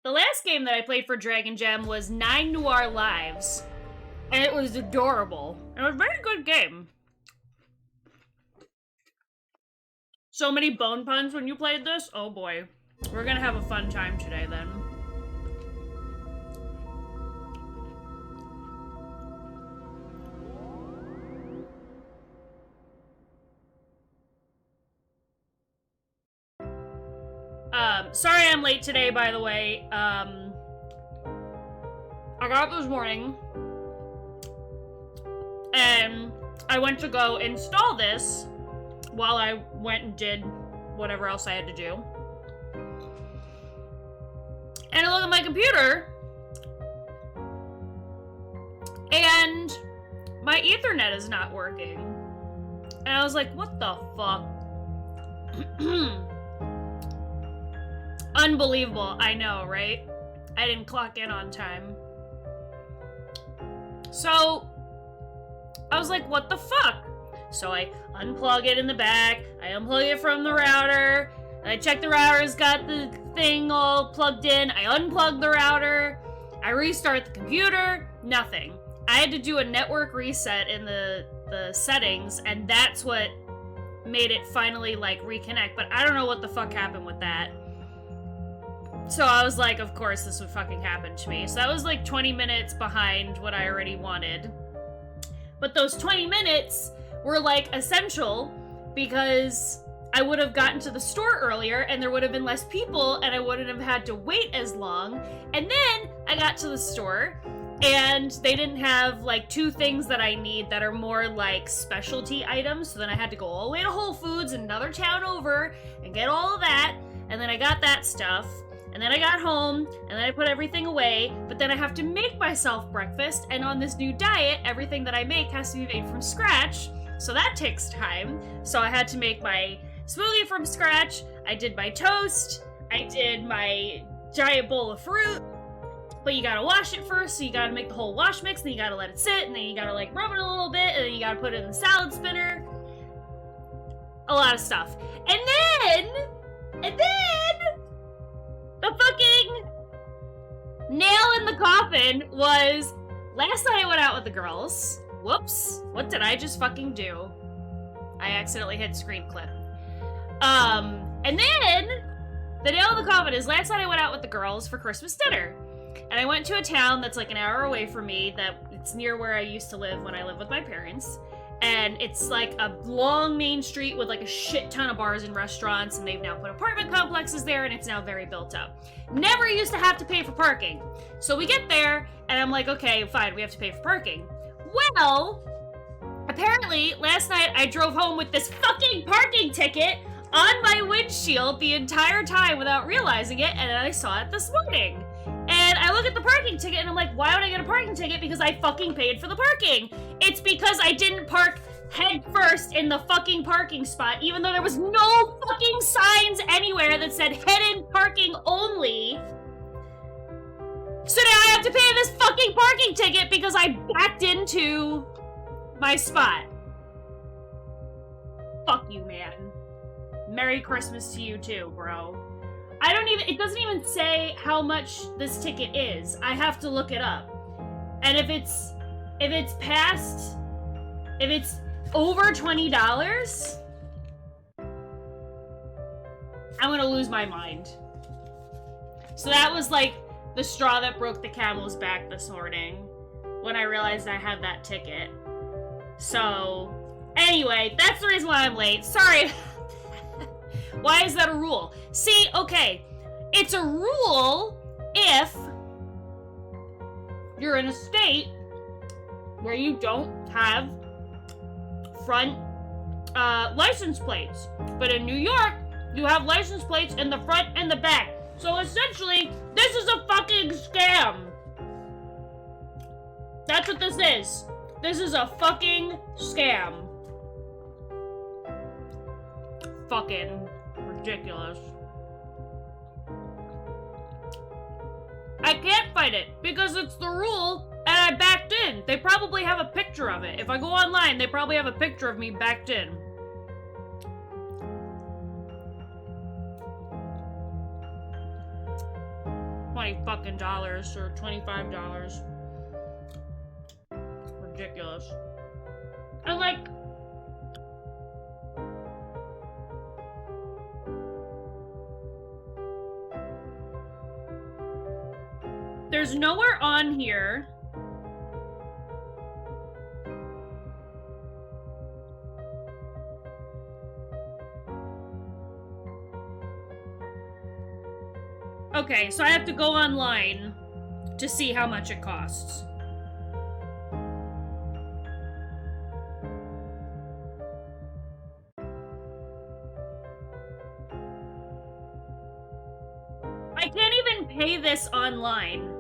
The last game that I played for Dragon Gem was 9 Noir Lives, and it was adorable. It was a very good game. So many bone puns when you played this? Oh boy. We're gonna have a fun time today then. Sorry I'm late today, by the way. I got up this morning, and I went to go install this while I went and did whatever else I had to do. And I look at my computer, and my Ethernet is not working. And I was like, what the fuck? Unbelievable, I know, right? I didn't clock in on time. So, I was like, what the fuck? So I unplug it in the back, I unplug it from the router, and I check the router's got the thing all plugged in, I unplug the router, I restart the computer, nothing. I had to do a network reset in the settings, and that's what made it finally, like, reconnect, but I don't know what the fuck happened with that. So I was like, of course this would fucking happen to me. So that was like 20 minutes behind what I already wanted. But those 20 minutes were like essential because I would have gotten to the store earlier and there would have been less people and I wouldn't have had to wait as long. And then I got to the store and they didn't have like 2 things that I need that are more like specialty items. So then I had to go all the way to Whole Foods, another town over, and get all of that. And then I got that stuff. And then I got home, and then I put everything away, but then I have to make myself breakfast, and on this new diet, everything that I make has to be made from scratch, so that takes time. So I had to make my smoothie from scratch, I did my toast, I did my giant bowl of fruit, but you gotta wash it first, so you gotta make the whole wash mix, and then you gotta let it sit, and then you gotta like rub it a little bit, and then you gotta put it in the salad spinner. A lot of stuff. And then, the fucking nail in the coffin was last night I went out with the girls. Whoops. What did I just fucking do? I accidentally hit screen clip. And then the nail in the coffin is last night I went out with the girls for Christmas dinner. And I went to a town that's like an hour away from me that it's near where I used to live when I lived with my parents. And it's like a long main street with like a shit ton of bars and restaurants, and they've now put apartment complexes there, and it's now very built up. Never used to have to pay for parking. So we get there, and I'm like, okay, fine, we have to pay for parking. Well, apparently, last night I drove home with this fucking parking ticket on my windshield the entire time without realizing it, and then I saw it this morning. And I look at the parking ticket and I'm like, why would I get a parking ticket? Because I fucking paid for the parking. It's because I didn't park head first in the fucking parking spot, even though there was no fucking signs anywhere that said head-in parking only. So now I have to pay this fucking parking ticket because I backed into my spot. Fuck you, man. Merry Christmas to you too, bro. It doesn't even say how much this ticket is. I have to look it up. And if it's over $20, I'm gonna lose my mind. So that was like the straw that broke the camel's back this morning when I realized I had that ticket. So, anyway, that's the reason why I'm late. Sorry. Why is that a rule? See, okay, it's a rule if you're in a state where you don't have front license plates. But in New York, you have license plates in the front and the back. So essentially, this is a fucking scam. That's what this is. This is a fucking scam. Fucking ridiculous. I can't fight it because it's the rule and I backed in. They probably have a picture of it. If I go online, they probably have a picture of me backed in. $20 fucking dollars or $25. Ridiculous. I like... There's nowhere on here. Okay, so I have to go online to see how much it costs. I can't even pay this online.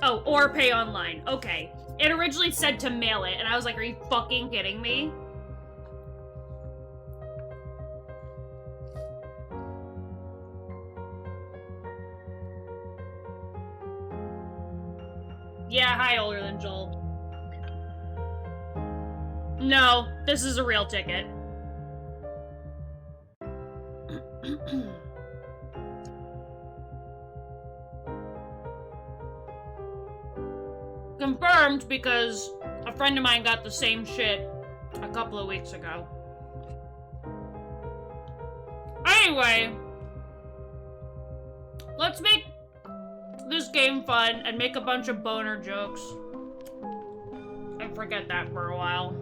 Oh, or pay online. Okay. It originally said to mail it, and I was like, are you fucking kidding me? Yeah, hi, older than Joel. No, this is a real ticket. Confirmed because a friend of mine got the same shit a couple of weeks ago. Anyway, let's make this game fun and make a bunch of boner jokes. And forget that for a while.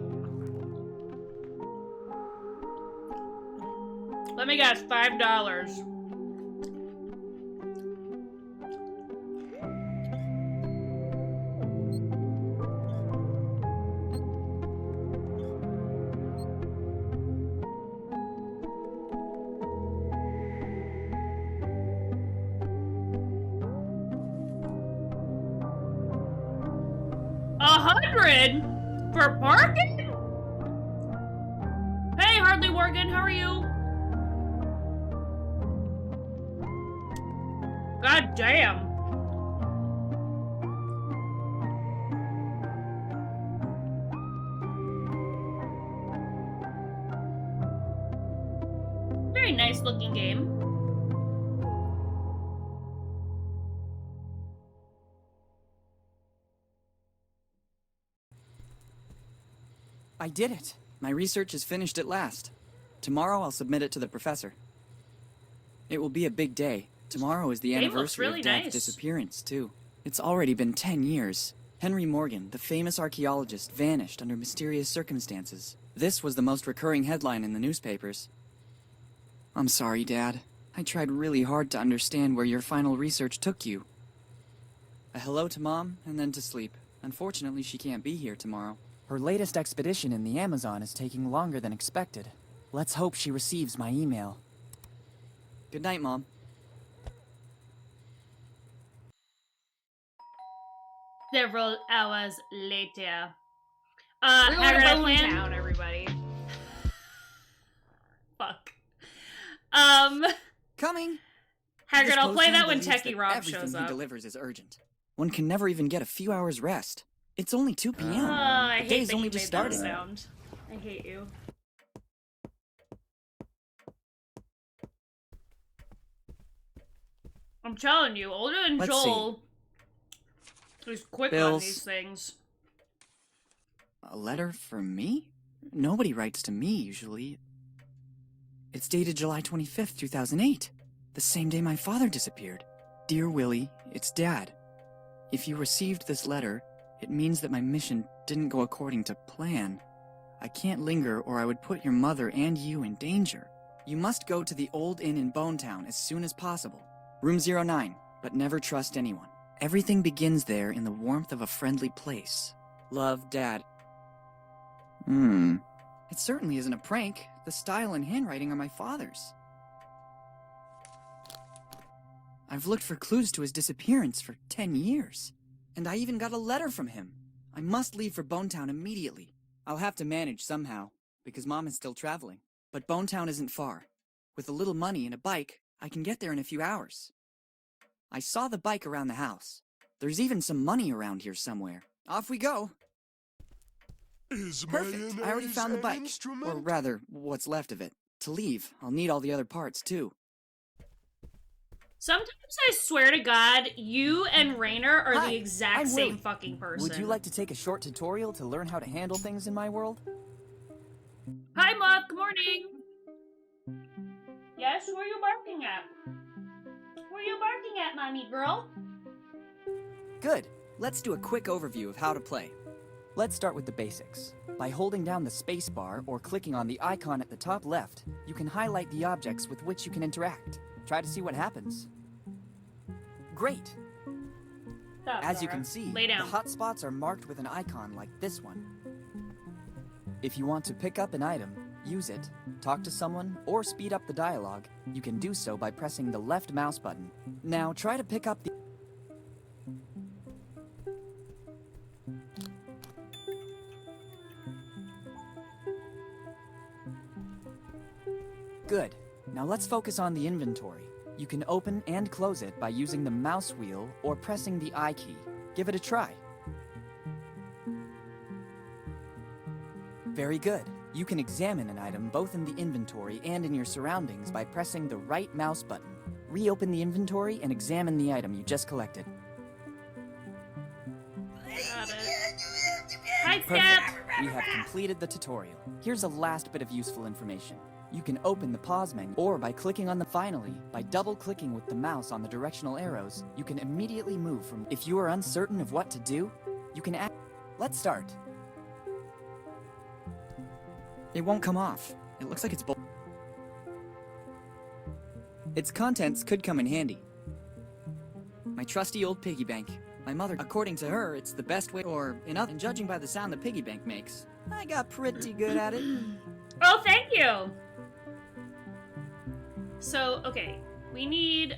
Let me guess, $5. $100 for parking? Hey, Hardly Morgan, how are you? God damn. Very nice looking game. I did it! My research is finished at last. Tomorrow I'll submit it to the professor. It will be a big day. Tomorrow is the anniversary of Dad's disappearance, too. It's already been 10 years. Henry Morgan, the famous archaeologist, vanished under mysterious circumstances. This was the most recurring headline in the newspapers. I'm sorry, Dad. I tried really hard to understand where your final research took you. A hello to Mom, and then to sleep. Unfortunately, she can't be here tomorrow. Her latest expedition in the Amazon is taking longer than expected. Let's hope she receives my email. Good night, Mom. Several hours later. Haggard, I plan down, everybody. Fuck. Coming! Haggard, I'll play that when Techie Rob shows everything up. He delivers is urgent. One can never even get a few hours rest. It's only 2 p.m. I The hate day's that only you just made started. that sound. I hate you. I'm telling you, older than Let's Joel is quick on Bills. these things. A letter from me? Nobody writes to me, usually. It's dated July 25th, 2008. The same day my father disappeared. Dear Willy, it's Dad. If you received this letter, it means that my mission didn't go according to plan. I can't linger or I would put your mother and you in danger. You must go to the old inn in Bonetown as soon as possible. Room 09, but never trust anyone. Everything begins there in the warmth of a friendly place. Love, Dad. It certainly isn't a prank. The style and handwriting are my father's. I've looked for clues to his disappearance for 10 years. And I even got a letter from him. I must leave for Bonetown immediately. I'll have to manage somehow, because Mom is still traveling. But Bonetown isn't far. With a little money and a bike, I can get there in a few hours. I saw the bike around the house. There's even some money around here somewhere. Off we go. Perfect. I already found the bike. Or rather, what's left of it. To leave, I'll need all the other parts, too. Sometimes I swear to God, you and Rainer are Hi, the exact I'm same Willy. fucking person. Would you like to take a short tutorial to learn how to handle things in my world? Hi, Moth. Good morning. Yes, who are you barking at? Who are you barking at, mommy girl? Good. Let's do a quick overview of how to play. Let's start with the basics. By holding down the spacebar or clicking on the icon at the top left, you can highlight the objects with which you can interact. Try to see what happens. Great! Stop, As you Zara. can see, Lay the down. hotspots are marked with an icon like this one. If you want to pick up an item, use it, talk to someone, or speed up the dialogue, you can do so by pressing the left mouse button. Now try to pick up the... Good. Now let's focus on the inventory. You can open and close it by using the mouse wheel or pressing the I key. Give it a try. Very good. You can examine an item both in the inventory and in your surroundings by pressing the right mouse button. Reopen the inventory and examine the item you just collected. Got it. Hi, Step. Perfect. We have completed the tutorial. Here's a last bit of useful information. You can open the pause menu, or by clicking on the finally, by double-clicking with the mouse on the directional arrows, you can immediately move from... If you are uncertain of what to do, you can add... Let's start. It won't come off. It looks like it's Its contents could come in handy. My trusty old piggy bank. My mother, according to her, it's the best way, and judging by the sound the piggy bank makes, I got pretty good at it. Oh, thank you. So, okay, we need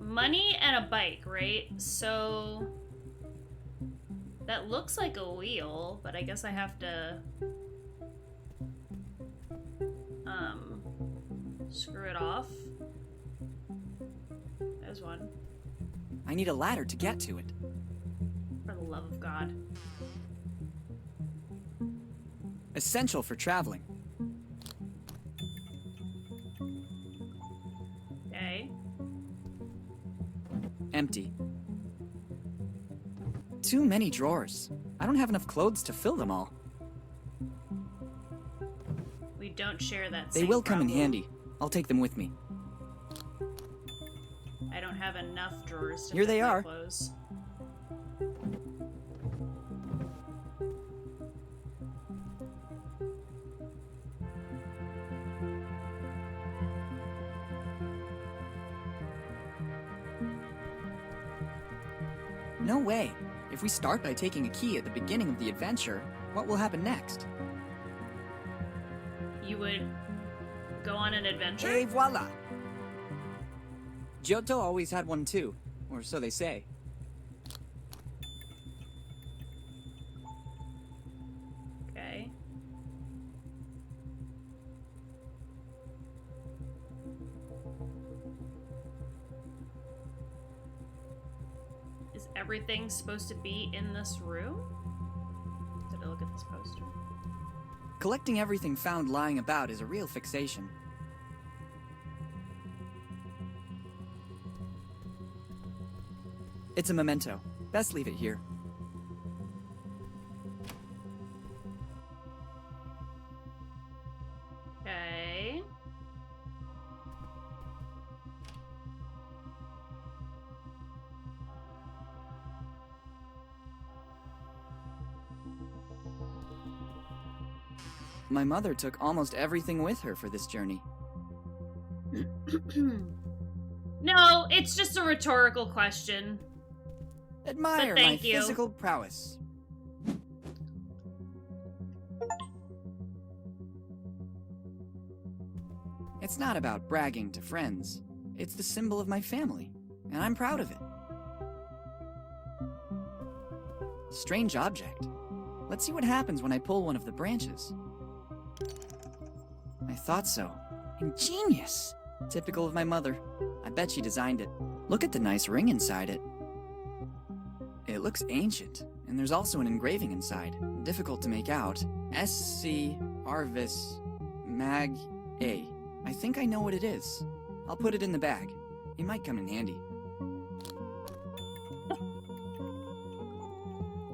money and a bike, right? So that looks like a wheel, but I guess I have to screw it off. There's one. I need a ladder to get to it. For the love of God. Essential for traveling. Okay. Empty. Too many drawers. I don't have enough clothes to fill them all. We don't share that They same will come in problem. handy. I'll take them with me. I don't have enough drawers to Here fit they my are. clothes. No way. If we start by taking a key at the beginning of the adventure, what will happen next? You would go on an adventure? Et voila! Giotto always had one too, or so they say. Okay. Is everything supposed to be in this room? Did I look at this poster? Collecting everything found lying about is a real fixation. It's a memento. Best leave it here. Okay. My mother took almost everything with her for this journey. No, it's just a rhetorical question. Admire But my thank you. physical prowess. It's not about bragging to friends. It's the symbol of my family, and I'm proud of it. Strange object. Let's see what happens when I pull one of the branches. I thought so. Ingenious! Typical of my mother. I bet she designed it. Look at the nice ring inside it. It looks ancient, and there's also an engraving inside. Difficult to make out. S.C. Arvis Mag A. I think I know what it is. I'll put it in the bag. It might come in handy.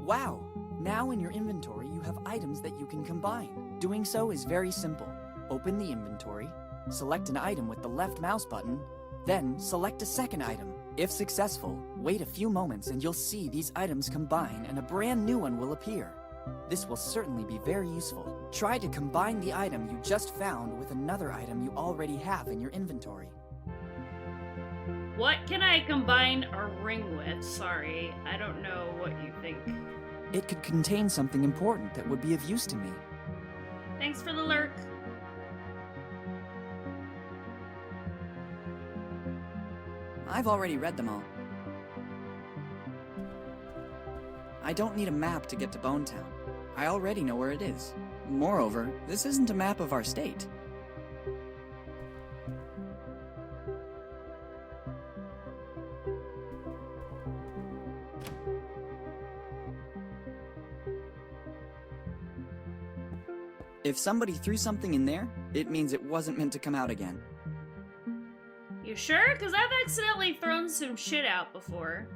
Wow! Now in your inventory you have items that you can combine. Doing so is very simple. Open the inventory, select an item with the left mouse button, then select a second item. If successful, wait a few moments and you'll see these items combine and a brand new one will appear. This will certainly be very useful. Try to combine the item you just found with another item you already have in your inventory. What can I combine a ring with? Sorry, I don't know what you think. It could contain something important that would be of use to me. Thanks for the lurk. I've already read them all. I don't need a map to get to Bone Town. I already know where it is. Moreover, this isn't a map of our state. If somebody threw something in there, it means it wasn't meant to come out again. You sure? Because I've accidentally thrown some shit out before.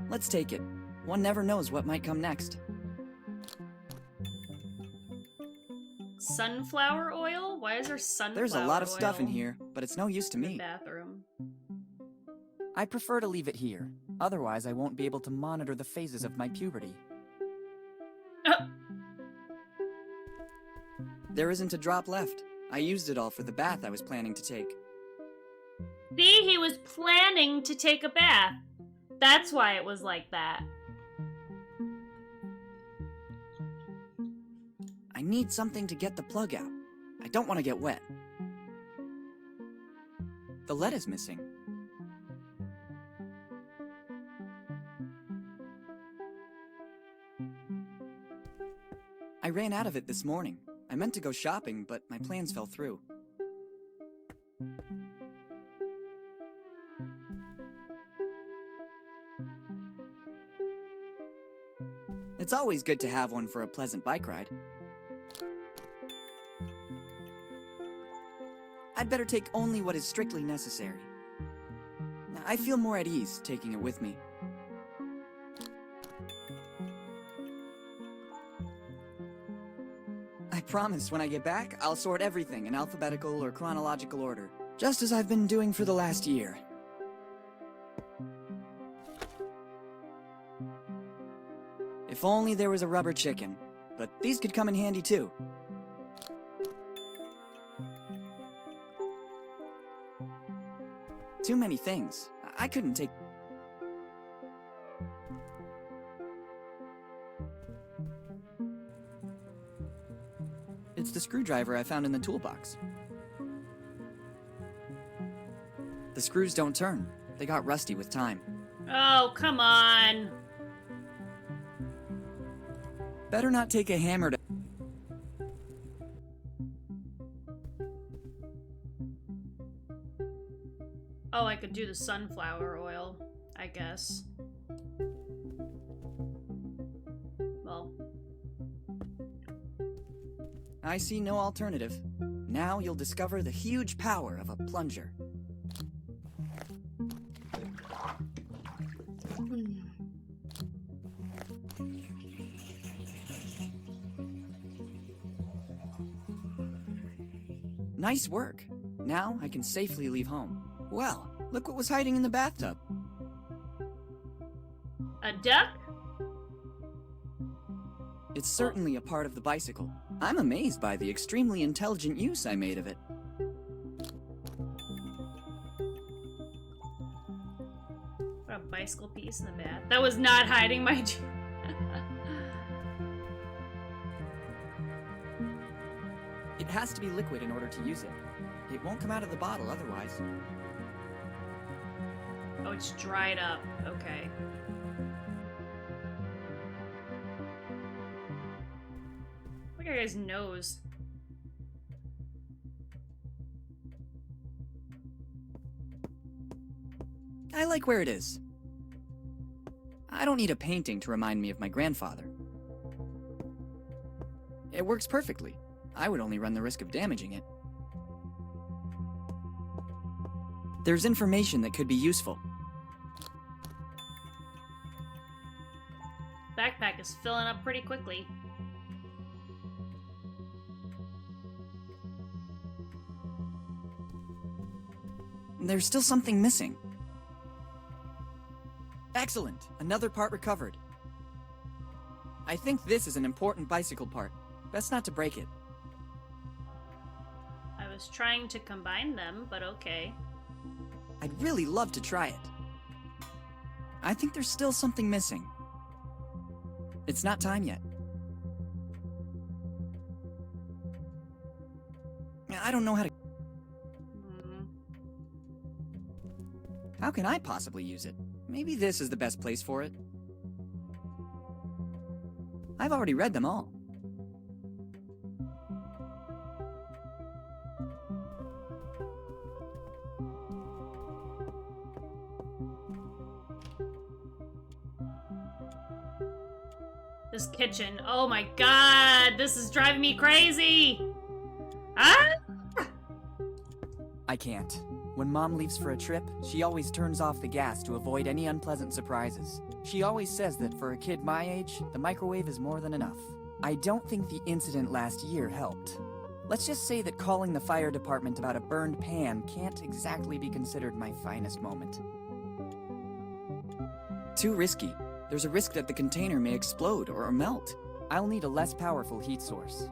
Let's take it. One never knows what might come next. Sunflower oil? Why is there sunflower oil? There's a lot of stuff in here, but it's no use to in the me. bathroom. I prefer to leave it here. Otherwise, I won't be able to monitor the phases of my puberty. There isn't a drop left. I used it all for the bath I was planning to take. See, he was planning to take a bath. That's why it was like that. I need something to get the plug out. I don't want to get wet. The lead is missing. I ran out of it this morning. I meant to go shopping, but my plans fell through. It's always good to have one for a pleasant bike ride. I'd better take only what is strictly necessary. I feel more at ease taking it with me. I promise when I get back, I'll sort everything in alphabetical or chronological order, just as I've been doing for the last year. If only there was a rubber chicken, but these could come in handy too. Too many things. I couldn't take... It's the screwdriver I found in the toolbox. The screws don't turn. They got rusty with time. Oh, come on. Better not take a hammer to... Oh, I could do the sunflower oil, I guess. Well. I see no alternative. Now you'll discover the huge power of a plunger. Nice work. Now I can safely leave home. Well, look what was hiding in the bathtub. A duck? It's certainly a part of the bicycle. I'm amazed by the extremely intelligent use I made of it. What a bicycle piece in the bath. That was not hiding my... It has to be liquid in order to use it. It won't come out of the bottle otherwise. Oh, it's dried up. Okay. Look at his nose. I like where it is. I don't need a painting to remind me of my grandfather. It works perfectly. I would only run the risk of damaging it. There's information that could be useful. Backpack is filling up pretty quickly. There's still something missing. Excellent! Another part recovered. I think this is an important bicycle part. Best not to break it. I was trying to combine them, but okay. I'd really love to try it. I think there's still something missing. It's not time yet. I don't know how to... How can I possibly use it? Maybe this is the best place for it. I've already read them all. This kitchen. Oh my god, this is driving me crazy! Ah! I can't. When Mom leaves for a trip, she always turns off the gas to avoid any unpleasant surprises. She always says that for a kid my age, the microwave is more than enough. I don't think the incident last year helped. Let's just say that calling the fire department about a burned pan can't exactly be considered my finest moment. Too risky. There's a risk that the container may explode or melt. I'll need a less powerful heat source.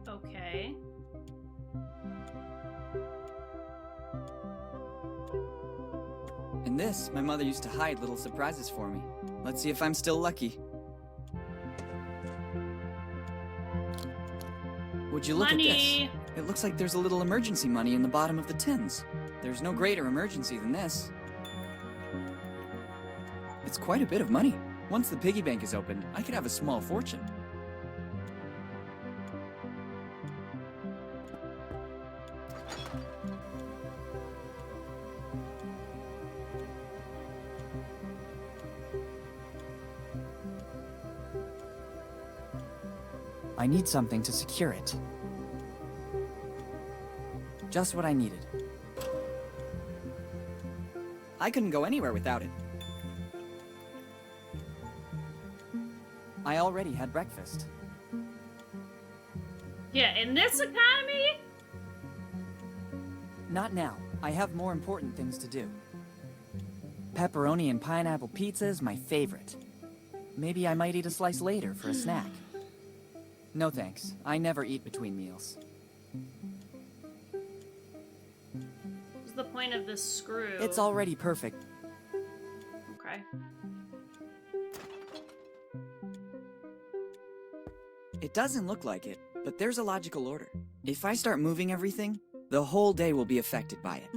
Okay. In this, my mother used to hide little surprises for me. Let's see if I'm still lucky. Would you look Money. at this? It looks like there's a little emergency money in the bottom of the tins. There's no greater emergency than this. It's quite a bit of money. Once the piggy bank is open, I could have a small fortune. I need something to secure it. Just what I needed. I couldn't go anywhere without it. I already had breakfast. Yeah, in this economy? Not now. I have more important things to do. Pepperoni and pineapple pizza is my favorite. Maybe I might eat a slice later for a snack. No thanks. I never eat between meals. What's the point of this screw? It's already perfect. Okay. It doesn't look like it, but there's a logical order. If I start moving everything, the whole day will be affected by it.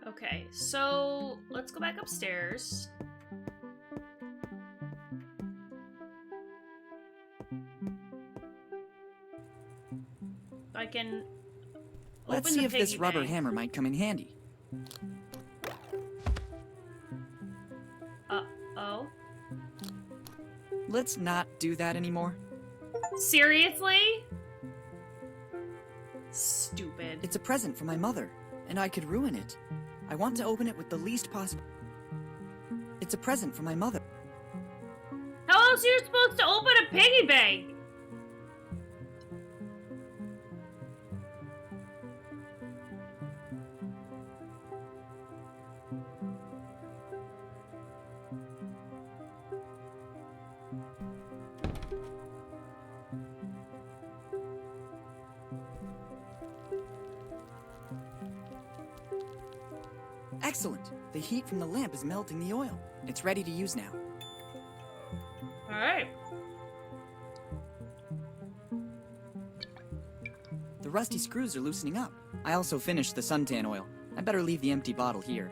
Okay, so let's go back upstairs. I can Let's open see the if this piggy rubber bank. hammer might come in handy. Oh? Let's not do that anymore. Seriously? Stupid. It's a present from my mother, and I could ruin it. I want to open it with the least possible... It's a present from my mother. How else are you supposed to open a piggy bank? Excellent! The heat from the lamp is melting the oil. It's ready to use now. Alright. The rusty screws are loosening up. I also finished the suntan oil. I better leave the empty bottle here.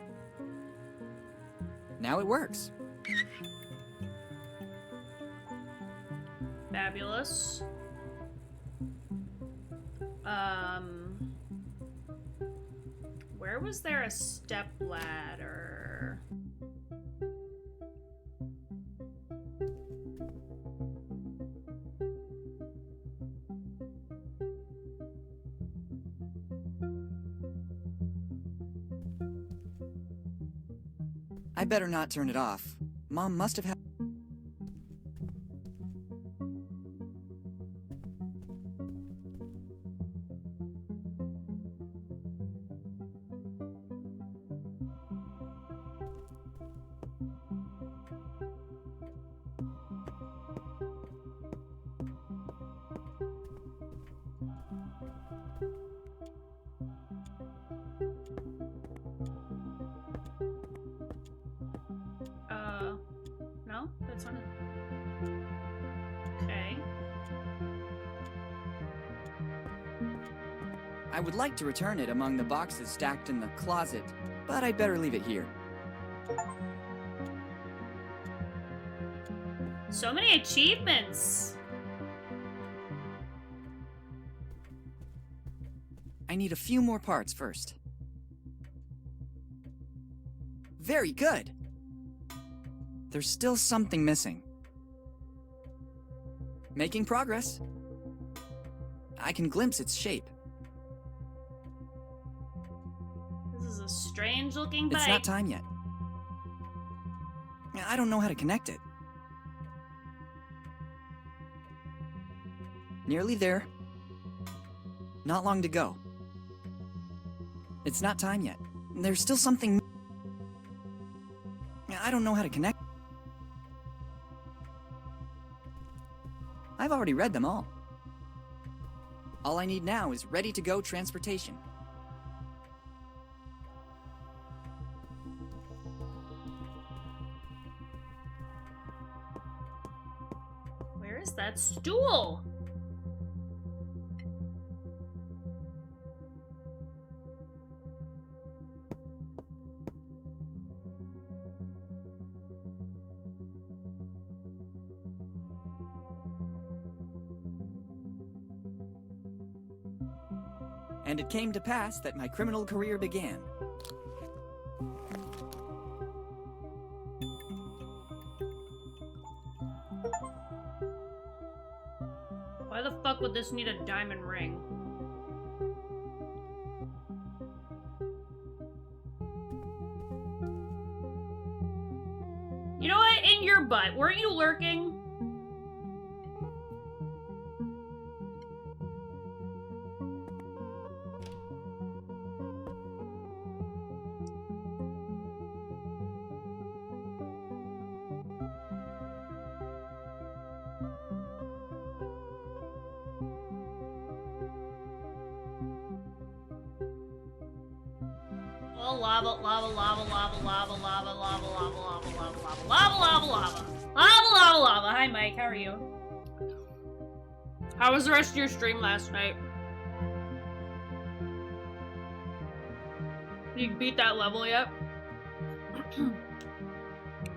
Now it works. Fabulous. Where was there a step ladder? I better not turn it off. Mom must have had... No? That's not it. Okay. I would like to return it among the boxes stacked in the closet, but I'd better leave it here. So many achievements! I need a few more parts first. Very good! There's still something missing. Making progress. I can glimpse its shape. This is a strange looking bike. It's not time yet. I don't know how to connect it. Nearly there. Not long to go. It's not time yet. There's still something... I don't know how to connect. I've already read them all. All I need now is ready-to-go transportation. Where is that stool? And it came to pass that my criminal career began. Why the fuck would this need a diamond ring? You know what? In your butt. Weren't you lurking? Oh, lava, lava, lava, lava, lava, lava, lava, lava, lava, lava, lava, lava, lava, lava, lava, lava, lava. Hi, Mike. How are you? How was the rest of your stream last night? You beat that level yet?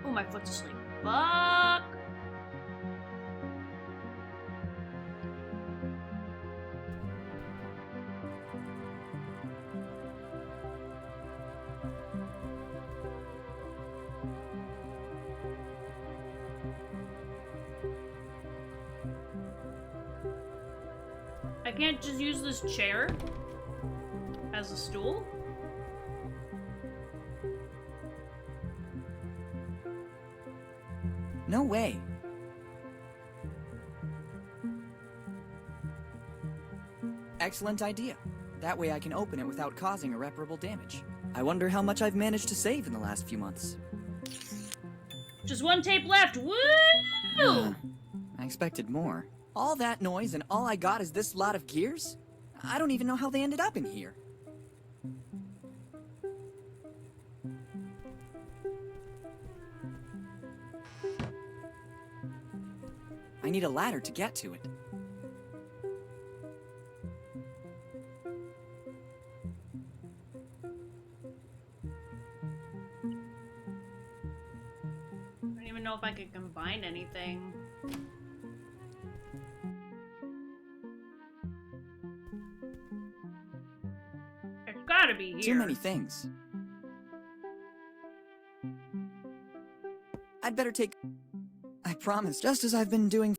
Oh, my foot's asleep. Fuck. I can't just use this chair as a stool? No way. Excellent idea. That way I can open it without causing irreparable damage. I wonder how much I've managed to save in the last few months. Just one tape left. Woo! I expected more. All that noise and all I got is this lot of gears? I don't even know how they ended up in here. I need a ladder to get to it. I don't even know if I could combine anything. It's gotta be here. Too many things. I'd better take... I promise, just as I've been doing...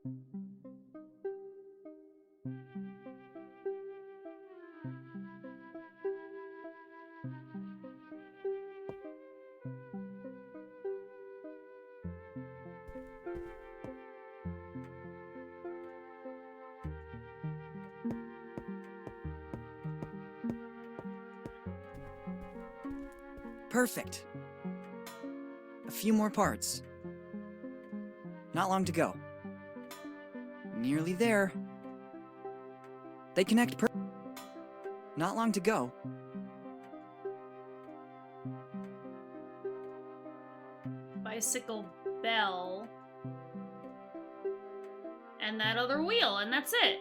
Perfect. A few more parts. Not long to go. Nearly there. They connect Not long to go. Bicycle bell. And that other wheel, and that's it.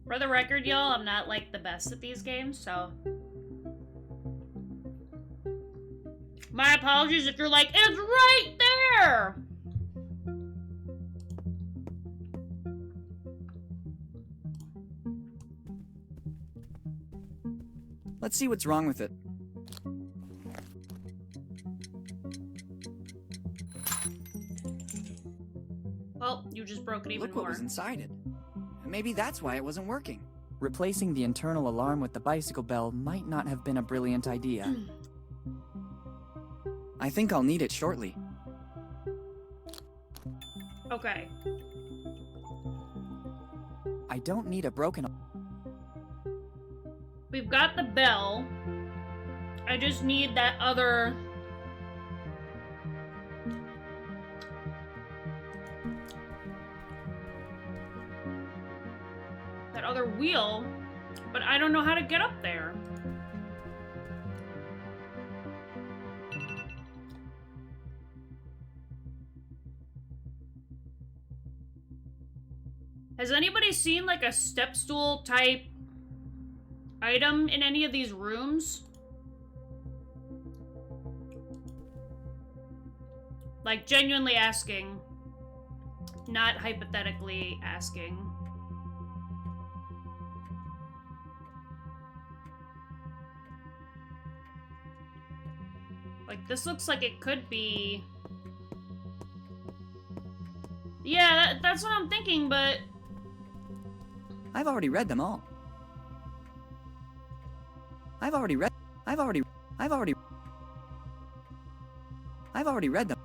For the record, y'all, I'm not, like, the best at these games, so... My apologies if you're like, it's right there! Let's see what's wrong with it. Well, you just broke it even Look more. what was inside it. Maybe that's why it wasn't working. Replacing the internal alarm with the bicycle bell might not have been a brilliant idea. I think I'll need it shortly. Okay. I don't need a broken... We've got the bell. I just need that other... that other wheel, but I don't know how to get up there. Has anybody seen like a step stool type item in any of these rooms? Like, genuinely asking. Not hypothetically asking. Like, this looks like it could be... Yeah, that's what I'm thinking, but... I've already read them all. I've already read them.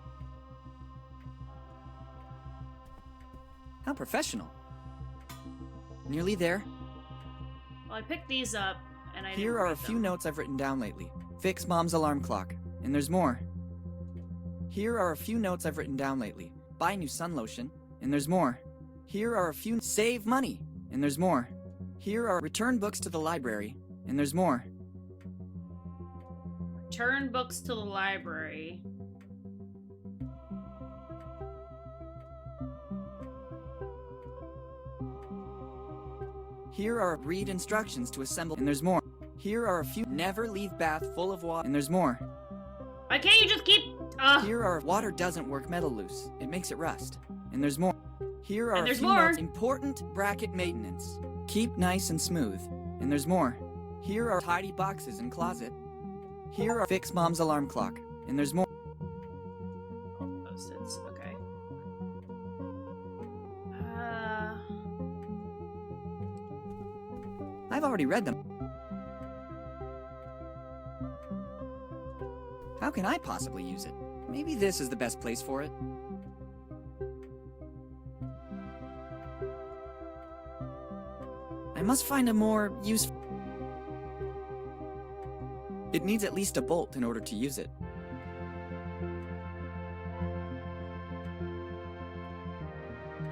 How professional. Nearly there. Well, I picked these up, and I didn't Here are a read few them. notes I've written down lately. Fix Mom's alarm clock. And there's more. Here are a few notes I've written down lately. Buy new sun lotion. And there's more. Here are a few... Save money. And there's more. Here are... Return books to the library. And there's more. Return books to the library. Here are... Read instructions to assemble... And there's more. Here are a few... Never leave bath full of water. And there's more. Why can't you just keep... Here are... Water doesn't work metal loose. It makes it rust. And there's more. Here are And a there's few more. notes. Important bracket maintenance. Keep nice and smooth. And there's more. Here are tidy boxes and closet. Here are... Fix Mom's alarm clock. And there's more. Post-its, okay. I've already read them. How can I possibly use it? Maybe this is the best place for it. I must find a more useful... It needs at least a bolt in order to use it.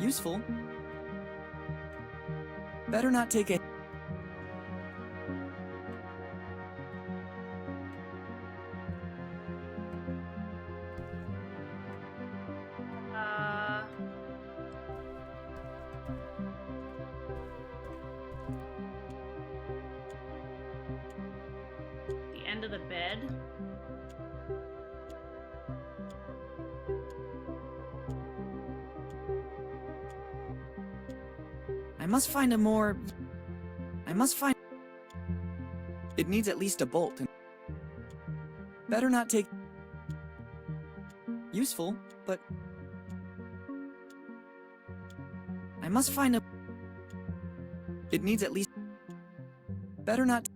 Useful? Better not take it. The end of the bed. I must find a more... It needs at least a bolt. And better not take... Useful, but... I must find a... It needs at least... Better not...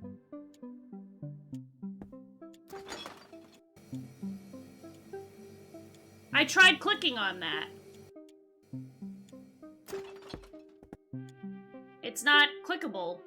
I tried clicking on that. It's not clickable.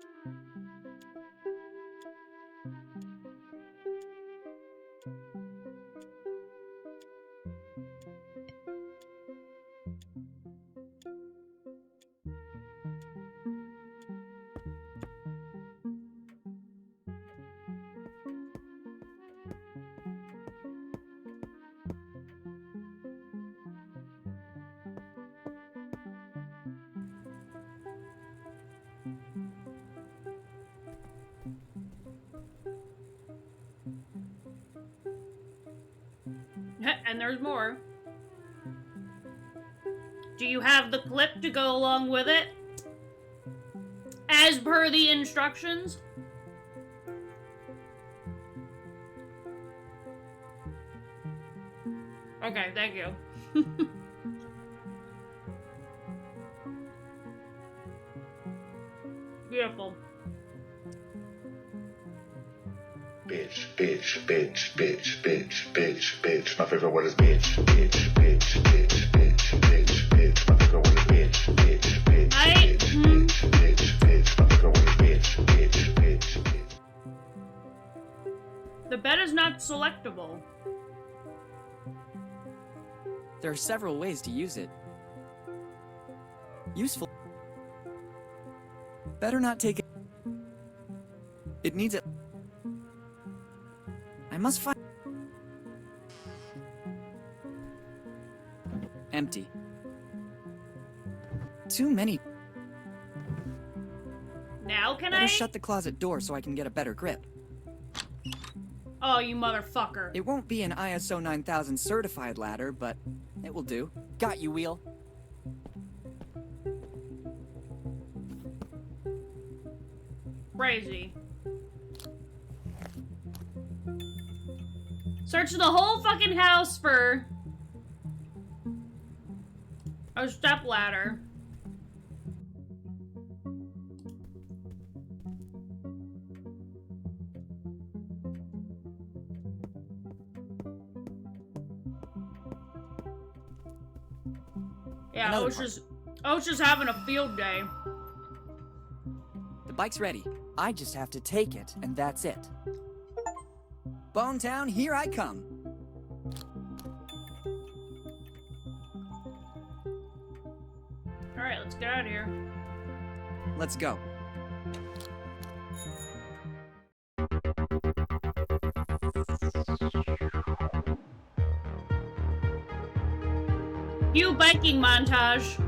And there's more. Do you have the clip to go along with it? As per the instructions? Okay, thank you. Beautiful. Bitch, bitch, bitch, bitch, bitch, bitch, bitch. My favorite word is bitch, bitch, bitch, bitch, bitch, bitch, bitch. My favorite word is bitch, bitch, bitch, bitch, bitch, bitch, bitch. My favorite word is bitch, bitch, bitch, bitch. The bed is not selectable. There are several ways to use it. Useful. Better not take it. It needs it. I must find... Empty. Too many. Now can Better I? shut the closet door so I can get a better grip. Oh, you motherfucker. It won't be an ISO 9000 certified ladder, but it will do. Got you, Wheel. Crazy. Search the whole fucking house for a step ladder. Yeah, I was just having a field day. The bike's ready. I just have to take it, and that's it. Bonetown, here I come. Alright, let's get out of here. Let's go. Cue biking montage.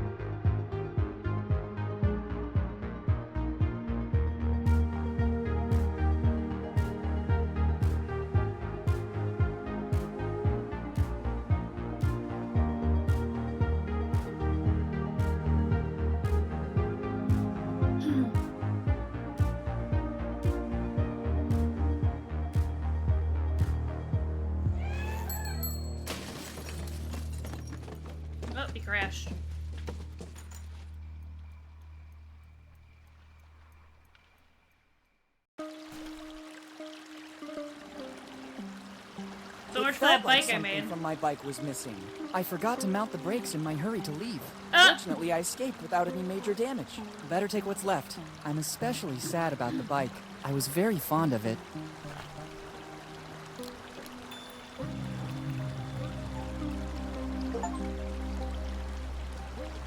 Oh, he crashed. So much for that bike I made. From my bike was missing. I forgot to mount the brakes in my hurry to leave. Ah! Fortunately, I escaped without any major damage. Better take what's left. I'm especially sad about the bike. I was very fond of it.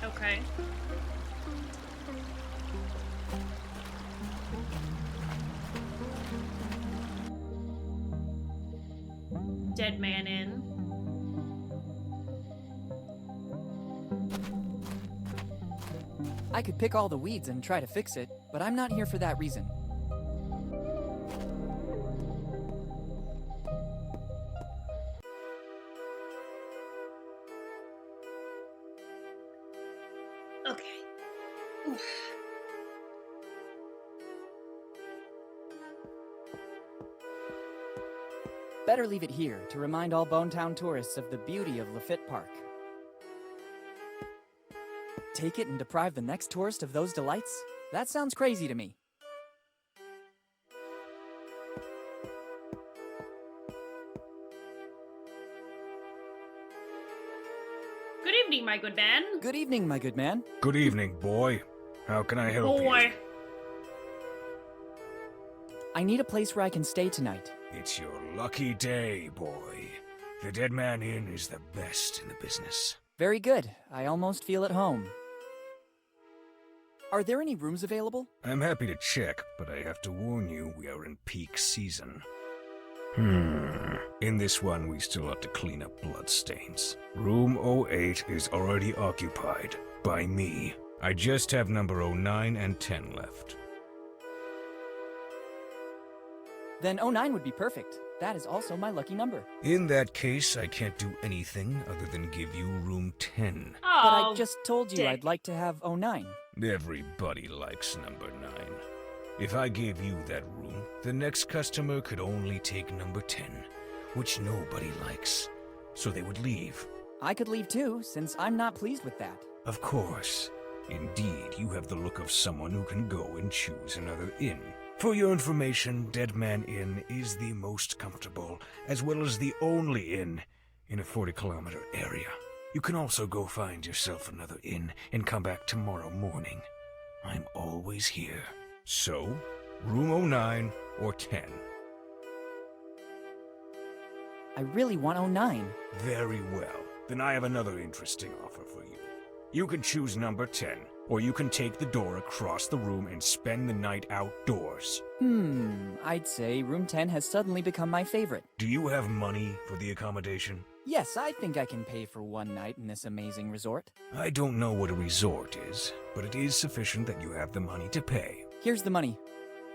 Okay. Dead man in. I could pick all the weeds and try to fix it, but I'm not here for that reason. Okay. Oof. Better leave it here to remind all Bonetown tourists of the beauty of Lafitte Park. Take it and deprive the next tourist of those delights? That sounds crazy to me. Good evening, my good man. Good evening, my good man. Good evening, boy. How can I help you? Boy. I need a place where I can stay tonight. It's your lucky day, boy. The Dead Man Inn is the best in the business. Very good. I almost feel at home. Are there any rooms available? I'm happy to check, but I have to warn you, we are in peak season. In this one, we still have to clean up bloodstains. Room 08 is already occupied. By me. I just have number 09 and 10 left. Then 09 would be perfect. That is also my lucky number. In that case, I can't do anything other than give you room 10. Oh, But I just told you dick. I'd like to have 09. Everybody likes number 9. If I gave you that room, the next customer could only take number 10, which nobody likes. So they would leave. I could leave too, since I'm not pleased with that. Of course. Indeed, you have the look of someone who can go and choose another inn. For your information, Dead Man Inn is the most comfortable, as well as the only inn in a 40-kilometer area. You can also go find yourself another inn and come back tomorrow morning. I'm always here. So, room 09 or 10. I really want 09. Very well. Then I have another interesting offer for you. You can choose number 10, or you can take the door across the room and spend the night outdoors. I'd say room 10 has suddenly become my favorite. Do you have money for the accommodation? Yes, I think I can pay for one night in this amazing resort. I don't know what a resort is, but it is sufficient that you have the money to pay. Here's the money.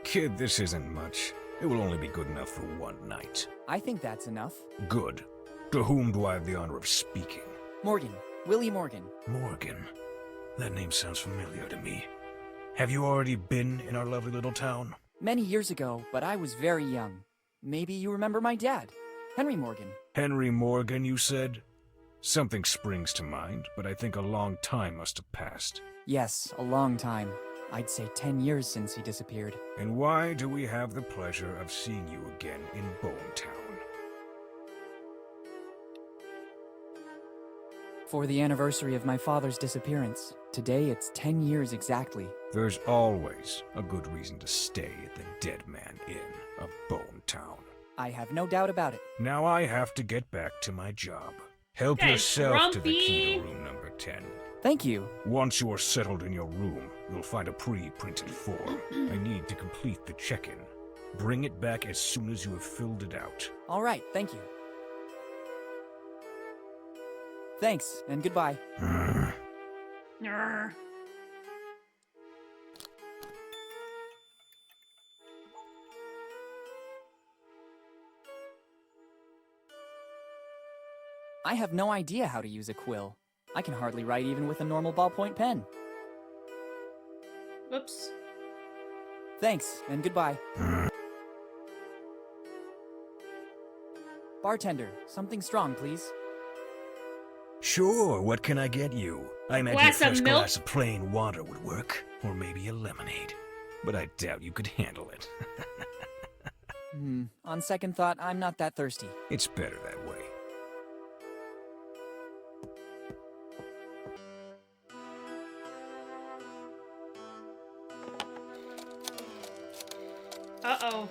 Kid, this isn't much. It will only be good enough for one night. I think that's enough. Good. To whom do I have the honor of speaking? Morgan. Willy Morgan. Morgan. That name sounds familiar to me. Have you already been in our lovely little town? Many years ago, but I was very young. Maybe you remember my dad, Henry Morgan. Henry Morgan, you said? Something springs to mind, but I think a long time must have passed. Yes, a long time. I'd say 10 years since he disappeared. And why do we have the pleasure of seeing you again in Bonetown? For the anniversary of my father's disappearance. Today it's 10 years exactly. There's always a good reason to stay at the Dead Man Inn of Bonetown. I have no doubt about it. Now I have to get back to my job. Help Okay, yourself to the key to Grumpy. room number 10. Thank you. Once you are settled in your room, you'll find a pre-printed form. I need to complete the check-in. Bring it back as soon as you have filled it out. All right, thank you. Thanks, and goodbye. Grr. I have no idea how to use a quill. I can hardly write even with a normal ballpoint pen. Whoops. Thanks, and goodbye. Bartender, something strong, please. Sure, what can I get you? I imagine a Glass of fresh milk? glass of plain water would work. Or maybe a lemonade. But I doubt you could handle it. On second thought, I'm not that thirsty. It's better that way. Uh-oh.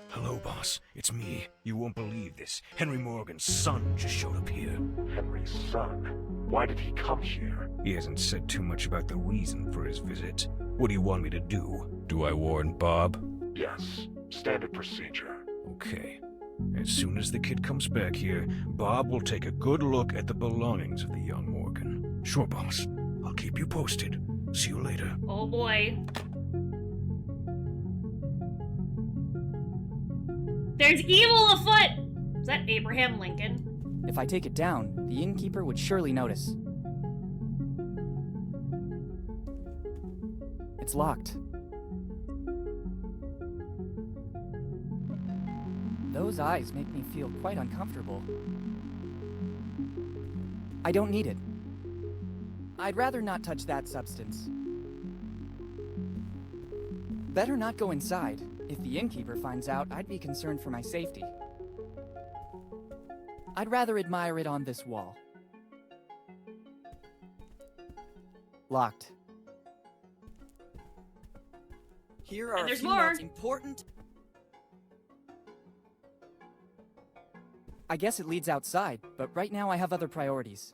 Hello, boss. It's me. You won't believe this. Henry Morgan's son just showed up here. Henry's son? Why did he come here? He hasn't said too much about the reason for his visit. What do you want me to do? Do I warn Bob? Yes, standard procedure. Okay. As soon as the kid comes back here, Bob will take a good look at the belongings of the young Morgan. Sure, boss. I'll keep you posted. See you later. Oh boy. There's evil afoot! Is that Abraham Lincoln? If I take it down, the innkeeper would surely notice. It's locked. Those eyes make me feel quite uncomfortable. I don't need it. I'd rather not touch that substance. Better not go inside. If the innkeeper finds out, I'd be concerned for my safety. I'd rather admire it on this wall. Locked. Here are a there's few more. notes important. I guess it leads outside, but right now I have other priorities.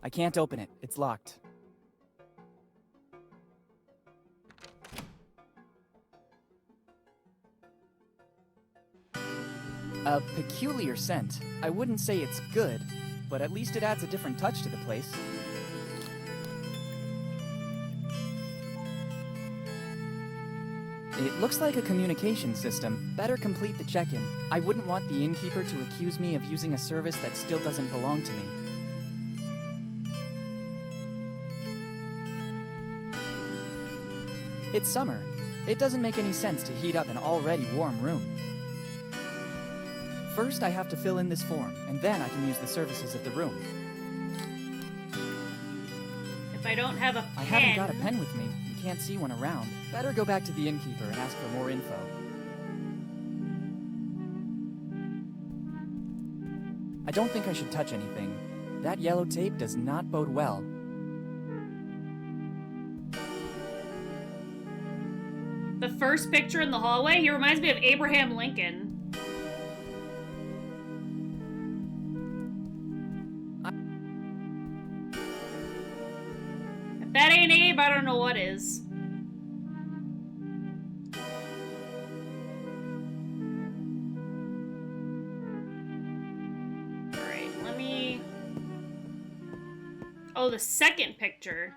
I can't open it. It's locked. A peculiar scent. I wouldn't say it's good, but at least it adds a different touch to the place. It looks like a communication system. Better complete the check-in. I wouldn't want the innkeeper to accuse me of using a service that still doesn't belong to me. It's summer. It doesn't make any sense to heat up an already warm room. First, I have to fill in this form, and then I can use the services of the room. If I don't have a pen... I haven't got a pen with me. You can't see one around. Better go back to the innkeeper and ask for more info. I don't think I should touch anything. That yellow tape does not bode well. The first picture in the hallway, he reminds me of Abraham Lincoln. If that ain't Abe, I don't know what is. Alright, let me... Oh, the second picture.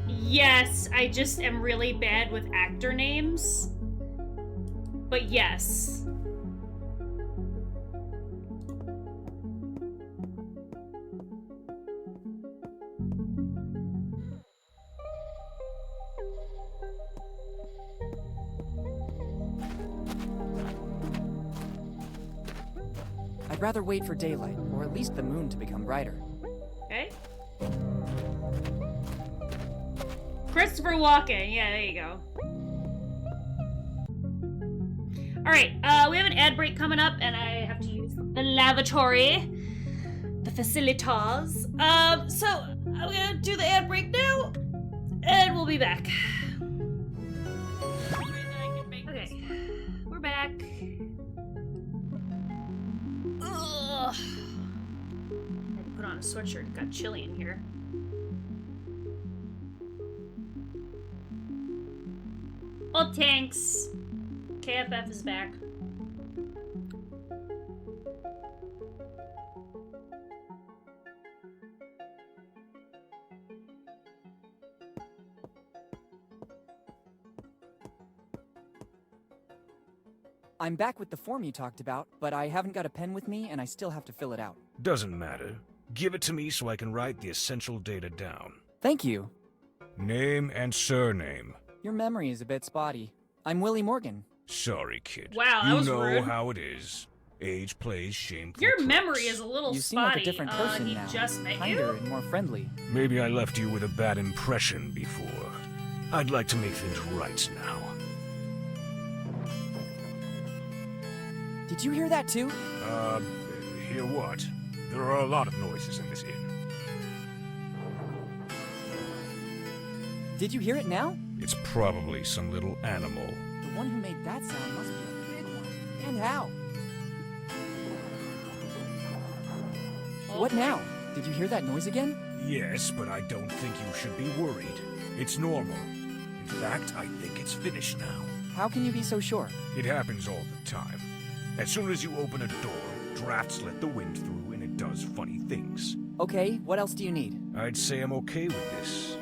Yes, I just am really bad with actor names. But yes. I'd rather wait for daylight, or at least the moon to become brighter. Okay. Christopher Walken. Yeah, there you go. Alright, we have an ad break coming up, and I have to use the lavatory. The facilitas. So, I'm gonna do the ad break now, and we'll be back. Okay, we're back. Ugh. I had to put on a sweatshirt. It got chilly in here. Oh, thanks. KFF is back. I'm back with the form you talked about, but I haven't got a pen with me and I still have to fill it out. Doesn't matter. Give it to me so I can write the essential data down. Thank you. Name and surname. Your memory is a bit spotty. I'm Willy Morgan. Sorry, kid. Wow, that was You know rude. how it is. Age plays shameful Your tricks. memory is a little You seem spotty. like a different person he now. just met Kinder you? and more friendly. Maybe I left you with a bad impression before. I'd like to make things right now. Did you hear that too? Hear what? There are a lot of noises in this inn. Did you hear it now? It's probably some little animal. The one who made that sound must be a big one. And how? What now? Did you hear that noise again? Yes, but I don't think you should be worried. It's normal. In fact, I think it's finished now. How can you be so sure? It happens all the time. As soon as you open a door, drafts let the wind through and it does funny things. Okay, what else do you need? I'd say I'm okay with this.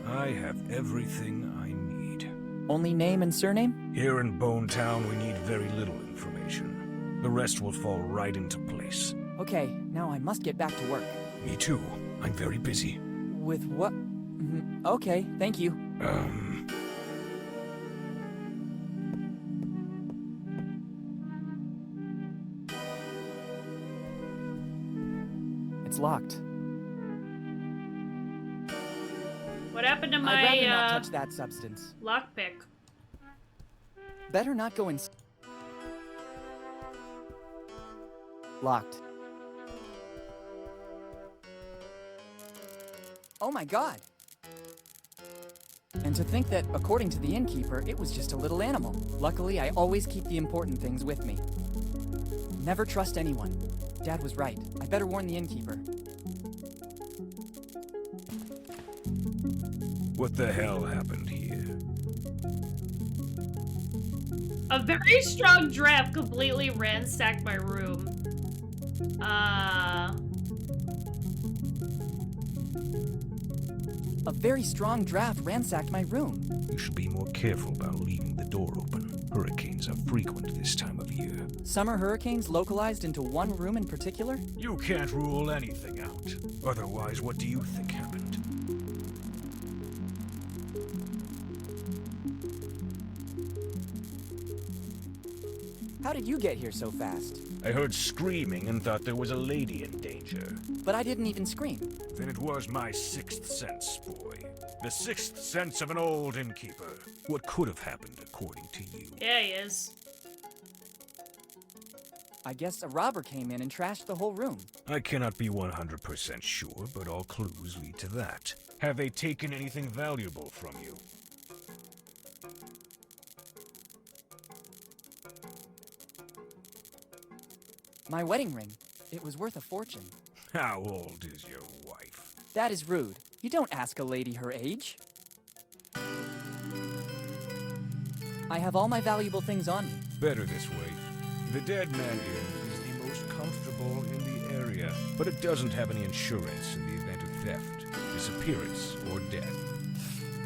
I have everything I need. Only name and surname? Here in Bone Town, we need very little information. The rest will fall right into place. Okay, now I must get back to work. Me too. I'm very busy. With what? Okay, thank you. It's locked. What happened to my, I'd rather not touch that substance. lockpick? Better not go in. Locked. Oh my god! And to think that, according to the innkeeper, it was just a little animal. Luckily, I always keep the important things with me. Never trust anyone. Dad was right. I better warn the innkeeper. What the hell happened here? A very strong draft completely ransacked my room. A very strong draft ransacked my room. You should be more careful about leaving the door open. Hurricanes are frequent this time of year. Summer hurricanes localized into one room in particular? You can't rule anything out. Otherwise, what do you think happened? How did you get here so fast? I heard screaming and thought there was a lady in danger. But I didn't even scream. Then it was my sixth sense, boy. The sixth sense of an old innkeeper. What could have happened according to you? Yeah, he is. I guess a robber came in and trashed the whole room. I cannot be 100% sure, but all clues lead to that. Have they taken anything valuable from you? My wedding ring. It was worth a fortune. How old is your wife? That is rude. You don't ask a lady her age. I have all my valuable things on me. Better this way. The Dead Man Inn is the most comfortable in the area, but it doesn't have any insurance in the event of theft, disappearance, or death.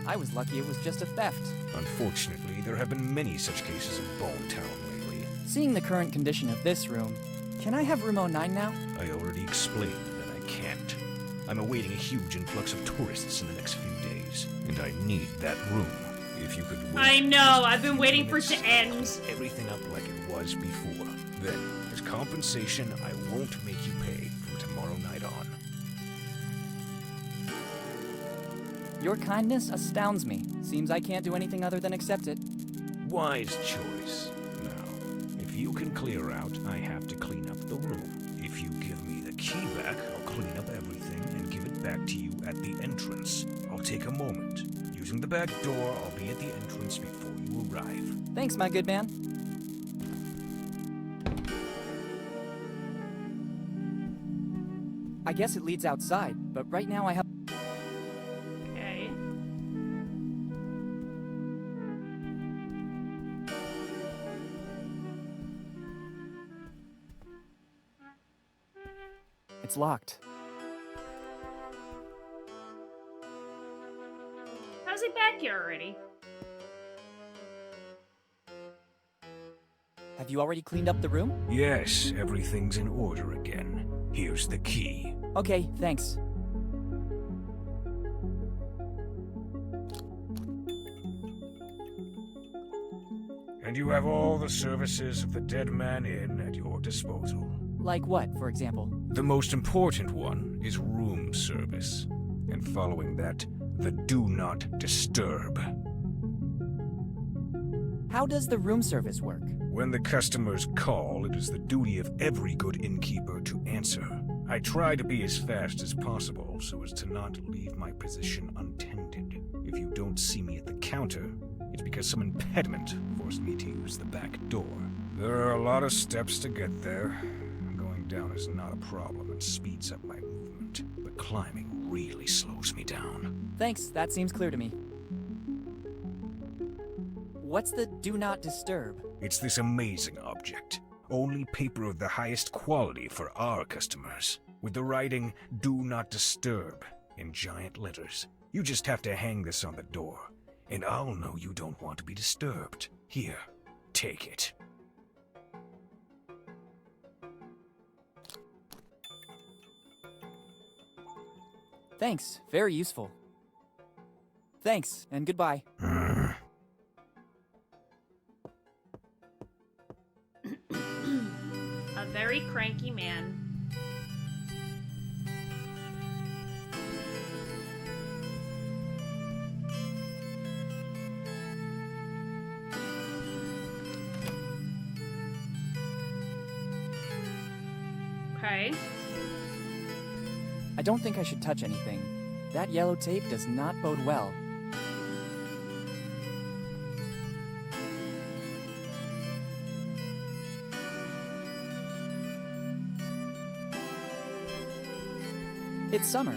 I was lucky it was just a theft. Unfortunately, there have been many such cases in Bone Town lately. Seeing the current condition of this room, can I have room 09 now? I already explained that I can't. I'm awaiting a huge influx of tourists in the next few days, and I need that room. If you could wait. I know, I've been waiting for it to end. Everything up like it was before. Then, as compensation, I won't make you pay from tomorrow night on. Your kindness astounds me. Seems I can't do anything other than accept it. Wise choice. Now, if you can clear out, I have to clean up the room. If you give me the key back, I'll clean up everything and give it back to you at the entrance. I'll take a moment. Using the back door, I'll be at the entrance before you arrive. Thanks, my good man. I guess it leads outside, but right now I have... Okay. It's locked. How's he back here already? Have you already cleaned up the room? Yes, everything's in order again. Here's the key. Okay, thanks. And you have all the services of the Dead Man Inn at your disposal. Like what, for example? The most important one is room service. And following that, the Do Not Disturb. How does the room service work? When the customers call, it is the duty of every good innkeeper to answer. I try to be as fast as possible so as to not leave my position untended. If you don't see me at the counter, it's because some impediment forced me to use the back door. There are a lot of steps to get there. Going down is not a problem and speeds up my movement, but climbing really slows me down. Thanks, that seems clear to me. What's the Do Not Disturb? It's this amazing object. Only paper of the highest quality for our customers. With the writing, Do Not Disturb, in giant letters. You just have to hang this on the door, and I'll know you don't want to be disturbed. Here, take it. Thanks, very useful. Thanks, and goodbye. A very cranky man. Okay. I don't think I should touch anything. That yellow tape does not bode well. It's summer.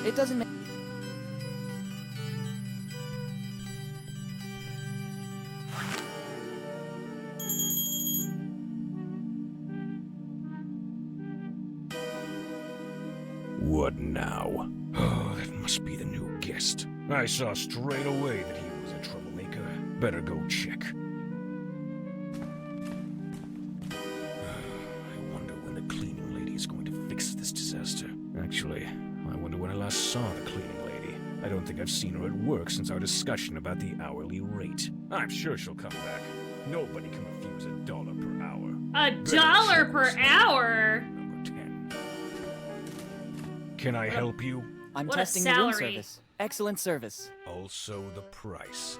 It doesn't make... What now? Oh, that must be the new guest. I saw straight away that he was a troublemaker. Better go check. I wonder when the cleaning lady is going to fix this disaster. Actually, I wonder when I last saw the cleaning lady. I don't think I've seen her at work since our discussion about the hourly rate. I'm sure she'll come back. Nobody can refuse $1 per hour. $1 per hour? Number 10. Can I help you? I'm What a testing the room salary. service. Excellent service. Also the price.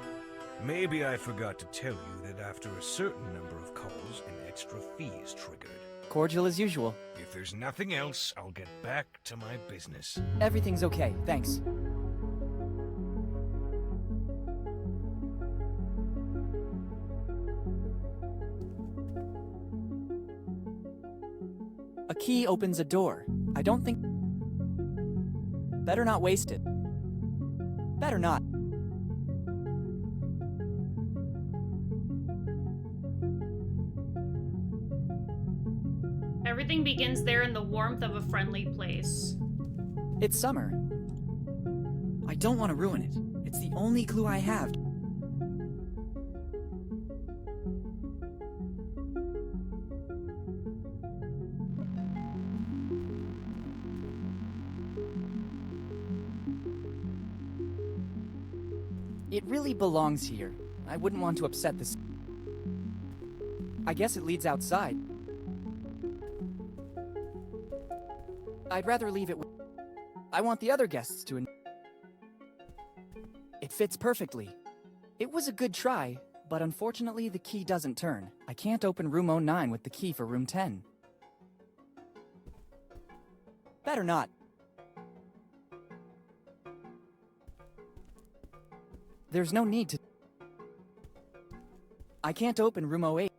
Maybe I forgot to tell you that after a certain number of calls, an extra fee is triggered. Cordial as usual. If there's nothing else, I'll get back to my business. Everything's okay, thanks. A key opens a door. I don't think... Better not waste it. Better not. Everything begins there in the warmth of a friendly place. It's summer. I don't want to ruin it. It's the only clue I have. It really belongs here. I wouldn't want to upset this. I guess it leads outside. I'd rather leave it. I want the other guests to. It fits perfectly. It was a good try, but unfortunately the key doesn't turn. I can't open room 09 with the key for room 10. Better not. There's no need to. I can't open room 08.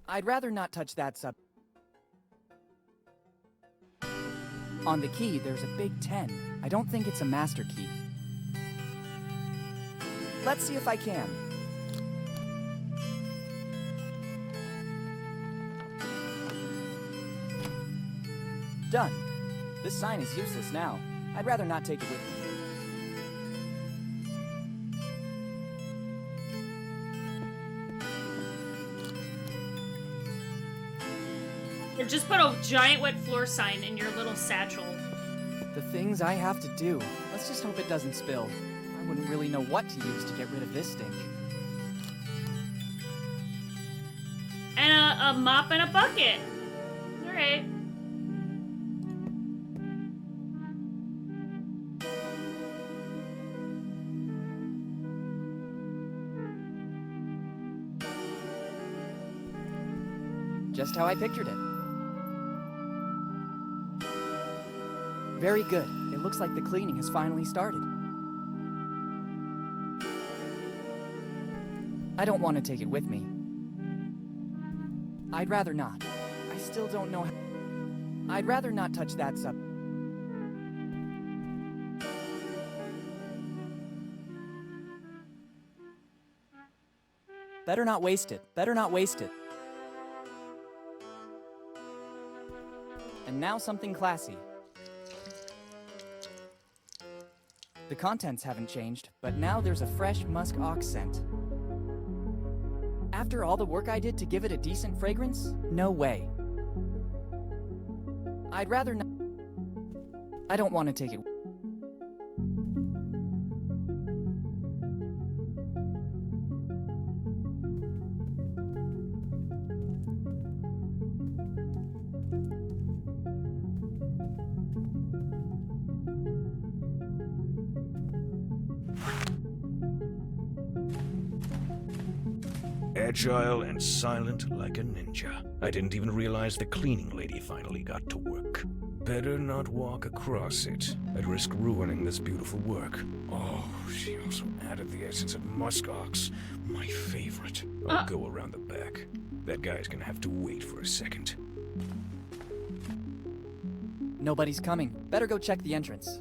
I'd rather not touch that sub. On the key, there's a big 10. I don't think it's a master key. Let's see if I can. Done. This sign is useless now. I'd rather not take it with me. Or just put a giant wet floor sign in your little satchel. The things I have to do. Let's just hope it doesn't spill. I wouldn't really know what to use to get rid of this stink. And a mop and a bucket. Alright. Just how I pictured it. Very good. It looks like the cleaning has finally started. I don't want to take it with me. I'd rather not. I still don't know how... I'd rather not touch that sub... Better not waste it. Better not waste it. And now something classy. The contents haven't changed, but now there's a fresh musk ox scent. After all the work I did to give it a decent fragrance? No way. I'd rather not... I don't want to take it. Agile and silent like a ninja. I didn't even realize the cleaning lady finally got to work. Better not walk across it. I'd risk ruining this beautiful work. Oh, she also added the essence of muskox. My favorite. I'll go around the back. That guy's gonna have to wait for a second. Nobody's coming. Better go check the entrance.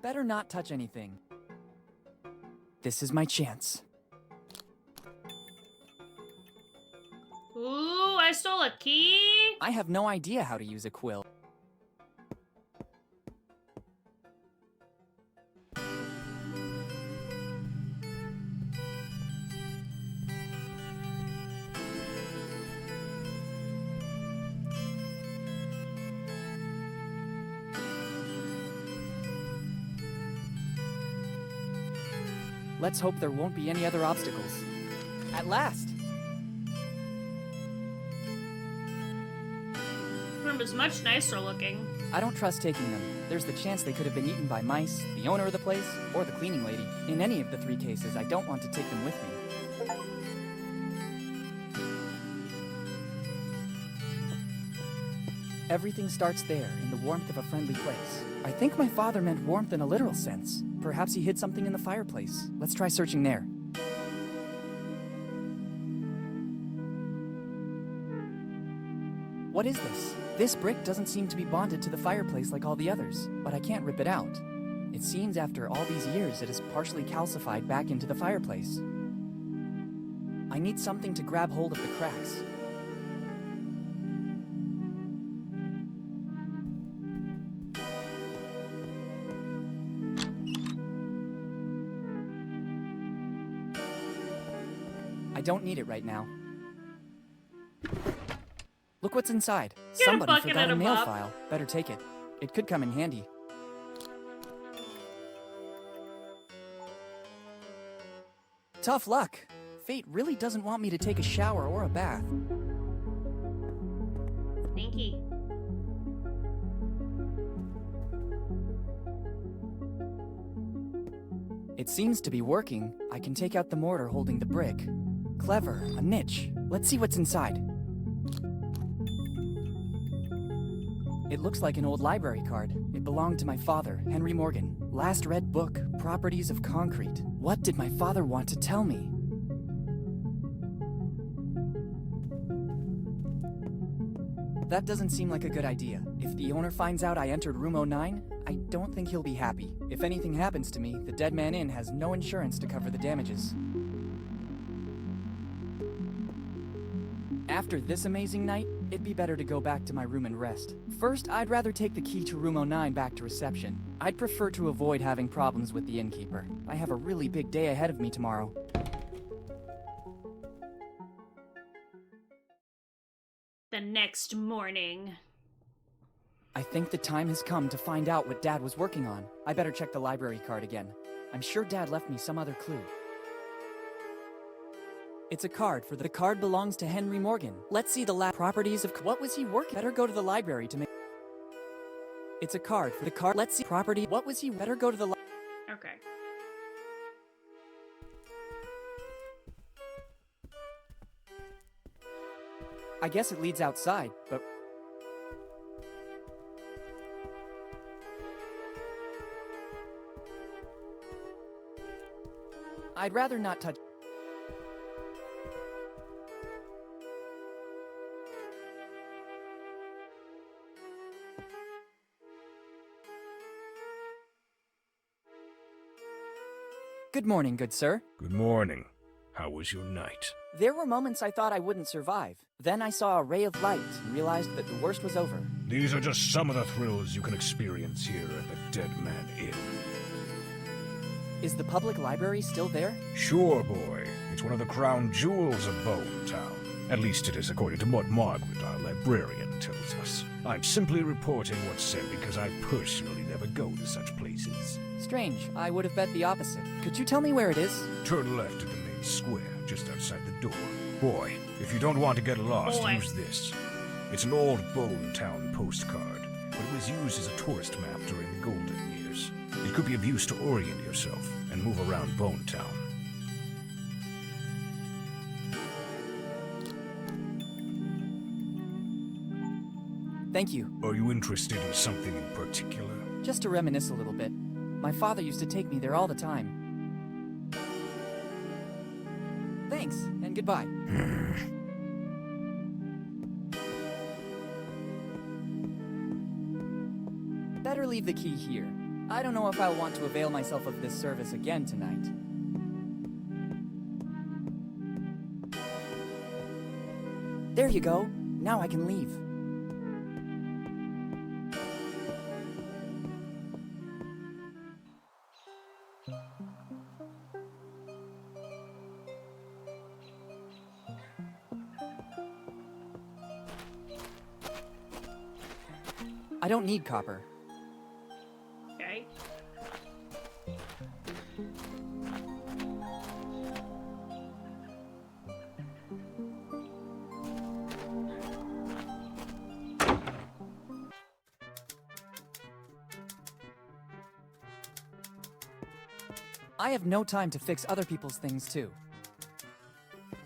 Better not touch anything. This is my chance. Ooh, I stole a key? I have no idea how to use a quill. Let's hope there won't be any other obstacles. At last! Room is much nicer looking. I don't trust taking them. There's the chance they could have been eaten by mice, the owner of the place, or the cleaning lady. In any of the three cases, I don't want to take them with me. Everything starts there, in the warmth of a friendly place. I think my father meant warmth in a literal sense. Perhaps he hid something in the fireplace. Let's try searching there. What is this? This brick doesn't seem to be bonded to the fireplace like all the others, but I can't rip it out. It seems after all these years it is partially calcified back into the fireplace. I need something to grab hold of the cracks. I don't need it right now. Look what's inside. Get a Somebody bucket forgot and a a mail mop. file. Better take it. It could come in handy. Tough luck. Fate really doesn't want me to take a shower or a bath. Stinky. It seems to be working. I can take out the mortar holding the brick. Clever, a niche. Let's see what's inside. It looks like an old library card. It belonged to my father, Henry Morgan. Last read book, Properties of Concrete. What did my father want to tell me? That doesn't seem like a good idea. If the owner finds out I entered room 09, I don't think he'll be happy. If anything happens to me, the Dead Man Inn has no insurance to cover the damages. After this amazing night, it'd be better to go back to my room and rest. First, I'd rather take the key to room 09 back to reception. I'd prefer to avoid having problems with the innkeeper. I have a really big day ahead of me tomorrow. The next morning. I think the time has come to find out what Dad was working on. I better check the library card again. I'm sure Dad left me some other clue. It's a card for the card belongs to Henry Morgan. Let's see the properties of what was he working? Better go to the library to make. It's a card for the card. Let's see property. What was he? Better go to the Okay. I guess it leads outside, but I'd rather not touch. Good morning, good sir. Good morning. How was your night? There were moments I thought I wouldn't survive. Then I saw a ray of light and realized that the worst was over. These are just some of the thrills you can experience here at the Dead Man Inn. Is the public library still there? Sure, boy. It's one of the crown jewels of Bone Town. At least it is according to what Margaret, our librarian, tells us. I'm simply reporting what's said because I personally never go to such places. Strange. I would have bet the opposite. Could you tell me where it is? Turn left at the main square, just outside the door. Boy, if you don't want to get lost, use this. It's an old Bone Town postcard, but it was used as a tourist map during the golden years. It could be of use to orient yourself and move around Bone Town. Thank you. Are you interested in something in particular? Just to reminisce a little bit. My father used to take me there all the time. Thanks, and goodbye. Better leave the key here. I don't know if I'll want to avail myself of this service again tonight. There you go. Now I can leave. I don't need copper. Okay. I have no time to fix other people's things too.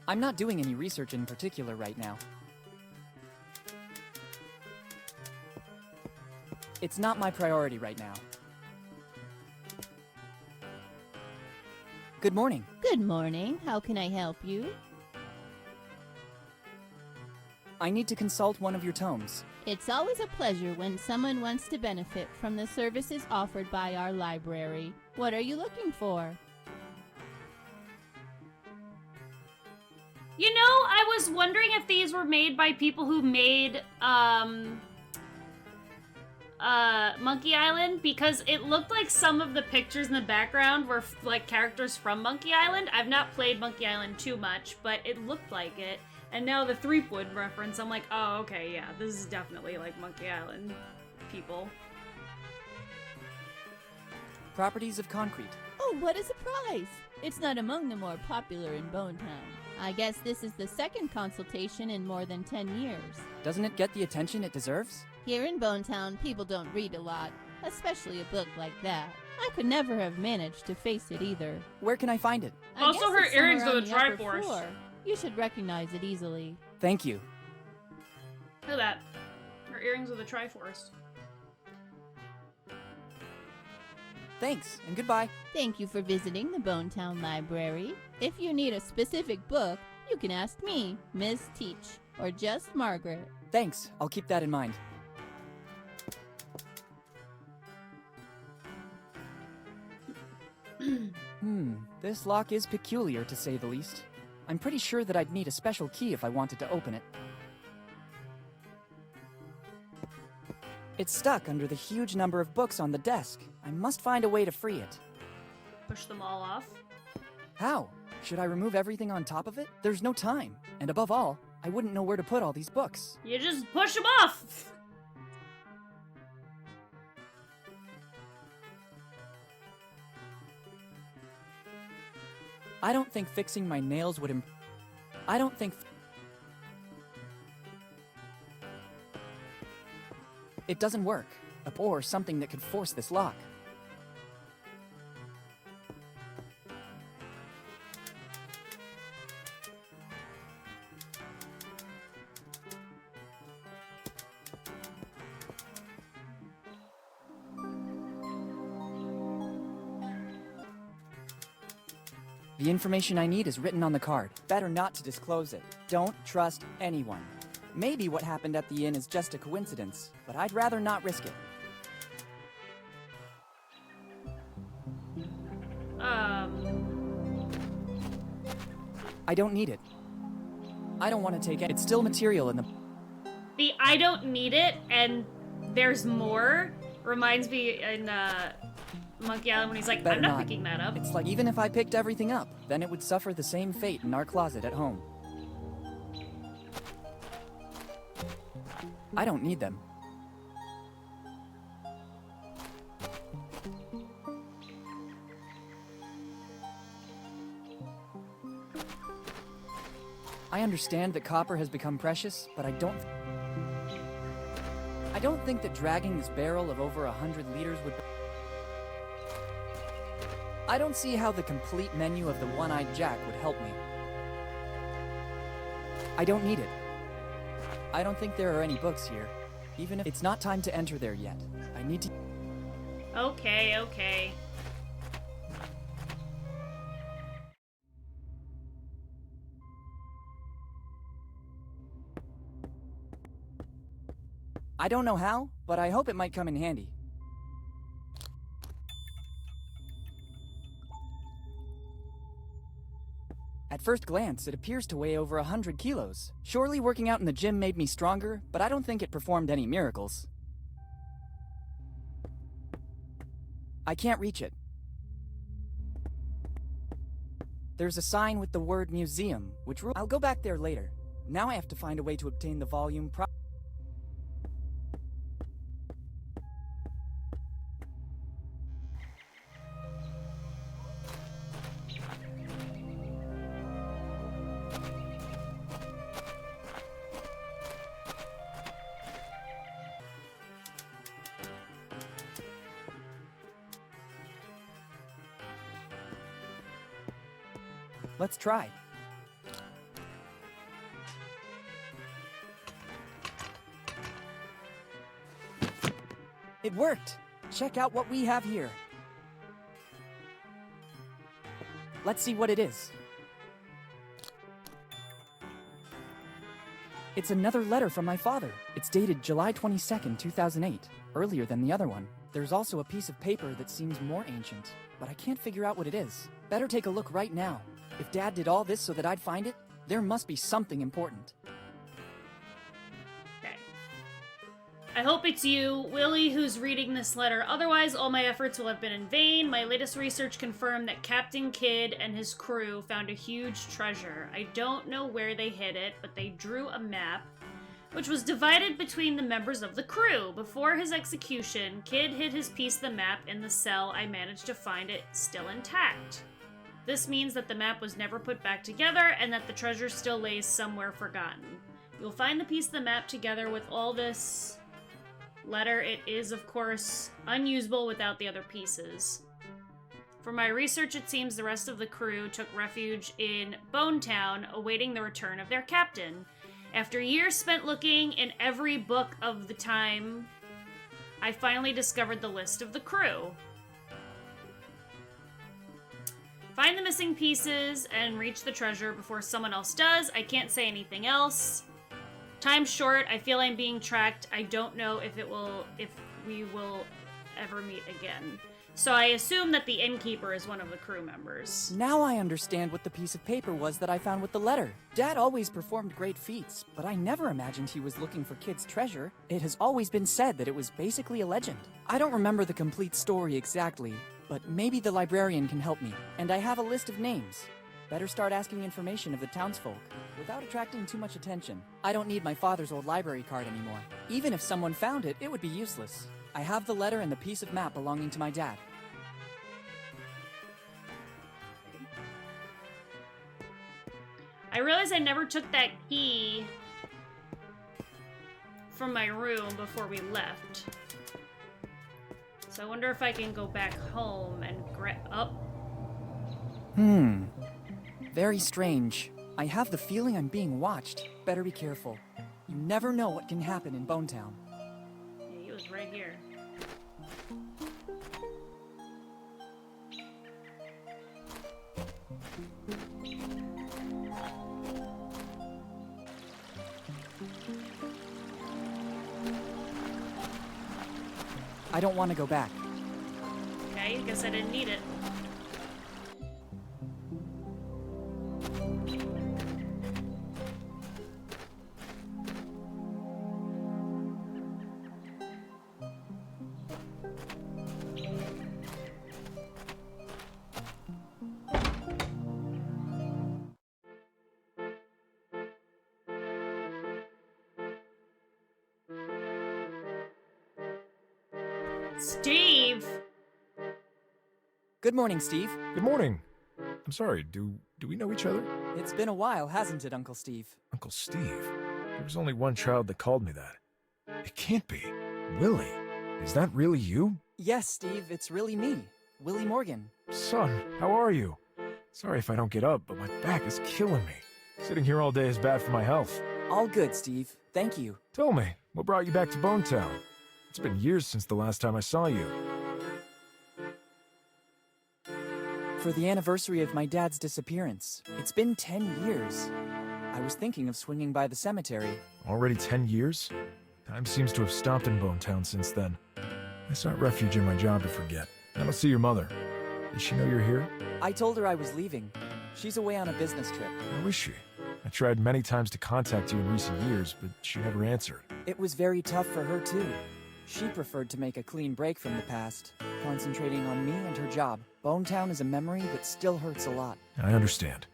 I'm not doing any research in particular right now. It's not my priority right now. Good morning. Good morning. How can I help you? I need to consult one of your tomes. It's always a pleasure when someone wants to benefit from the services offered by our library. What are you looking for? You know, I was wondering if these were made by people who made, Monkey Island, because it looked like some of the pictures in the background were like characters from Monkey Island. I've not played Monkey Island too much, but it looked like it. And now the Threepwood reference, I'm like, oh, okay, yeah, this is definitely like Monkey Island people. Properties of concrete. Oh, what a surprise! It's not among the more popular in Bone Town. I guess this is the second consultation in more than 10 years. Doesn't it get the attention it deserves? Here in Bone Town, people don't read a lot, especially a book like that. I could never have managed to face it either. Where can I find it? I Also, guess her it's earrings somewhere are on the upper Triforce. floor. You should recognize it easily. Thank you. Look at that. Her earrings are the Triforce. Thanks, and goodbye. Thank you for visiting the Bone Town Library. If you need a specific book, you can ask me, Miss Teach, or just Margaret. Thanks, I'll keep that in mind. This lock is peculiar to say the least. I'm pretty sure that I'd need a special key if I wanted to open it. It's stuck under the huge number of books on the desk. I must find a way to free it. Push them all off. How? Should I remove everything on top of it? There's no time. And above all, I wouldn't know where to put all these books. You just push them off! I don't think fixing my nails would I don't think... It doesn't work. Or something that could force this lock. The information I need is written on the card. Better not to disclose it. Don't trust anyone. Maybe what happened at the inn is just a coincidence, but I'd rather not risk it. I don't need it. I don't want to take it. It's still material in the... The I don't need it and there's more reminds me in Monkey Island when he's like, I'm not picking that up. It's like even if I picked everything up, then it would suffer the same fate in our closet at home. I don't need them. I understand that copper has become precious, but I don't think that dragging this barrel of over 100 liters would... I don't see how the complete menu of the One-Eyed Jack would help me. I don't need it. I don't think there are any books here, even if it's not time to enter there yet. I need to... Okay, okay. I don't know how, but I hope it might come in handy. At first glance, it appears to weigh over 100 kilos. Surely working out in the gym made me stronger, but I don't think it performed any miracles. I can't reach it. There's a sign with the word museum, which I'll go back there later. Now I have to find a way to obtain the volume Let's try. It worked! Check out what we have here. Let's see what it is. It's another letter from my father. It's dated July 22nd, 2008, earlier than the other one. There's also a piece of paper that seems more ancient, but I can't figure out what it is. Better take a look right now. If Dad did all this so that I'd find it, there must be something important. Okay. I hope it's you, Willy, who's reading this letter. Otherwise, all my efforts will have been in vain. My latest research confirmed that Captain Kidd and his crew found a huge treasure. I don't know where they hid it, but they drew a map, which was divided between the members of the crew. Before his execution, Kidd hid his piece of the map in the cell. I managed to find it still intact. This means that the map was never put back together and that the treasure still lays somewhere forgotten. You'll find the piece of the map together with all this letter. It is, of course, unusable without the other pieces. For my research, it seems the rest of the crew took refuge in Bone Town, awaiting the return of their captain. After years spent looking in every book of the time, I finally discovered the list of the crew. Find the missing pieces and reach the treasure before someone else does. I can't say anything else. Time's short. I feel I'm being tracked. I don't know if we will ever meet again. So I assume that the innkeeper is one of the crew members. Now I understand what the piece of paper was that I found with the letter. Dad always performed great feats, but I never imagined he was looking for Kidd's treasure. It has always been said that it was basically a legend. I don't remember the complete story exactly, but maybe the librarian can help me. And I have a list of names. Better start asking information of the townsfolk, without attracting too much attention. I don't need my father's old library card anymore. Even if someone found it, it would be useless. I have the letter and the piece of map belonging to my dad. I realized I never took that key from my room before we left. So I wonder if I can go back home and grab up. Very strange. I have the feeling I'm being watched. Better be careful. You never know what can happen in Bone Town. Yeah, he was right here. I don't want to go back. Okay, I guess I didn't need it. Steve! Good morning, Steve. Good morning. I'm sorry, do we know each other? It's been a while, hasn't it, Uncle Steve? Uncle Steve? There was only one child that called me that. It can't be. Willy? Is that really you? Yes, Steve, it's really me, Willy Morgan. Son, how are you? Sorry if I don't get up, but my back is killing me. Sitting here all day is bad for my health. All good, Steve. Thank you. Tell me, what brought you back to Bonetown? It's been years since the last time I saw you. For the anniversary of my dad's disappearance. It's been 10 years. I was thinking of swinging by the cemetery. Already 10 years? Time seems to have stopped in Bonetown since then. I sought refuge in my job to forget. I don't see your mother. Does she know you're here? I told her I was leaving. She's away on a business trip. How is she? I tried many times to contact you in recent years, but she never answered. It was very tough for her, too. She preferred to make a clean break from the past, concentrating on me and her job. Bonetown is a memory that still hurts a lot. I understand.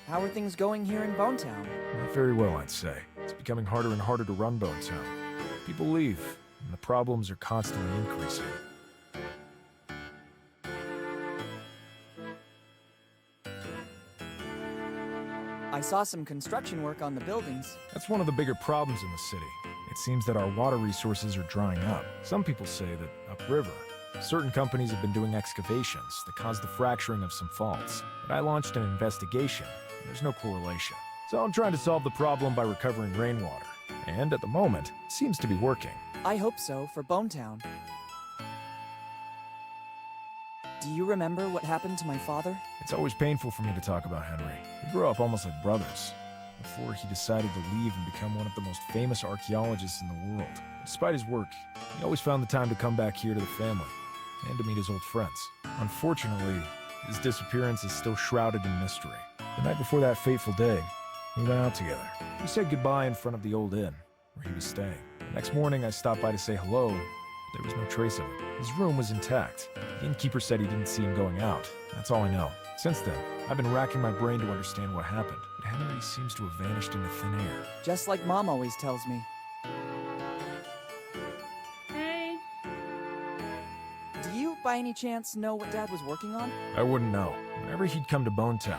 How are things going here in Bonetown? Not very well, I'd say. It's becoming harder and harder to run Bonetown. People leave, and the problems are constantly increasing. I saw some construction work on the buildings. That's one of the bigger problems in the city. It seems that our water resources are drying up. Some people say that upriver, certain companies have been doing excavations that caused the fracturing of some faults. But I launched an investigation, and there's no correlation. So I'm trying to solve the problem by recovering rainwater. And at the moment, it seems to be working. I hope so, for Bonetown. Do you remember what happened to my father? It's always painful for me to talk about Henry. We grew up almost like brothers, before he decided to leave and become one of the most famous archaeologists in the world. Despite his work, he always found the time to come back here to the family, and to meet his old friends. Unfortunately, his disappearance is still shrouded in mystery. The night before that fateful day, we went out together. We said goodbye in front of the old inn, where he was staying. The next morning, I stopped by to say hello. There was no trace of him. His room was intact. The innkeeper said he didn't see him going out. That's all I know. Since then, I've been racking my brain to understand what happened, but Henry seems to have vanished into thin air. Just like Mom always tells me. Hey. Do you, by any chance, know what Dad was working on? I wouldn't know. Whenever he'd come to Bonetown,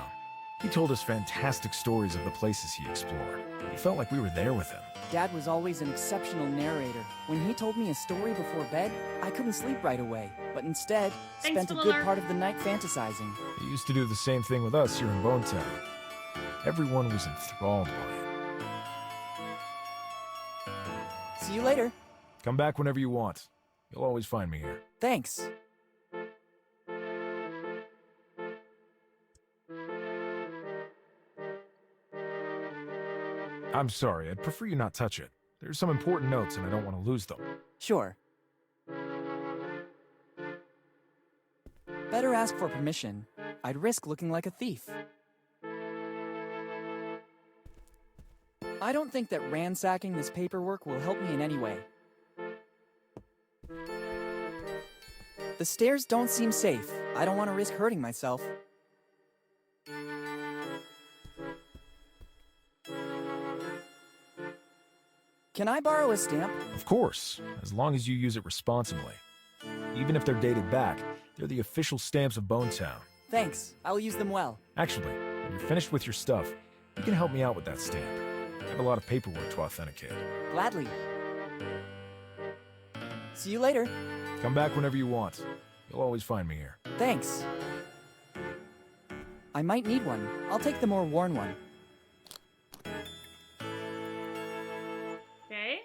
he told us fantastic stories of the places he explored. It felt like we were there with him. Dad was always an exceptional narrator. When he told me a story before bed, I couldn't sleep right away, but instead spent a good part of the night fantasizing. He used to do the same thing with us here in Bonetown. Everyone was enthralled by him. See you later. Come back whenever you want. You'll always find me here. Thanks. I'm sorry, I'd prefer you not touch it. There's some important notes and I don't want to lose them. Sure. Better ask for permission. I'd risk looking like a thief. I don't think that ransacking this paperwork will help me in any way. The stairs don't seem safe. I don't want to risk hurting myself. Can I borrow a stamp? Of course, as long as you use it responsibly. Even if they're dated back, they're the official stamps of Bonetown. Thanks. I'll use them well. Actually, when you're finished with your stuff, you can help me out with that stamp. I have a lot of paperwork to authenticate. Gladly. See you later. Come back whenever you want. You'll always find me here. Thanks. I might need one. I'll take the more worn one. Okay.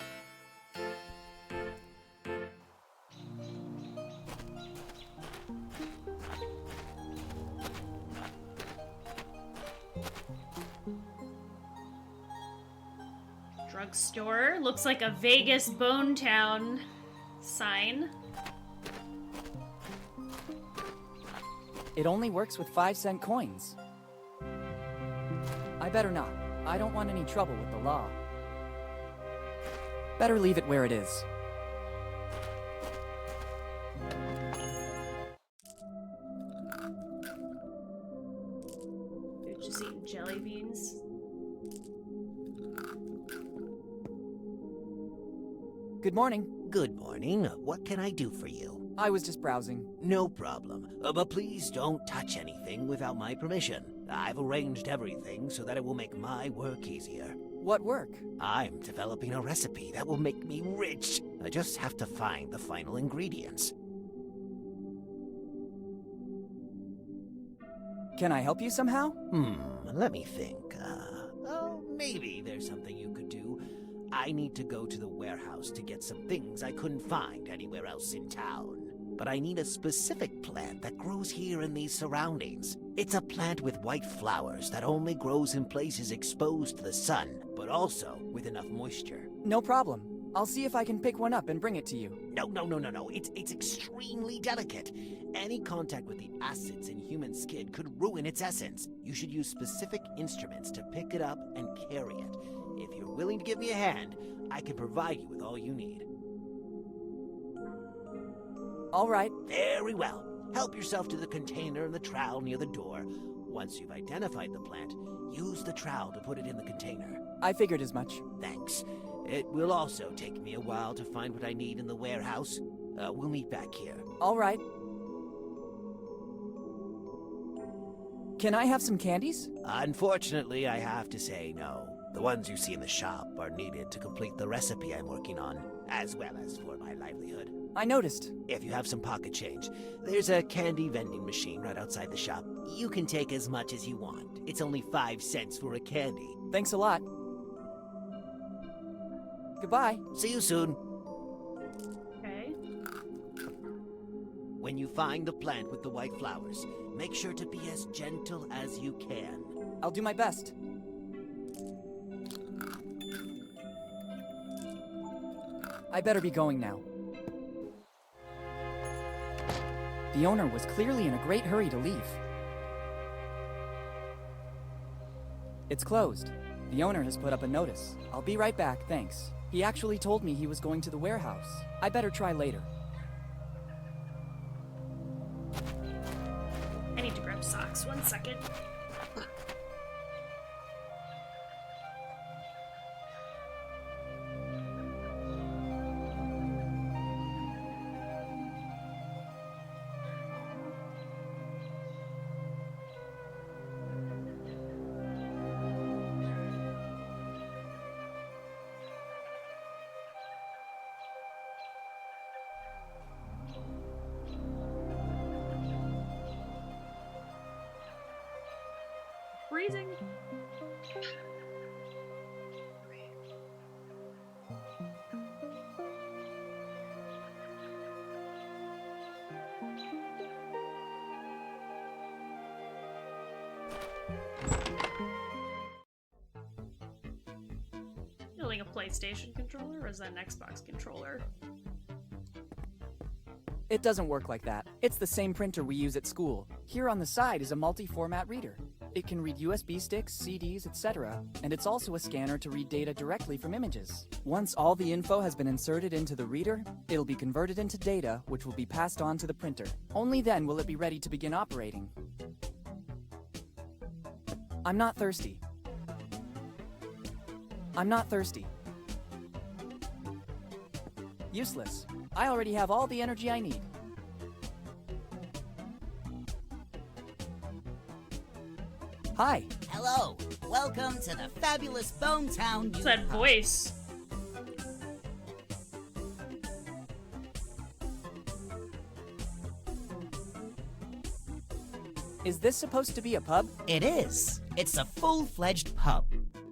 Drugstore. Looks like a Vegas Bonetown sign. It only works with 5-cent coins. I better not. I don't want any trouble with the law. Better leave it where it is. Dude, just eating jelly beans. Good morning. Good morning. What can I do for you? I was just browsing. No problem. But please don't touch anything without my permission. I've arranged everything so that it will make my work easier. What work? I'm developing a recipe that will make me rich. I just have to find the final ingredients. Can I help you somehow? Let me think. Maybe there's something you could do. I need to go to the warehouse to get some things I couldn't find anywhere else in town. But I need a specific plant that grows here in these surroundings. It's a plant with white flowers that only grows in places exposed to the sun, but also with enough moisture. No problem. I'll see if I can pick one up and bring it to you. No. It's extremely delicate. Any contact with the acids in human skin could ruin its essence. You should use specific instruments to pick it up and carry it. If you're willing to give me a hand, I can provide you with all you need. All right. Very well. Help yourself to the container and the trowel near the door. Once you've identified the plant, use the trowel to put it in the container. I figured as much. Thanks. It will also take me a while to find what I need in the warehouse. We'll meet back here. All right. Can I have some candies? Unfortunately, I have to say no. The ones you see in the shop are needed to complete the recipe I'm working on, as well as for my livelihood. I noticed. If you have some pocket change, there's a candy vending machine right outside the shop. You can take as much as you want. It's only 5 cents for a candy. Thanks a lot. Goodbye. See you soon. Okay. When you find the plant with the white flowers, make sure to be as gentle as you can. I'll do my best. I better be going now. The owner was clearly in a great hurry to leave. It's closed. The owner has put up a notice. I'll be right back, thanks. He actually told me he was going to the warehouse. I better try later. I need to grab socks. 1 second. Freezing. Feeling a PlayStation controller, or is that an Xbox controller? It doesn't work like that. It's the same printer we use at school. Here on the side is a multi-format reader. It can read USB sticks, CDs, etc., and it's also a scanner to read data directly from images. Once all the info has been inserted into the reader, it'll be converted into data, which will be passed on to the printer. Only then will it be ready to begin operating. I'm not thirsty. I'm not thirsty. Useless. I already have all the energy I need. Hi. Hello. Welcome to the fabulous Bone Town. What's that voice? Is this supposed to be a pub? It is. It's a full-fledged pub.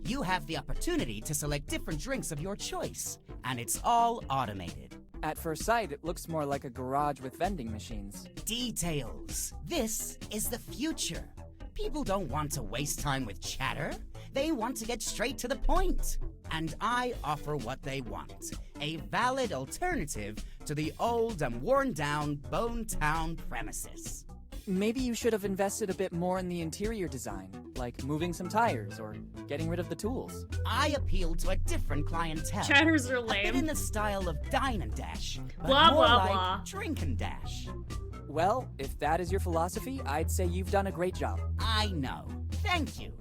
You have the opportunity to select different drinks of your choice, and it's all automated. At first sight, it looks more like a garage with vending machines. Details. This is the future. People don't want to waste time with chatter. They want to get straight to the point. And I offer what they want. A valid alternative to the old and worn-down Bone Town premises. Maybe you should have invested a bit more in the interior design, like moving some tires or getting rid of the tools. I appeal to a different clientele. Chatters are A bit in lame. the style of Dine and Dash, but Blah, more blah, like blah. Drink and Dash. Well, if that is your philosophy, I'd say you've done a great job. I know. Thank you.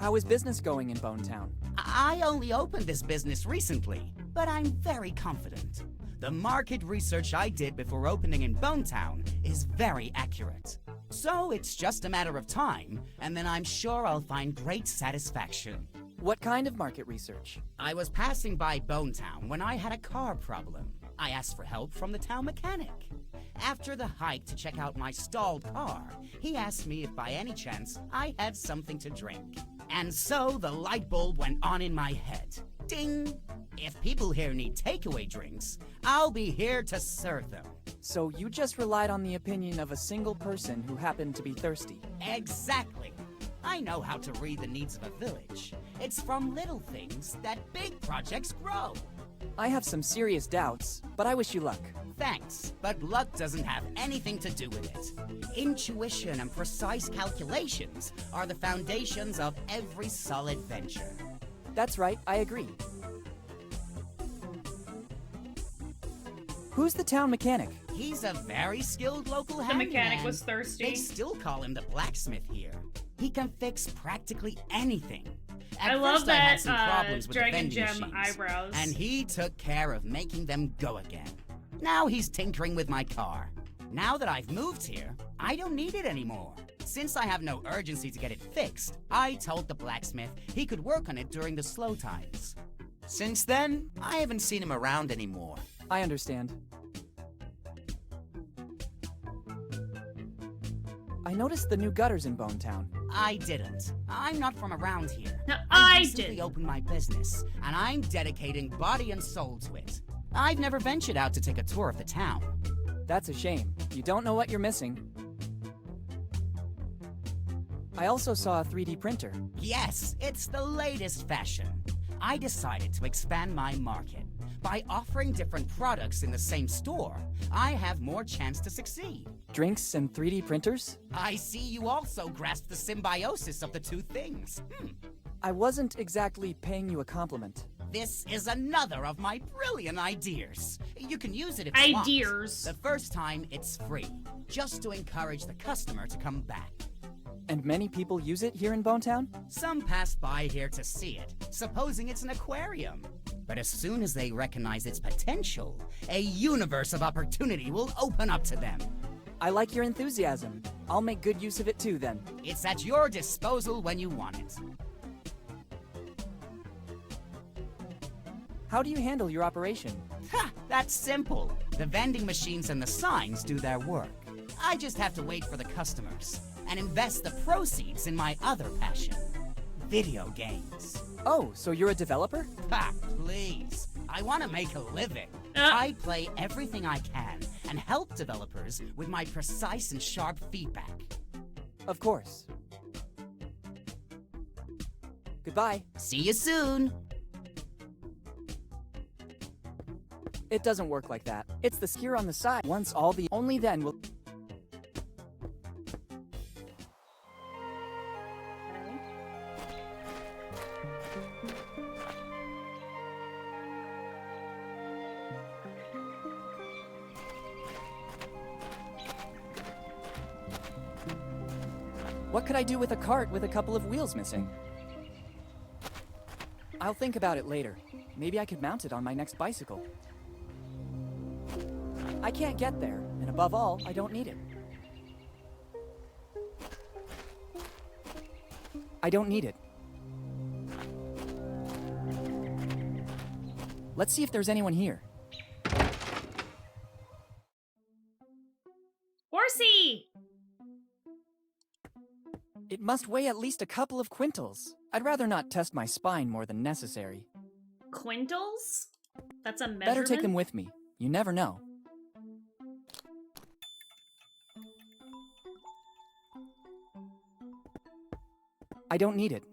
How is business going in Bone Town? I only opened this business recently, but I'm very confident. The market research I did before opening in Bonetown is very accurate. So it's just a matter of time, and then I'm sure I'll find great satisfaction. What kind of market research? I was passing by Bonetown when I had a car problem. I asked for help from the town mechanic. After the hike to check out my stalled car, he asked me if by any chance I had something to drink. And so the light bulb went on in my head. Ding! If people here need takeaway drinks, I'll be here to serve them. So you just relied on the opinion of a single person who happened to be thirsty? Exactly. I know how to read the needs of a village. It's from little things that big projects grow. I have some serious doubts, but I wish you luck. Thanks, but luck doesn't have anything to do with it. Intuition and precise calculations are the foundations of every solid venture. That's right, I agree. Who's the town mechanic? He's a very skilled local The handyman. mechanic was thirsty. They still call him the blacksmith here. He can fix practically anything. At I love first I had that some problems with the Dragon vending Gem machines, eyebrows. and he took care of making them go again. Now he's tinkering with my car. Now that I've moved here, I don't need it anymore. Since I have no urgency to get it fixed, I told the blacksmith he could work on it during the slow times. Since then, I haven't seen him around anymore. I understand. I noticed the new gutters in Bonetown. I didn't. I'm not from around here. No, I I recently did. opened my business, and I'm dedicating body and soul to it. I've never ventured out to take a tour of the town. That's a shame. You don't know what you're missing. I also saw a 3D printer. Yes, it's the latest fashion. I decided to expand my market. By offering different products in the same store, I have more chance to succeed. Drinks and 3D printers? I see you also grasp the symbiosis of the two things. I wasn't exactly paying you a compliment. This is another of my brilliant ideas. You can use it if you want. Ideas. The first time, it's free, just to encourage the customer to come back. And many people use it here in Bonetown? Some pass by here to see it, supposing it's an aquarium. But as soon as they recognize its potential, a universe of opportunity will open up to them. I like your enthusiasm. I'll make good use of it too, then. It's at your disposal when you want it. How do you handle your operation? Ha! That's simple. The vending machines and the signs do their work. I just have to wait for the customers and invest the proceeds in my other passion, video games. Oh, so you're a developer? Ha! Please. I want to make a living. Uh. I play everything I can and help developers with my precise and sharp feedback. Of course. Goodbye. See you soon. It doesn't work like that. It's the skier on the side. Once all the... Only then will... What could I do with a cart with a couple of wheels missing? I'll think about it later. Maybe I could mount it on my next bicycle. I can't get there, and above all, I don't need it. I don't need it. Let's see if there's anyone here. Horsey! It must weigh at least a couple of quintals. I'd rather not test my spine more than necessary. Quintals? That's a measurement? Better take them with me. You never know. I don't need it.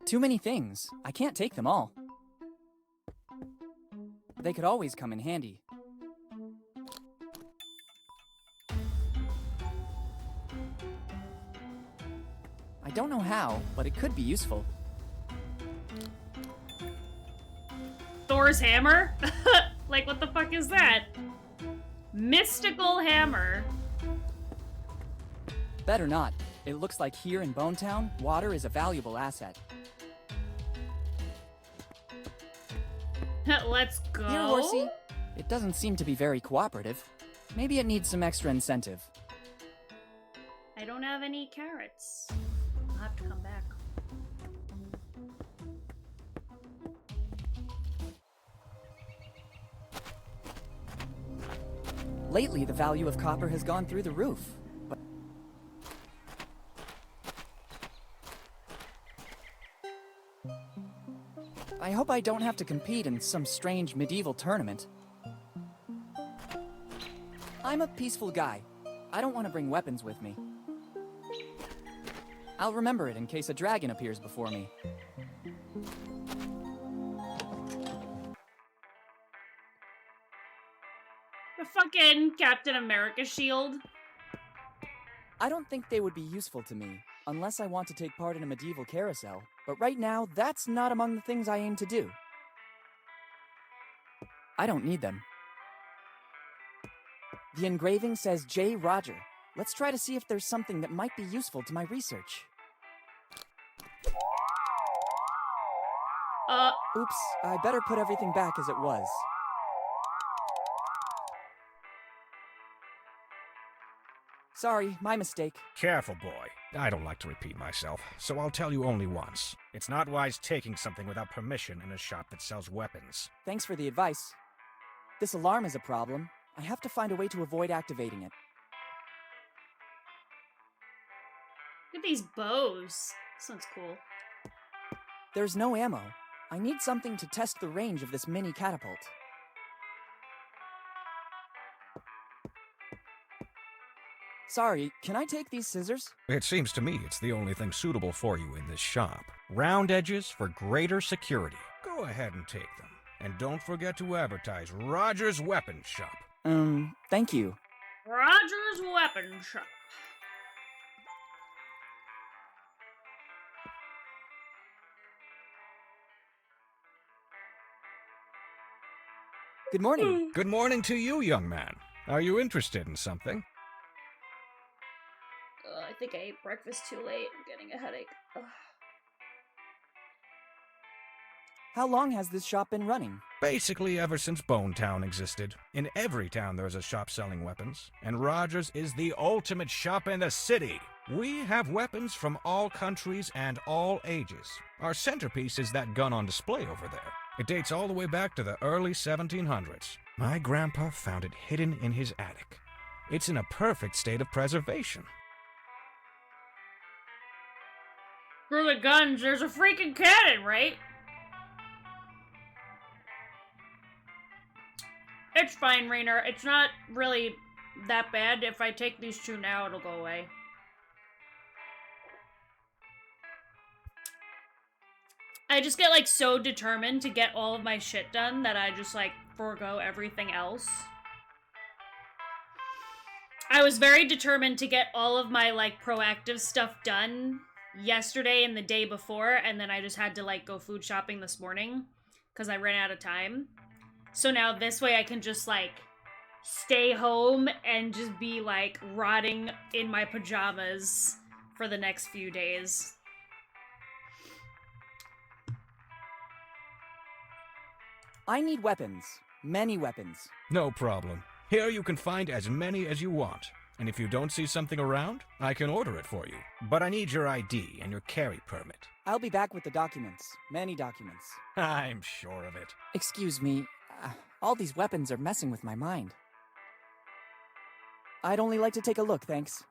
Too many things. I can't take them all. They could always come in handy. I don't know how, but it could be useful. Thor's hammer? Like, what the fuck is that? Mystical hammer. Better not. It looks like here in Bonetown, water is a valuable asset. Let's go. Here, Horsey. It doesn't seem to be very cooperative. Maybe it needs some extra incentive. I don't have any carrots. I'll have to come back. Lately, the value of copper has gone through the roof. But I hope I don't have to compete in some strange medieval tournament. I'm a peaceful guy. I don't want to bring weapons with me. I'll remember it in case a dragon appears before me. The fucking Captain America shield. I don't think they would be useful to me, unless I want to take part in a medieval carousel. But right now, that's not among the things I aim to do. I don't need them. The engraving says J. Roger. Let's try to see if there's something that might be useful to my research. Oops, I better put everything back as it was. Sorry, my mistake. Careful, boy. I don't like to repeat myself, so I'll tell you only once. It's not wise taking something without permission in a shop that sells weapons. Thanks for the advice. This alarm is a problem. I have to find a way to avoid activating it. Look at these bows. This one's cool. There's no ammo. I need something to test the range of this mini catapult. Sorry, can I take these scissors? It seems to me it's the only thing suitable for you in this shop. Round edges for greater security. Go ahead and take them. And don't forget to advertise Roger's Weapon Shop. Thank you. Roger's Weapon Shop. Good morning. Good morning to you, young man. Are you interested in something? I think I ate breakfast too late. I'm getting a headache. Ugh. How long has this shop been running? Basically ever since Bonetown existed. In every town there's a shop selling weapons, and Rogers is the ultimate shop in the city. We have weapons from all countries and all ages. Our centerpiece is that gun on display over there. It dates all the way back to the early 1700s. My grandpa found it hidden in his attic. It's in a perfect state of preservation. Screw the guns, there's a freaking cannon, right? It's fine, Rainer. It's not really that bad. If I take these two now, it'll go away. I just get, like, so determined to get all of my shit done that I just, like, forego everything else. I was very determined to get all of my, like, proactive stuff done yesterday and the day before, and then I just had to, like, go food shopping this morning because I ran out of time. So now this way I can just, like, stay home and just be, like, rotting in my pajamas for the next few days. I need weapons. Many weapons. No problem. Here you can find as many as you want. And if you don't see something around, I can order it for you. But I need your ID and your carry permit. I'll be back with the documents. Many documents. I'm sure of it. Excuse me. All these weapons are messing with my mind. I'd only like to take a look, thanks.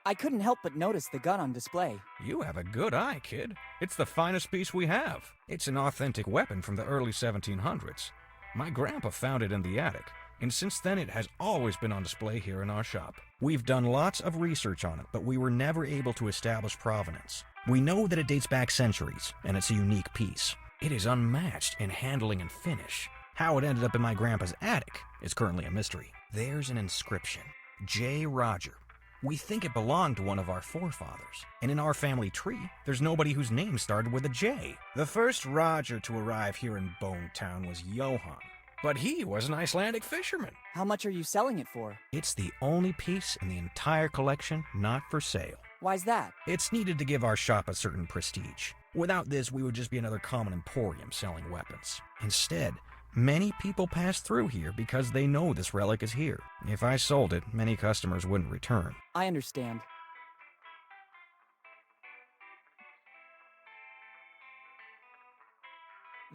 I couldn't help but notice the gun on display. You have a good eye, kid. It's the finest piece we have. It's an authentic weapon from the early 1700s. My grandpa found it in the attic, and since then it has always been on display here in our shop. We've done lots of research on it, but we were never able to establish provenance. We know that it dates back centuries, and it's a unique piece. It is unmatched in handling and finish. How it ended up in my grandpa's attic is currently a mystery. There's an inscription. J. Roger. We think it belonged to one of our forefathers, and in our family tree, there's nobody whose name started with a J. The first Roger to arrive here in Bonetown was Johann. but he was an Icelandic fisherman. How much are you selling it for? It's the only piece in the entire collection not for sale. Why's that? It's needed to give our shop a certain prestige. Without this, we would just be another common emporium selling weapons. Instead, many people pass through here because they know this relic is here. If I sold it, many customers wouldn't return. I understand.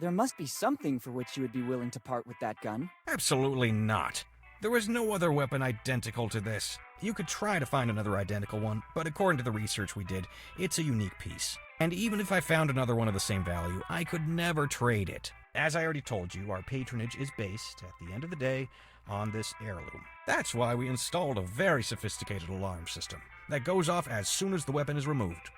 There must be something for which you would be willing to part with that gun. Absolutely not. There is no other weapon identical to this. You could try to find another identical one, but according to the research we did, it's a unique piece. And even if I found another one of the same value, I could never trade it. As I already told you, our patronage is based, at the end of the day, on this heirloom. That's why we installed a very sophisticated alarm system that goes off as soon as the weapon is removed.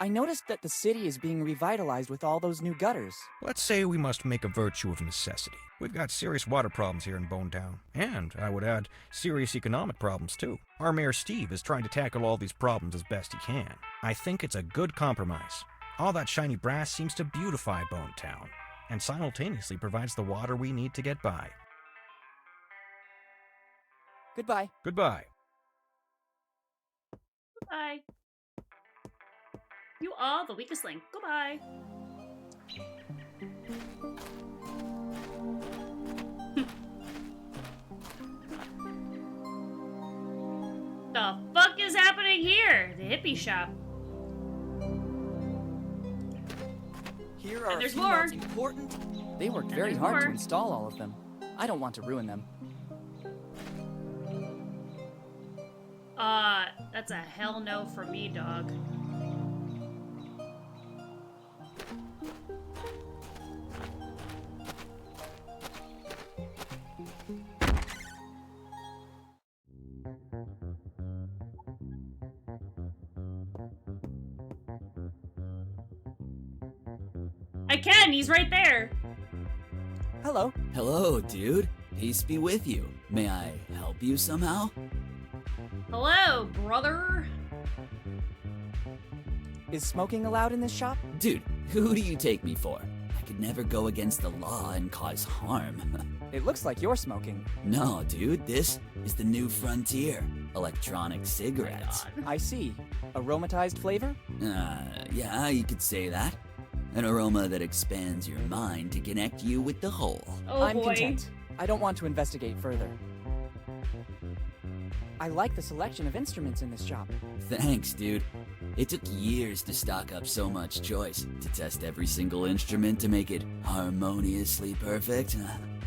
I noticed that the city is being revitalized with all those new gutters. Let's say we must make a virtue of necessity. We've got serious water problems here in Bonetown, and, I would add, serious economic problems too. Our Mayor Steve is trying to tackle all these problems as best he can. I think it's a good compromise. All that shiny brass seems to beautify Bonetown, and simultaneously provides the water we need to get by. Goodbye. Goodbye. Goodbye. You are the weakest link. Goodbye. The fuck is happening here? The hippie shop. Here are a there's few more. notes important. They worked very there's hard to more. install all of them. I don't want to ruin them. That's a hell no for me, dog. I can, he's right there. Hello. Hello, dude. Peace be with you. May I help you somehow? Hello, brother. Is smoking allowed in this shop? Dude, who do you take me for? I could never go against the law and cause harm. It looks like you're smoking. No, dude, this is the new frontier. Electronic cigarettes. Oh I see. Aromatized flavor? Yeah, you could say that. An aroma that expands your mind to connect you with the whole. Oh I'm boy. content. I don't want to investigate further. I like the selection of instruments in this shop. Thanks, dude. It took years to stock up so much choice, to test every single instrument to make it harmoniously perfect.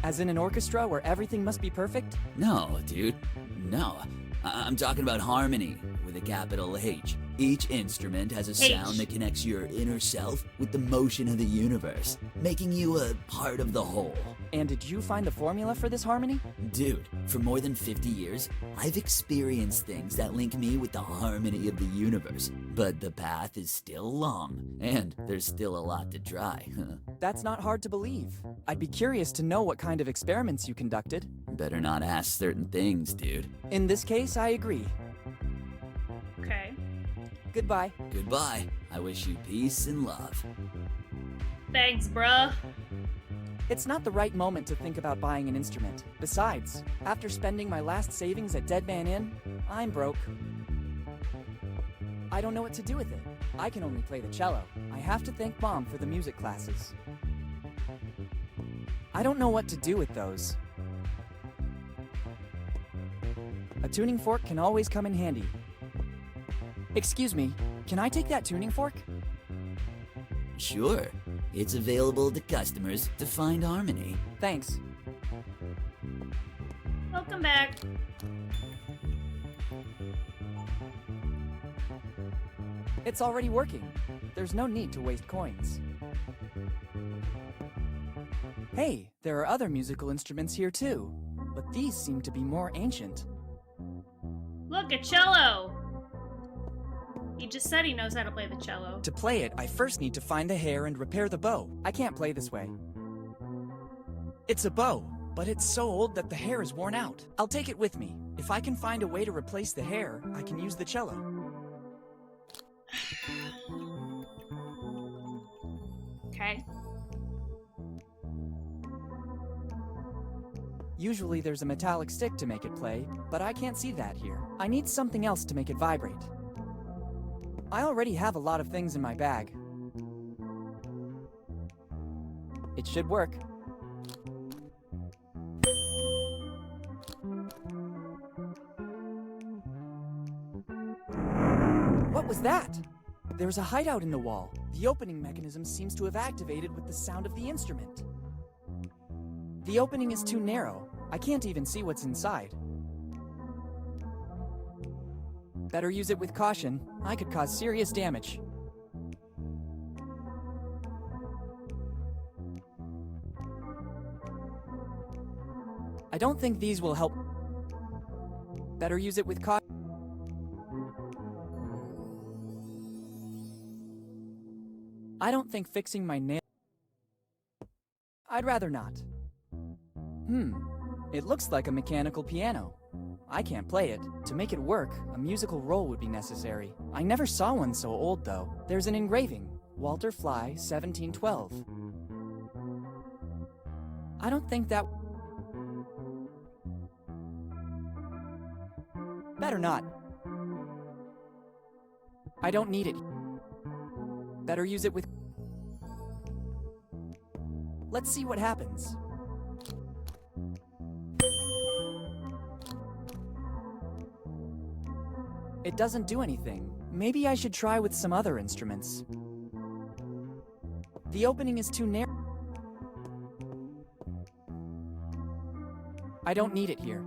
As in an orchestra where everything must be perfect? No, dude. No. I'm talking about harmony, with a capital H. Each instrument has a sound that connects your inner self with the motion of the universe, making you a part of the whole. And did you find the formula for this harmony? Dude, for more than 50 years, I've experienced things that link me with the harmony of the universe. But the path is still long, and there's still a lot to try. That's not hard to believe. I'd be curious to know what kind of experiments you conducted. Better not ask certain things, dude. In this case, I agree. Okay. Goodbye. Goodbye. I wish you peace and love. Thanks, bruh. It's not the right moment to think about buying an instrument. Besides, after spending my last savings at Dead Man Inn, I'm broke. I don't know what to do with it. I can only play the cello. I have to thank Mom for the music classes. I don't know what to do with those. A tuning fork can always come in handy. Excuse me, can I take that tuning fork? Sure. It's available to customers to find harmony. Thanks. Welcome back. It's already working. There's no need to waste coins. Hey, there are other musical instruments here too, but these seem to be more ancient. Look, a cello! He just said he knows how to play the cello. To play it, I first need to find the hair and repair the bow. I can't play this way. It's a bow, but it's so old that the hair is worn out. I'll take it with me. If I can find a way to replace the hair, I can use the cello. Okay. Usually there's a metallic stick to make it play, but I can't see that here. I need something else to make it vibrate. I already have a lot of things in my bag. It should work. What was that? There's a hideout in the wall. The opening mechanism seems to have activated with the sound of the instrument. The opening is too narrow. I can't even see what's inside. Better use it with caution. I could cause serious damage. I don't think these will help. Better use it with caution. I don't think fixing my nail. I'd rather not. It looks like a mechanical piano. I can't play it. To make it work, a musical roll would be necessary. I never saw one so old, though. There's an engraving. Walter Fly, 1712. I don't think that... Better not. I don't need it. Better use it with... Let's see what happens. It doesn't do anything. Maybe I should try with some other instruments. The opening is too narrow. I don't need it here.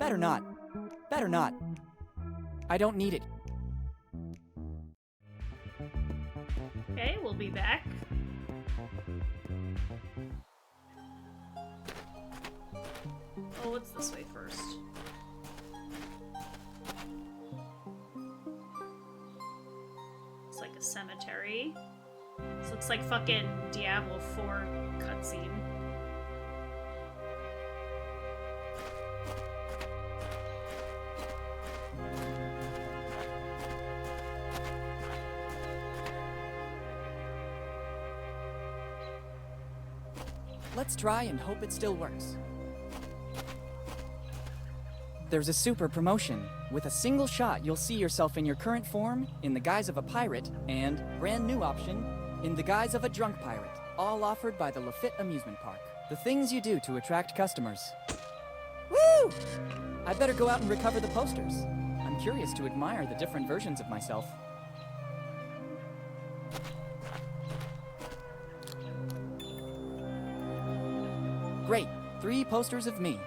Better not. Better not. I don't need it. Okay, we'll be back. Oh, what's this way first? It's like a cemetery. This looks like fucking Diablo 4 cutscene. Let's try and hope it still works. There's a super promotion. With a single shot, you'll see yourself in your current form, in the guise of a pirate, and, brand new option, in the guise of a drunk pirate. All offered by the Lafitte Amusement Park. The things you do to attract customers. Woo! I better go out and recover the posters. I'm curious to admire the different versions of myself. Great. 3 posters of me.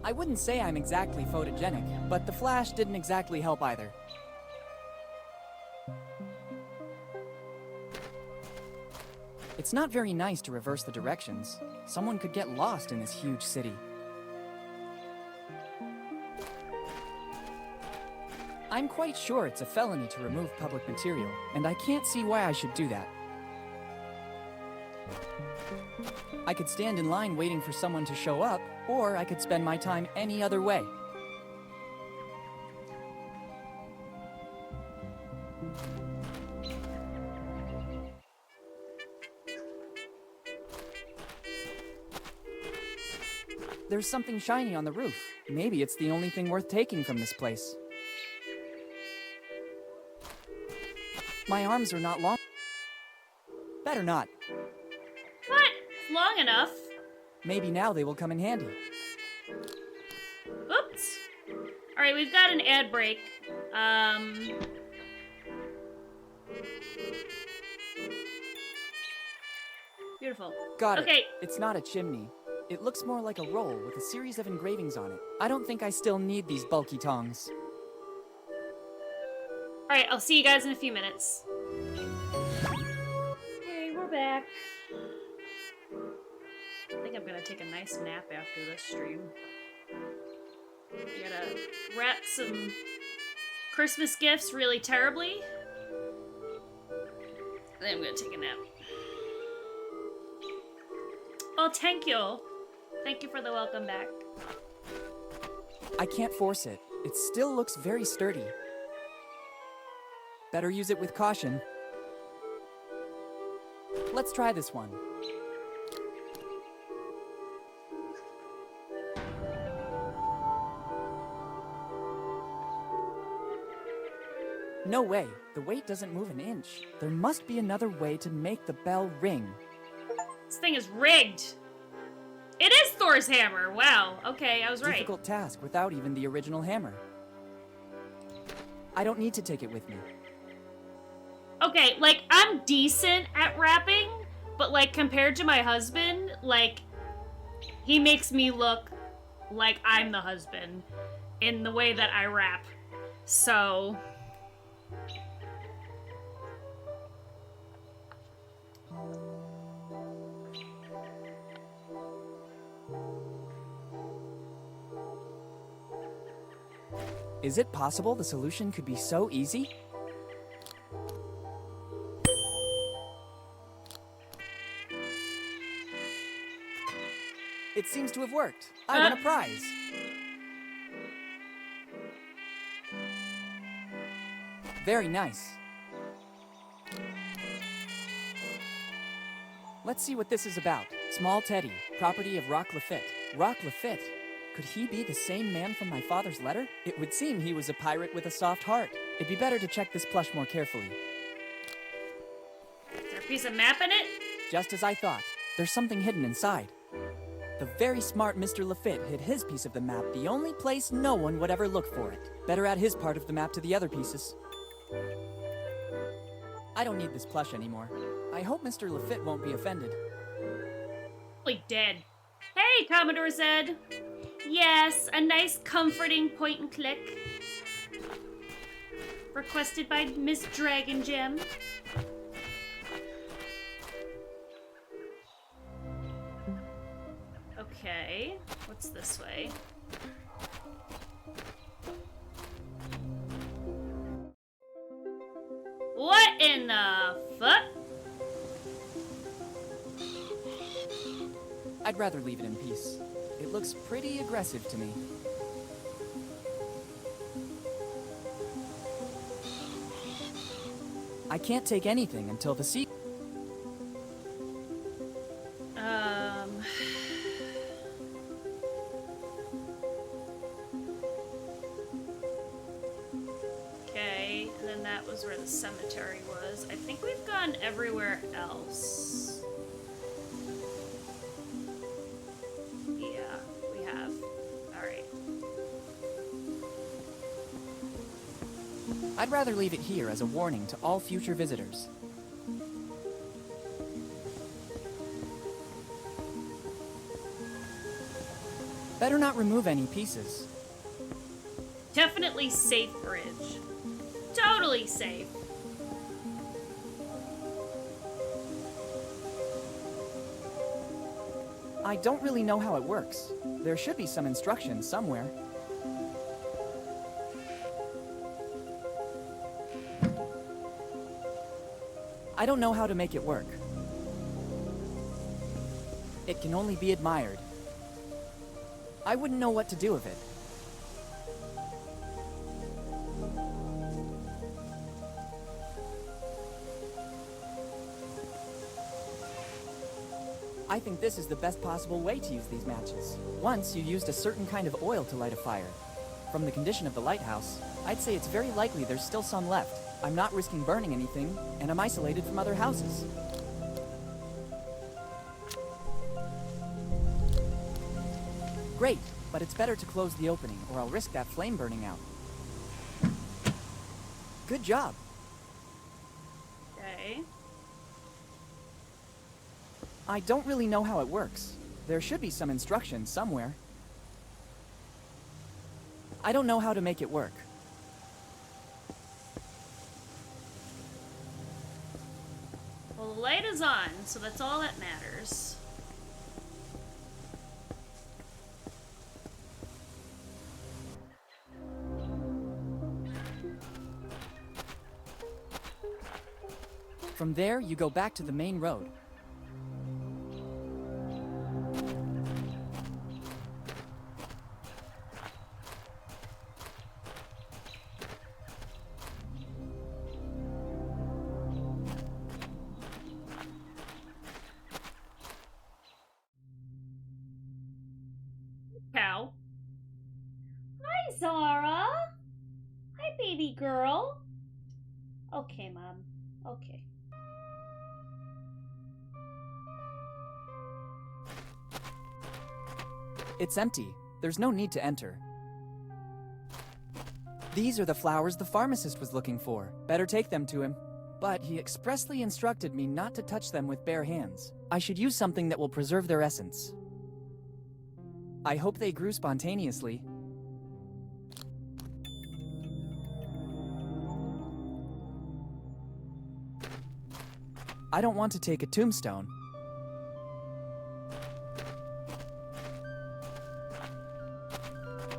I wouldn't say I'm exactly photogenic, but the flash didn't exactly help either. It's not very nice to reverse the directions. Someone could get lost in this huge city. I'm quite sure it's a felony to remove public material, and I can't see why I should do that. I could stand in line waiting for someone to show up, or I could spend my time any other way. There's something shiny on the roof. Maybe it's the only thing worth taking from this place. My arms are not long. Better not. What? It's long enough. Maybe now they will come in handy. Oops. Alright, we've got an ad break. Beautiful. Got it. Okay. It's not a chimney. It looks more like a roll with a series of engravings on it. I don't think I still need these bulky tongs. Alright, I'll see you guys in a few minutes. Okay, we're back. I think I'm gonna take a nice nap after this stream. I gotta wrap some Christmas gifts really terribly. Then I'm gonna take a nap. Oh, thank you. Thank you for the welcome back. I can't force it. It still looks very sturdy. Better use it with caution. Let's try this one. No way. The weight doesn't move an inch. There must be another way to make the bell ring. This thing is rigged. It is Thor's hammer. Wow. Okay, I was right. Difficult task without even the original hammer. I don't need to take it with me. Okay, like, I'm decent at rapping, but, like, compared to my husband, like, he makes me look like I'm the husband in the way that I rap. So... Is it possible the solution could be so easy? It seems to have worked. I won a prize. Very nice. Let's see what this is about. Small Teddy, property of Rock Lafitte. Rock Lafitte? Could he be the same man from my father's letter? It would seem he was a pirate with a soft heart. It'd be better to check this plush more carefully. Is there a piece of map in it? Just as I thought. There's something hidden inside. The very smart Mr. Lafitte hid his piece of the map the only place no one would ever look for it. Better add his part of the map to the other pieces. I don't need this plush anymore. I hope Mr. Lafitte won't be offended. Like dead. Hey, Commodore Zed. Yes, a nice comforting point and click. Requested by Miss Dragon Gem. Okay, what's this way? What in the fuck? I'd rather leave it in peace. It looks pretty aggressive to me. I can't take anything until the sea. Okay, and then that was where the cemetery was. I think we've gone everywhere else. Yeah, we have. Alright. I'd rather leave it here as a warning to all future visitors. Better not remove any pieces. Definitely safe bridge. Totally safe. I don't really know how it works. There should be some instructions somewhere. I don't know how to make it work. It can only be admired. I wouldn't know what to do with it. I think this is the best possible way to use these matches. Once you used a certain kind of oil to light a fire. From the condition of the lighthouse, I'd say it's very likely there's still some left. I'm not risking burning anything, and I'm isolated from other houses. Great, but it's better to close the opening, or I'll risk that flame burning out. Good job. Okay. I don't really know how it works. There should be some instructions somewhere. I don't know how to make it work. Well, the light is on, so that's all that matters. From there, you go back to the main road. baby girl. Okay, Mom. Okay. It's empty. There's no need to enter. These are the flowers the pharmacist was looking for. Better take them to him. But he expressly instructed me not to touch them with bare hands. I should use something that will preserve their essence. I hope they grew spontaneously. I don't want to take a tombstone.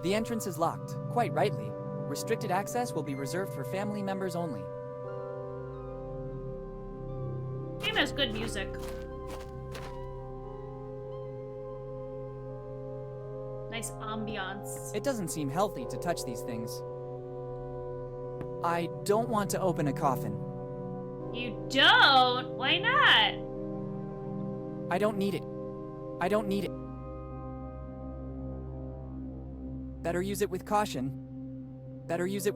The entrance is locked, quite rightly. Restricted access will be reserved for family members only. Game has good music. Nice ambiance. It doesn't seem healthy to touch these things. I don't want to open a coffin. You don't? Why not? I don't need it. I don't need it. Better use it with caution. Better use it.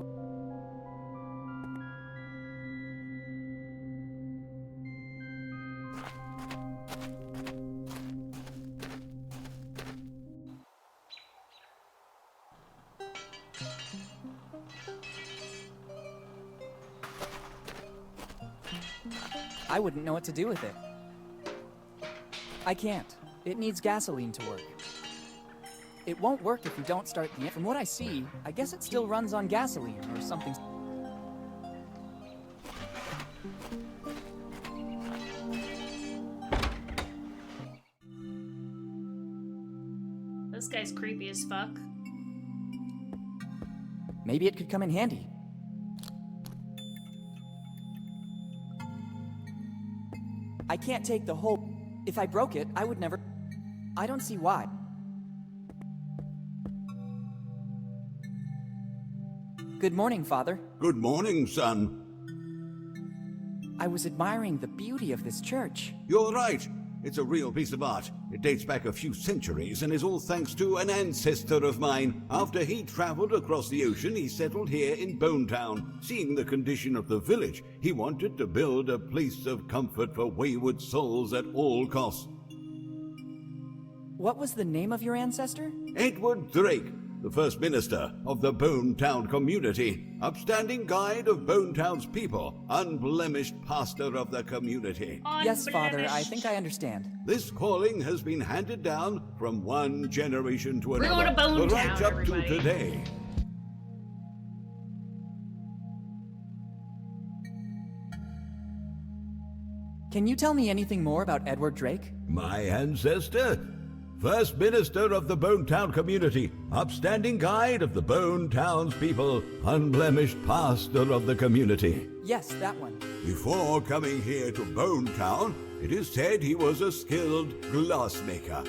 I wouldn't know what to do with it. I can't. It needs gasoline to work. It won't work if you don't start the... From what I see, I guess it still runs on gasoline or something. This guy's creepy as fuck. Maybe it could come in handy. I can't take the whole... If I broke it, I would never... I don't see why. Good morning, Father. Good morning, son. I was admiring the beauty of this church. You're right. It's a real piece of art. It dates back a few centuries and is all thanks to an ancestor of mine. After he traveled across the ocean, he settled here in Bone Town. Seeing the condition of the village, he wanted to build a place of comfort for wayward souls at all costs. What was the name of your ancestor? Edward Drake, the first minister of the Bone Town community, upstanding guide of Bone Town's people, unblemished pastor of the community. Yes, Father, I think I understand. This calling has been handed down from one generation to another, We're going to Bone right Town, up everybody. to today. Can you tell me anything more about Edward Drake? My ancestor? First minister of the Bone Town community, upstanding guide of the Bone Town's people, unblemished pastor of the community. Yes, that one. Before coming here to Bone Town, it is said he was a skilled glassmaker.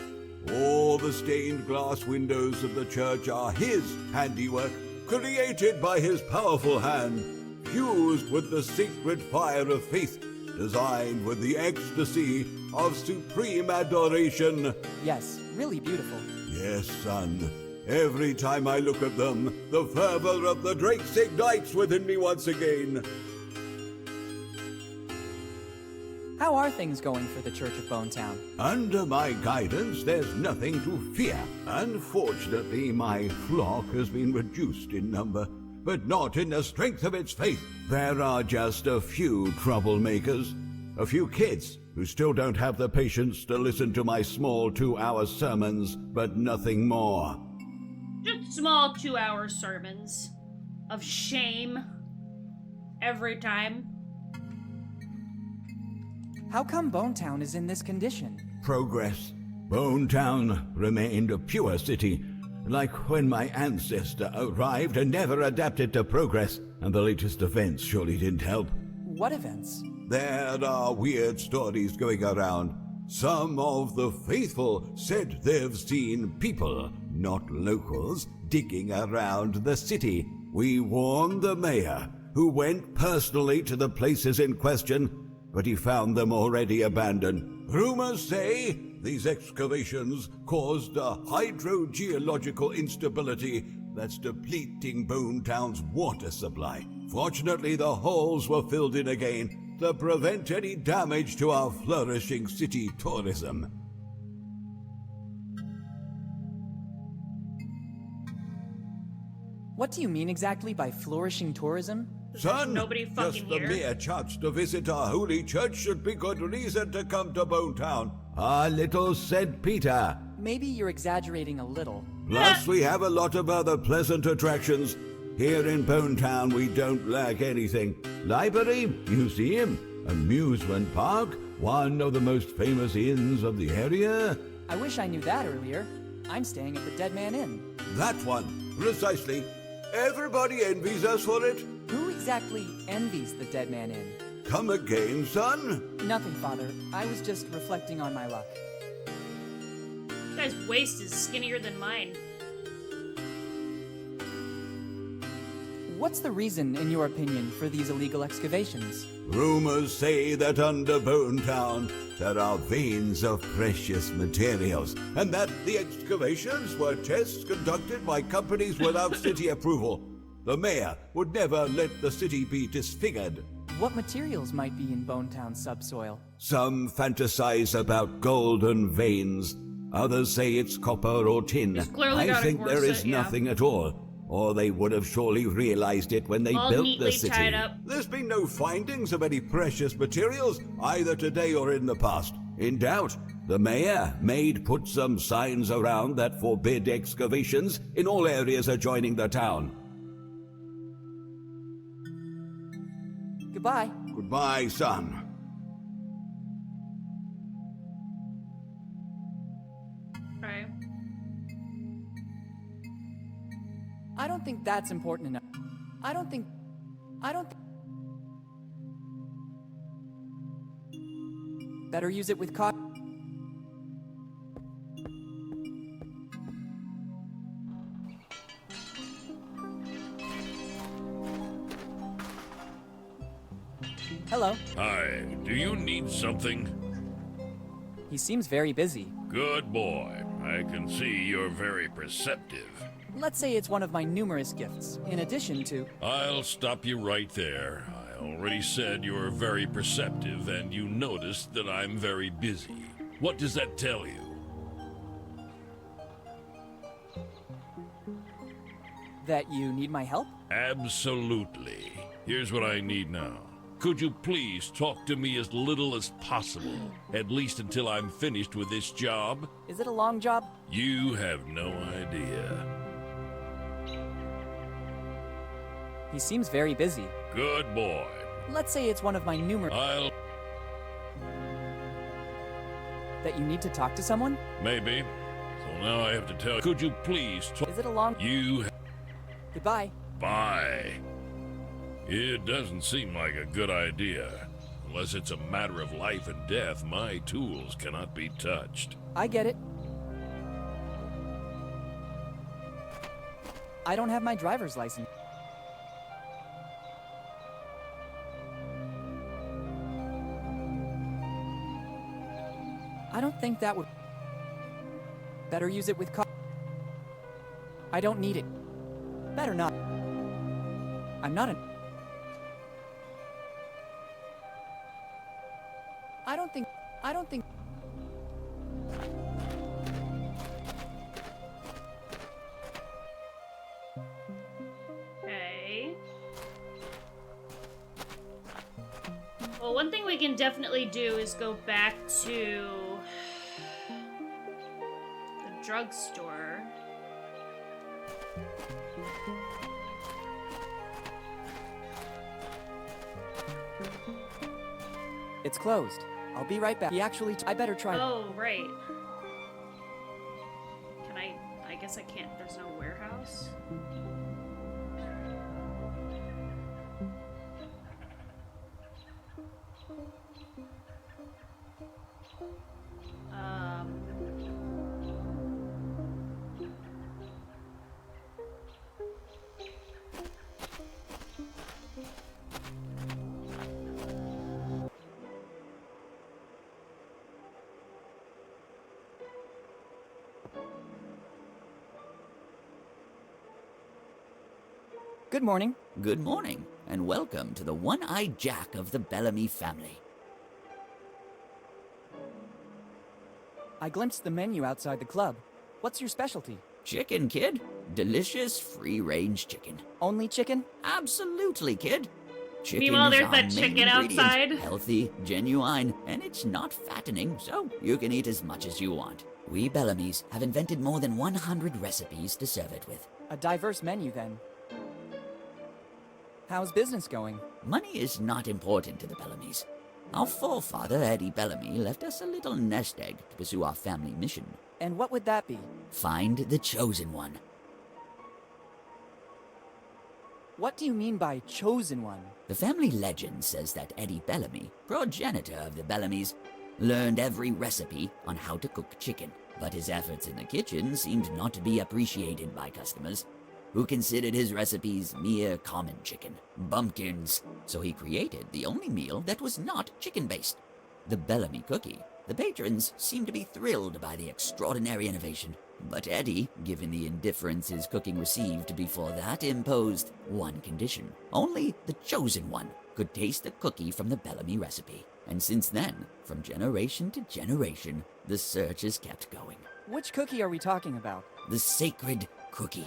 All the stained glass windows of the church are his handiwork, created by his powerful hand, fused with the sacred fire of faith, designed with the ecstasy of supreme adoration. Yes, really beautiful. Yes, son. Every time I look at them, the fervor of the Drakes ignites within me once again. How are things going for the Church of Bone Town? Under my guidance, there's nothing to fear. Unfortunately, my flock has been reduced in number, but not in the strength of its faith. There are just a few troublemakers, a few kids who still don't have the patience to listen to my small 2-hour sermons, but nothing more. Just small 2-hour sermons of shame every time. How come Bone Town is in this condition? Progress. Bone Town remained a pure city, like when my ancestor arrived and never adapted to progress, and the latest events surely didn't help. What events? There are weird stories going around. Some of the faithful said they've seen people, not locals, digging around the city. We warned the mayor, who went personally to the places in question, but he found them already abandoned. Rumors say these excavations caused a hydrogeological instability that's depleting Bonetown's water supply. Fortunately, the holes were filled in again to prevent any damage to our flourishing city tourism. What do you mean exactly by flourishing tourism? Son, nobody fucking just the here. mere chance to visit our holy church should be good reason to come to Bonetown, our little St. Peter. Maybe you're exaggerating a little. Plus, we have a lot of other pleasant attractions. Here in Bonetown, we don't lack anything. Library, museum, amusement park, one of the most famous inns of the area. I wish I knew that earlier. I'm staying at the Dead Man Inn. That one, precisely. Everybody envies us for it. Who exactly envies the Dead Man Inn? Come again, son? Nothing, Father. I was just reflecting on my luck. This guy's waist is skinnier than mine. What's the reason, in your opinion, for these illegal excavations? Rumors say that under Bonetown there are veins of precious materials, and that the excavations were tests conducted by companies without city approval. The mayor would never let the city be disfigured. What materials might be in Bonetown subsoil? Some fantasize about golden veins. Others say it's copper or tin. I think there is nothing at all. Or they would have surely realized it when they all built neatly the city. Tied up. There's been no findings of any precious materials, either today or in the past. In doubt, the mayor may put some signs around that forbid excavations in all areas adjoining the town. Goodbye. Goodbye, son. Right. I don't think that's important enough. I don't think... Better use it with caution. Hello. Hi, do you need something? He seems very busy. Good boy. I can see you're very perceptive. Let's say it's one of my numerous gifts, in addition to... I'll stop you right there. I already said you're very perceptive, and you noticed that I'm very busy. What does that tell you? That you need my help? Absolutely. Here's what I need now. Could you please talk to me as little as possible, at least until I'm finished with this job? Is it a long job? You have no idea. He seems very busy. Good boy. Let's say it's one of my numerous... That you need to talk to someone? Maybe. So now I have to tell you. Could you please talk... Is it a long... Goodbye. Bye. It doesn't seem like a good idea. Unless it's a matter of life and death, my tools cannot be touched. I get it. I don't have my driver's license. I don't think that would... Better use it with I don't need it. Better not. I'm not an... I don't think... Okay. Well, one thing we can definitely do is go back to the drugstore. It's closed. I'll be right back. He actually... I better try... Oh, right. Can I guess I can't. There's no warehouse? Good morning. Good morning, and welcome to the One-Eyed Jack of the Bellamy family. I glimpsed the menu outside the club. What's your specialty? Chicken, kid. Delicious, free-range chicken. Only chicken? Absolutely, kid. Chicken Meanwhile, is there's our that main chicken ingredient. outside. Healthy, genuine, and it's not fattening, so you can eat as much as you want. We Bellamys have invented more than 100 recipes to serve it with. A diverse menu, then. How's business going? Money is not important to the Bellamys. Our forefather, Eddie Bellamy, left us a little nest egg to pursue our family mission. And what would that be? Find the chosen one. What do you mean by chosen one? The family legend says that Eddie Bellamy, progenitor of the Bellamys, learned every recipe on how to cook chicken. But his efforts in the kitchen seemed not to be appreciated by customers, who considered his recipes mere common chicken, bumpkins. So he created the only meal that was not chicken-based, the Bellamy cookie. The patrons seemed to be thrilled by the extraordinary innovation, but Eddie, given the indifference his cooking received before that, imposed one condition. Only the chosen one could taste the cookie from the Bellamy recipe. And since then, from generation to generation, the search has kept going. Which cookie are we talking about? The sacred cookie,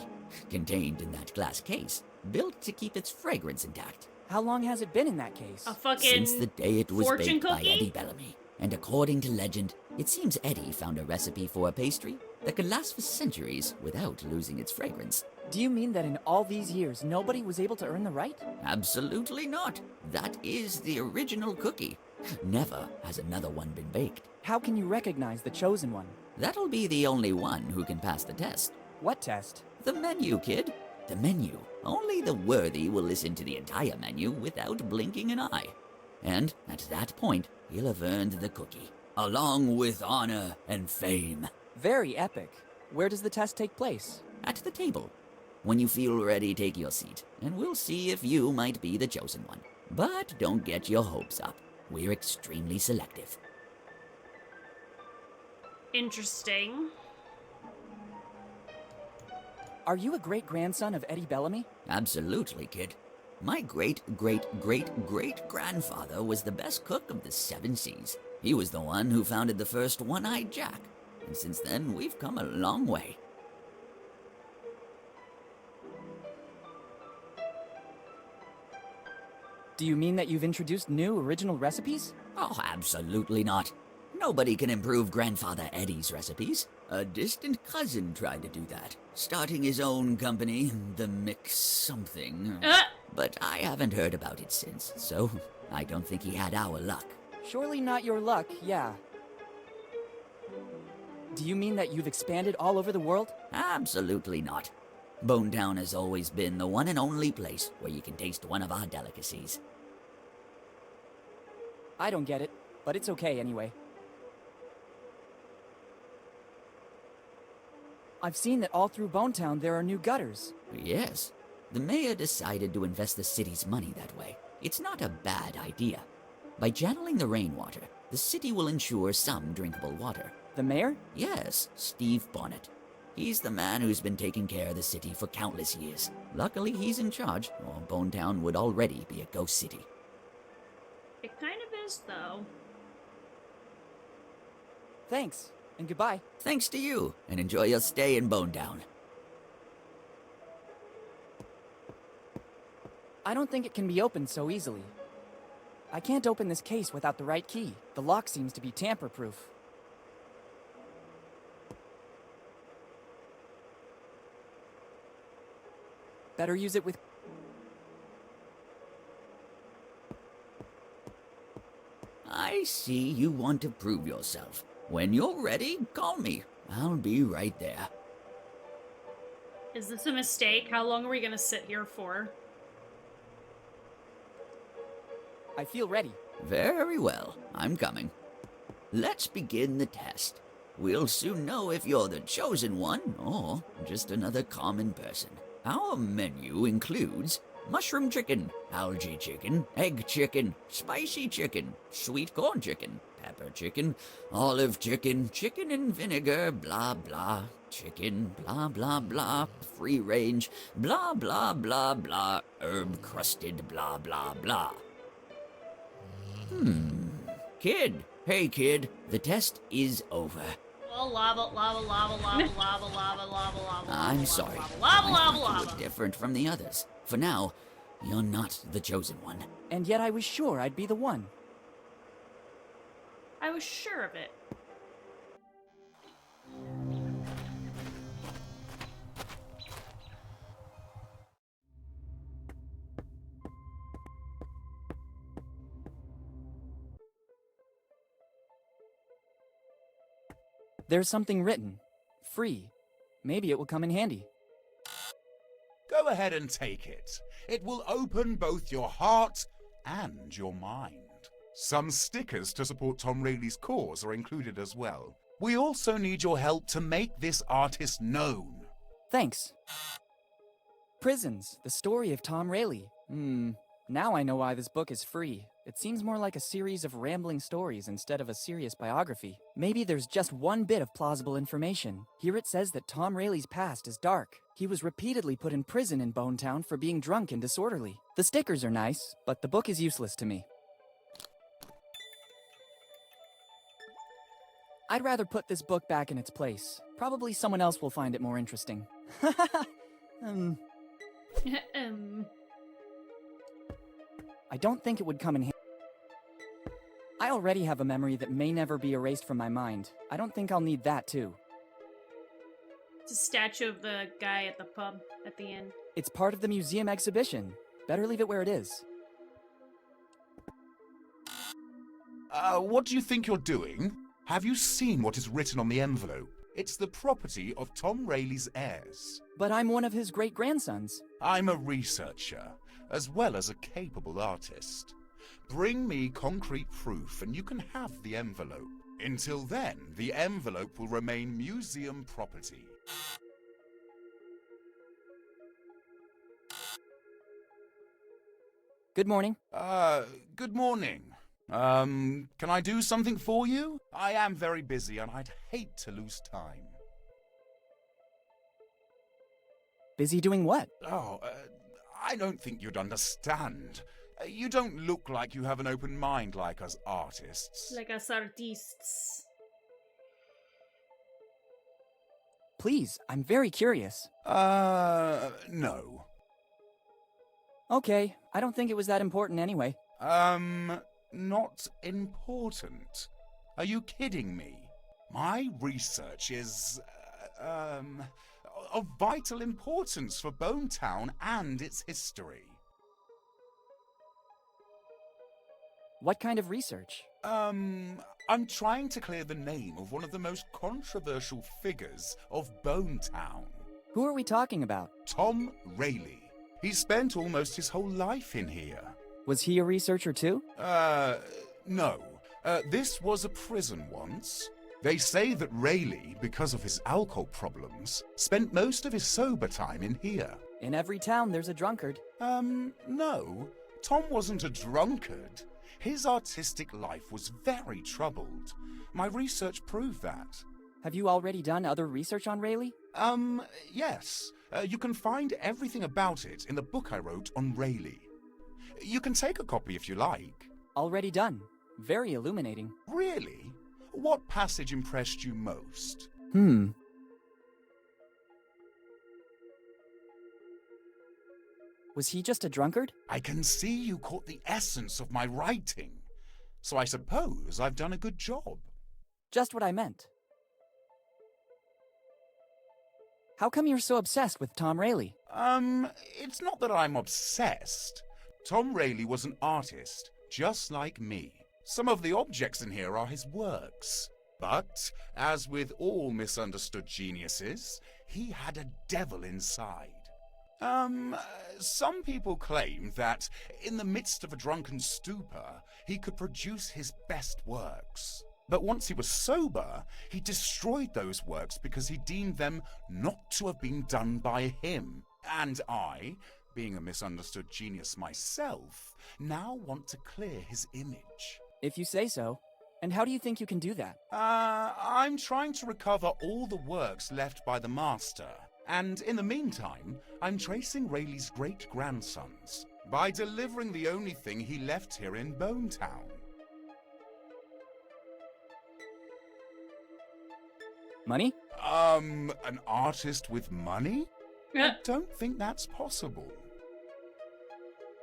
contained in that glass case, built to keep its fragrance intact. How long has it been in that case? A fucking Since the day it was fortune baked by cookie? Eddie Bellamy. And according to legend, it seems Eddie found a recipe for a pastry that could last for centuries without losing its fragrance. Do you mean that in all these years, nobody was able to earn the right? Absolutely not. That is the original cookie. Never has another one been baked. How can you recognize the chosen one? That'll be the only one who can pass the test. What test? The menu, kid. The menu. Only the worthy will listen to the entire menu without blinking an eye. And at that point, he'll have earned the cookie, along with honor and fame. Very epic. Where does the test take place? At the table. When you feel ready, take your seat, and we'll see if you might be the chosen one. But don't get your hopes up. We're extremely selective. Interesting. Are you a great-grandson of Eddie Bellamy? Absolutely, kid. My great-great-great-great-grandfather was the best cook of the 7 seas. He was the one who founded the first One-Eyed Jack. And since then, we've come a long way. Do you mean that you've introduced new, original recipes? Oh, absolutely not. Nobody can improve Grandfather Eddie's recipes. A distant cousin tried to do that, starting his own company, the Mix Something. But I haven't heard about it since, so I don't think he had our luck. Surely not your luck, yeah. Do you mean that you've expanded all over the world? Absolutely not. Bonetown has always been the one and only place where you can taste one of our delicacies. I don't get it, but it's okay anyway. I've seen that all through Bonetown there are new gutters. Yes. The mayor decided to invest the city's money that way. It's not a bad idea. By channeling the rainwater, the city will ensure some drinkable water. The mayor? Yes, Steve Bonnet. He's the man who's been taking care of the city for countless years. Luckily, he's in charge, or Bonetown would already be a ghost city. It kind of is, though. Thanks, and goodbye. Thanks to you, and enjoy your stay in Bonetown. I don't think it can be opened so easily. I can't open this case without the right key. The lock seems to be tamper-proof. Better use it with... I see you want to prove yourself. When you're ready, call me. I'll be right there. Is this a mistake? How long are we gonna sit here for? I feel ready. Very well. I'm coming. Let's begin the test. We'll soon know if you're the chosen one or just another common person. Our menu includes mushroom chicken, algae chicken, egg chicken, spicy chicken, sweet corn chicken, pepper chicken, olive chicken, chicken and vinegar, blah blah, chicken, blah blah blah, free range, blah blah blah blah, herb crusted, blah blah blah. Kid, hey kid, the test is over. Oh, lava, lava, lava, lava, lava, lava, lava, lava. I'm sorry. Lava, I lava, thought you lava. were different from the others. For now, you're not the chosen one. And yet I was sure I'd be the one. I was sure of it. There's something written. Free. Maybe it will come in handy. Go ahead and take it. It will open both your heart and your mind. Some stickers to support Tom Rayleigh's cause are included as well. We also need your help to make this artist known. Thanks. Prisons, the story of Tom Rayleigh. Now I know why this book is free. It seems more like a series of rambling stories instead of a serious biography. Maybe there's just one bit of plausible information. Here it says that Tom Rayleigh's past is dark. He was repeatedly put in prison in Bonetown for being drunk and disorderly. The stickers are nice, but the book is useless to me. I'd rather put this book back in its place. Probably someone else will find it more interesting. I don't think it would come in handy. I already have a memory that may never be erased from my mind. I don't think I'll need that too. It's a statue of the guy at the pub at the end. It's part of the museum exhibition. Better leave it where it is. What do you think you're doing? Have you seen what is written on the envelope? It's the property of Tom Rayleigh's heirs. But I'm one of his great-grandsons. I'm a researcher, as well as a capable artist. Bring me concrete proof and you can have the envelope. Until then, the envelope will remain museum property. Good morning. Good morning. Can I do something for you? I am very busy and I'd hate to lose time. Busy doing what? I don't think you'd understand. You don't look like you have an open mind like us artists. Like us artists. Please, I'm very curious. No. Okay, I don't think it was that important anyway. Not important? Are you kidding me? My research is, of vital importance for Bonetown and its history. What kind of research? I'm trying to clear the name of one of the most controversial figures of Bonetown. Who are we talking about? Tom Rayleigh. He spent almost his whole life in here. Was he a researcher too? No. This was a prison once. They say that Rayleigh, because of his alcohol problems, spent most of his sober time in here. In every town there's a drunkard. No. Tom wasn't a drunkard. His artistic life was very troubled. My research proved that. Have you already done other research on Rayleigh? Yes. You can find everything about it in the book I wrote on Rayleigh. You can take a copy if you like. Already done. Very illuminating. Really? What passage impressed you most? Was he just a drunkard? I can see you caught the essence of my writing. So I suppose I've done a good job. Just what I meant. How come you're so obsessed with Tom Rayleigh? It's not that I'm obsessed. Tom Rayleigh was an artist, just like me. Some of the objects in here are his works. But, as with all misunderstood geniuses, he had a devil inside. Some people claim that, in the midst of a drunken stupor, he could produce his best works. But once he was sober, he destroyed those works because he deemed them not to have been done by him. And I, being a misunderstood genius myself, now want to clear his image. If you say so. And how do you think you can do that? I I'm trying to recover all the works left by the Master. And in the meantime, I'm tracing Rayleigh's great-grandsons by delivering the only thing he left here in Bone Town. Money? An artist with money? Yeah. I don't think that's possible.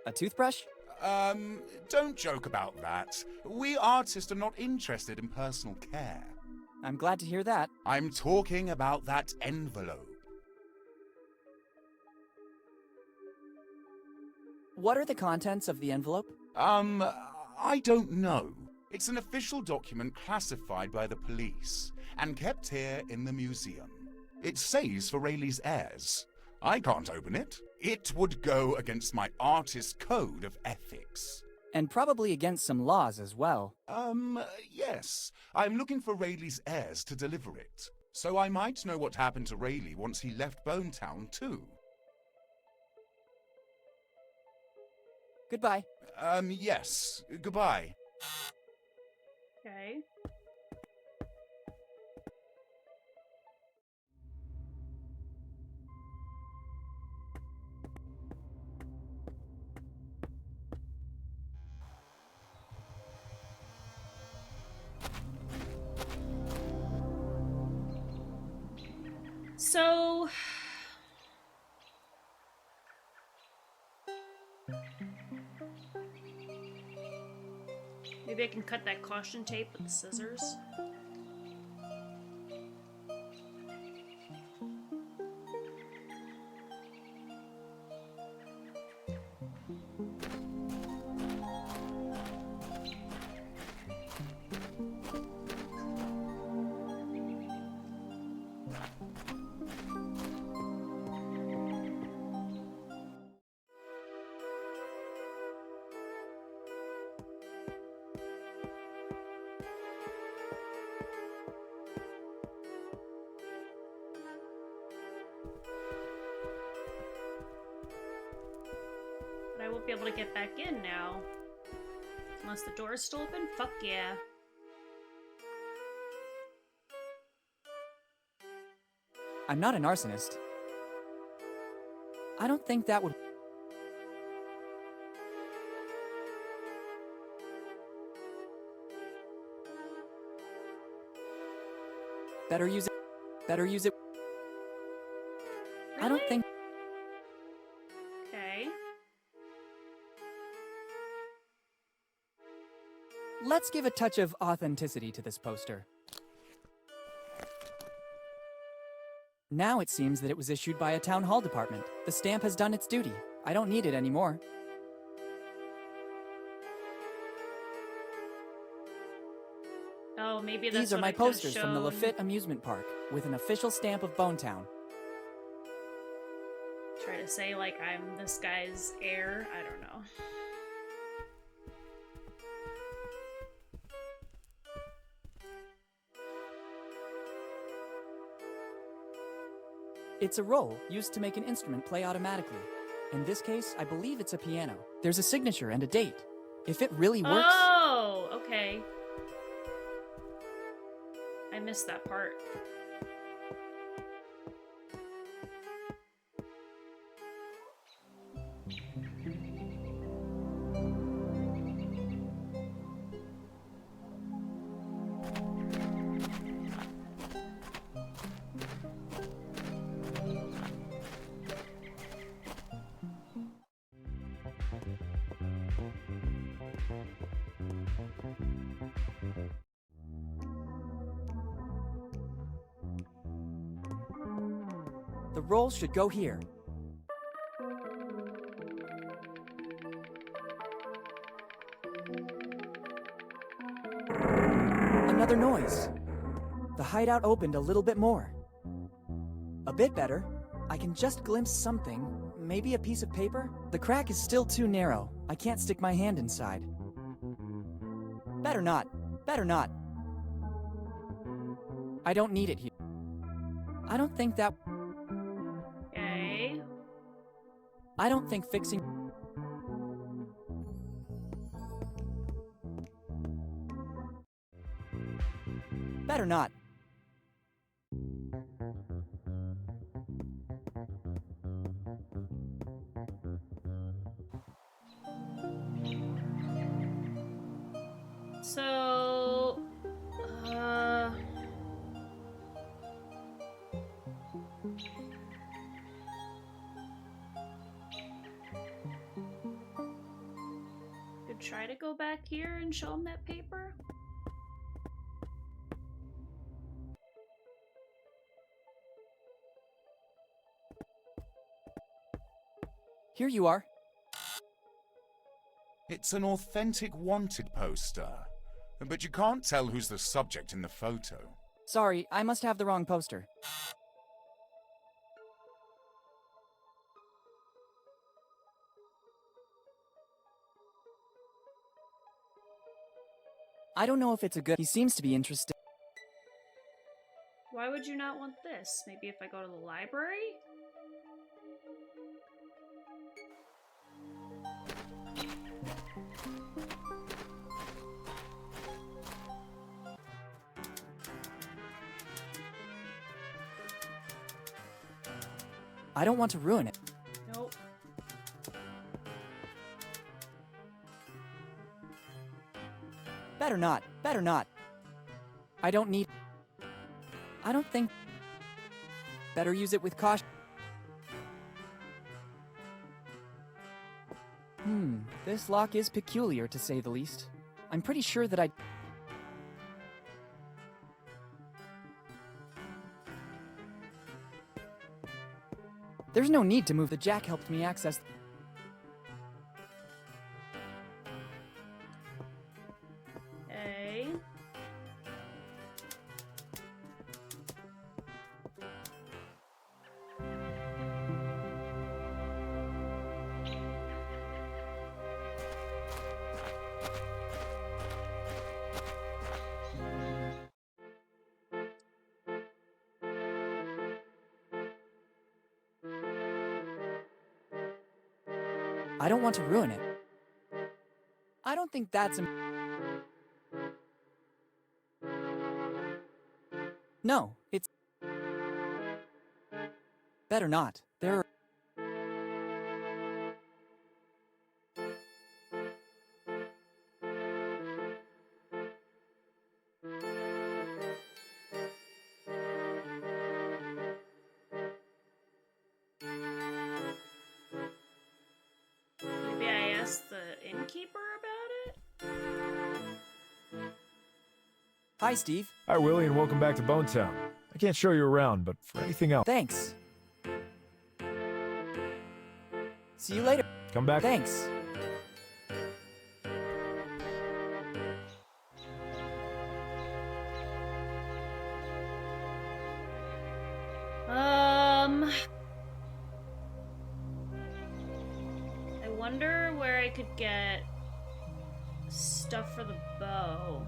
A toothbrush? Don't joke about that. We artists are not interested in personal care. I'm glad to hear that. I'm talking about that envelope. What are the contents of the envelope? I don't know. It's an official document classified by the police and kept here in the museum. It says for Rayleigh's heirs. I can't open it. It would go against my artist code of ethics. And probably against some laws as well. Yes. I'm looking for Rayleigh's heirs to deliver it. So I might know what happened to Rayleigh once he left Bone Town, too. Goodbye. Yes. Goodbye. Okay. So... maybe I can cut that caution tape with the scissors. But I won't be able to get back in now. Unless the door is still open? Fuck yeah. I'm not an arsonist. I don't think that would... Better use it. Better use it. Really? I don't think... Okay. Let's give a touch of authenticity to this poster. Now it seems that it was issued by a town hall department. The stamp has done its duty. I don't need it anymore. Oh, maybe that's These are what my I could've posters from the shown. Lafitte Amusement Park, with an official stamp of Bone Town. Try to say like I'm this guy's heir. I don't know. It's a roll used to make an instrument play automatically. In this case, I believe it's a piano. There's a signature and a date. If it really works... Oh, okay. I missed that part. The roll should go here. Another noise. The hideout opened a little bit more. A bit better. I can just glimpse something. Maybe a piece of paper? The crack is still too narrow. I can't stick my hand inside. Better not. Better not. I don't need it here. I don't think that... Okay. I don't think fixing... Better not. So, could try to go back here and show him that paper. Here you are. It's an authentic wanted poster, but you can't tell who's the subject in the photo. Sorry, I must have the wrong poster. I don't know if it's a good... He seems to be interested. Why would you not want this? Maybe if I go to the library? I don't want to ruin it. Nope. Better not. Better not. I don't need... I don't think... Better use it with caution. This lock is peculiar, to say the least. I'm pretty sure that I... There's no need to move. The jack helped me access... Okay. I don't want to ruin it. I don't think that's No, it's... Better not. There are... Maybe I ask the innkeeper about it? Hi, Steve. Hi, Willy, and welcome back to Bone Town. I can't show you around, but for anything else... Thanks. See you later. Come back. Thanks. I wonder where I could get stuff for the bow.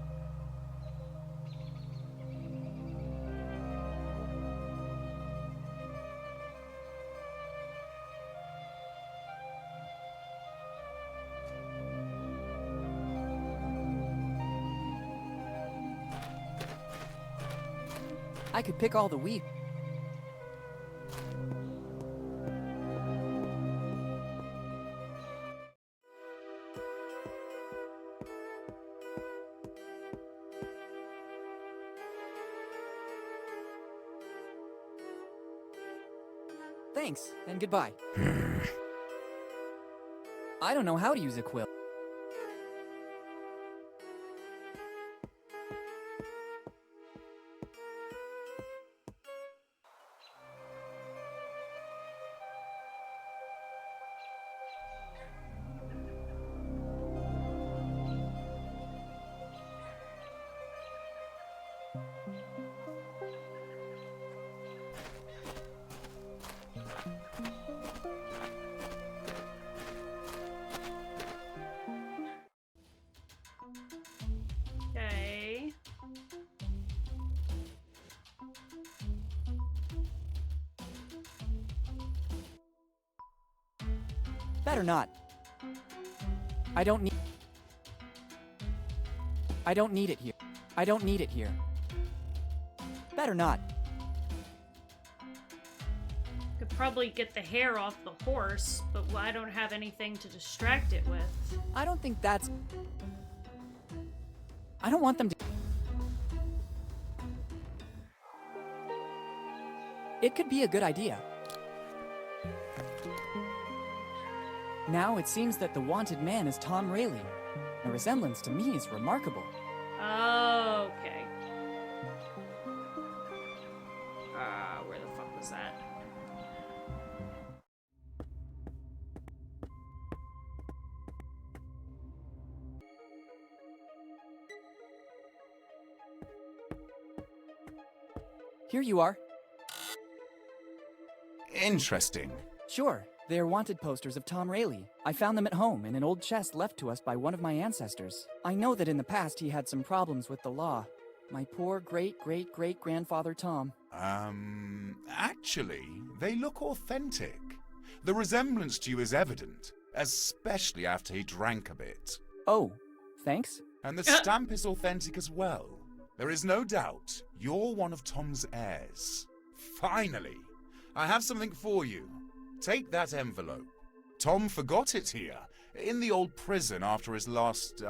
I could pick all the wheat. Thanks, and goodbye. I don't know how to use a quill. Okay. Better not. I don't need it here. I don't need it here. Better not. Could probably get the hair off the horse, but I don't have anything to distract it with. I don't think that's... I don't want them to... It could be a good idea. Now it seems that the wanted man is Tom Rayleigh. The resemblance to me is remarkable. Okay. Where the fuck was that? Here you are. Interesting. Sure. They are wanted posters of Tom Rayleigh. I found them at home in an old chest left to us by one of my ancestors. I know that in the past he had some problems with the law. My poor great-great-great-grandfather Tom. Actually, they look authentic. The resemblance to you is evident, especially after he drank a bit. Oh, thanks. And the stamp is authentic as well. There is no doubt you're one of Tom's heirs. Finally, I have something for you. Take that envelope. Tom forgot it here, in the old prison after his last,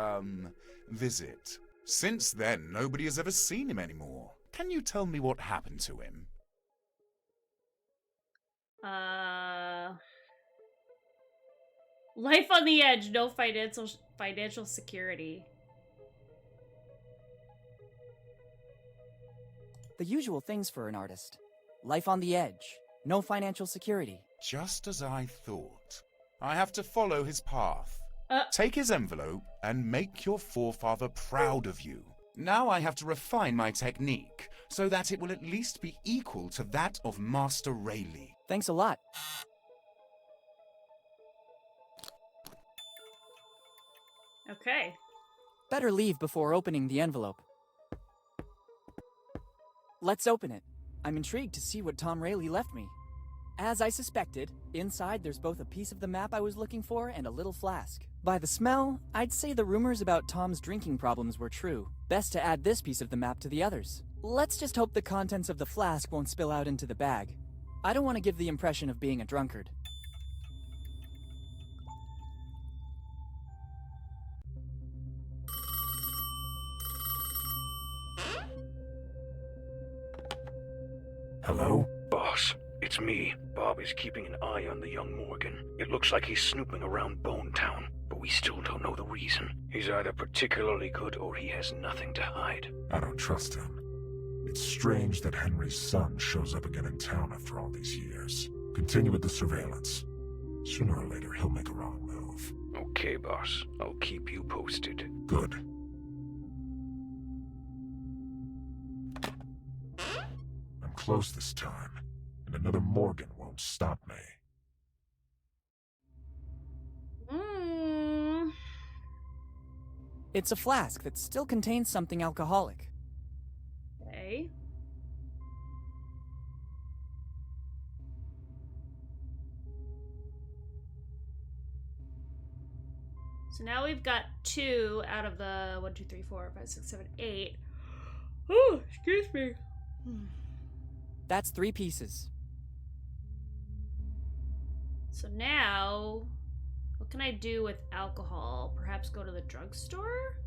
visit. Since then, nobody has ever seen him anymore. Can you tell me what happened to him? Life on the edge, no financial security. The usual things for an artist. Life on the edge, no financial security. Just as I thought. I have to follow his path. Take his envelope and make your forefather proud of you. Now I have to refine my technique so that it will at least be equal to that of Master Rayleigh. Thanks a lot. Okay. Better leave before opening the envelope. Let's open it. I'm intrigued to see what Tom Rayleigh left me. As I suspected, inside there's both a piece of the map I was looking for and a little flask. By the smell, I'd say the rumors about Tom's drinking problems were true. Best to add this piece of the map to the others. Let's just hope the contents of the flask won't spill out into the bag. I don't want to give the impression of being a drunkard. Hello? Boss, it's me. Bob is keeping an eye on the young Morgan. It looks like he's snooping around Bone Town, but we still don't know the reason. He's either particularly good or he has nothing to hide. I don't trust him. It's strange that Henry's son shows up again in town after all these years. Continue with the surveillance. Sooner or later, he'll make a wrong move. Okay, boss. I'll keep you posted. Good. I'm close this time, and another Morgan won't stop me. It's a flask that still contains something alcoholic. Okay. So now we've got 2 out of the 1, 2, 3, 4, 5, 6, 7, 8. Oh, excuse me. That's 3 pieces. So now, what can I do with alcohol? Perhaps go to the drugstore?